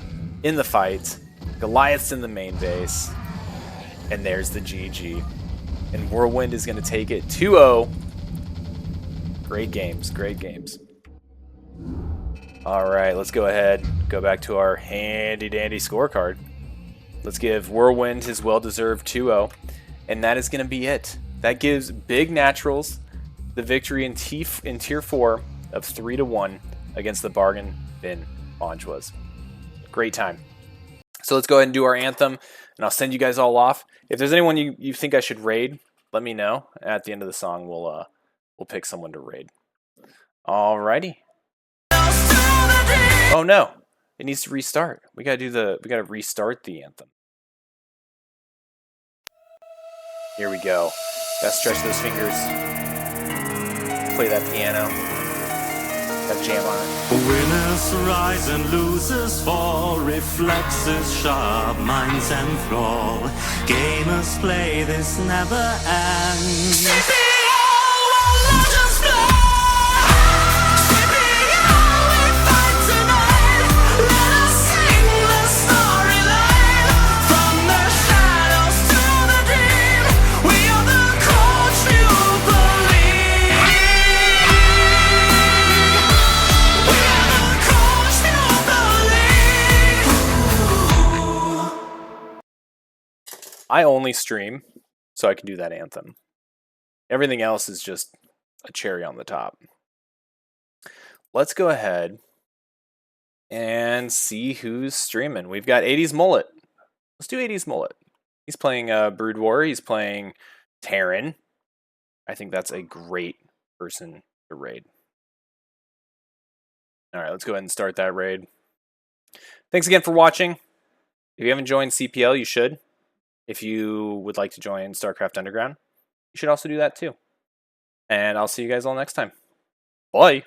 in the fight. Goliaths in the main base. And there's the GG. And Whirlwind is going to take it 2-0. Great games, great games. All right, let's go ahead, go back to our handy-dandy scorecard. Let's give Whirlwind his well-deserved 2-0. And that is going to be it. That gives Big Naturals the victory in Tier 4 of 3-1 against the Bargain Bin Bonjwas. Great time. So let's go ahead and do our anthem, and I'll send you guys all off. If there's anyone you think I should raid, let me know. At the end of the song, we'll pick someone to raid. Alrighty. Oh no, it needs to restart. We gotta restart the anthem. Here we go. Gotta stretch those fingers. Play that piano. Gotta jam on it. Winners rise and losers fall, reflexes sharp, minds and floor. Gamers play, this never ends. CPL, where legends play. CPL, we fight tonight. Let us sing the storyline. From the shadows to the dream, we are the coach you believe. I only stream, so I can do that anthem. Everything else is just a cherry on the top. Let's go ahead and see who's streaming. We've got 80s Mullet. Let's do 80s Mullet. He's playing Brood War. He's playing Terran. I think that's a great person to raid. All right, let's go ahead and start that raid. Thanks again for watching. If you haven't joined CPL, you should. If you would like to join StarCraft Underground, you should also do that too. And I'll see you guys all next time. Bye!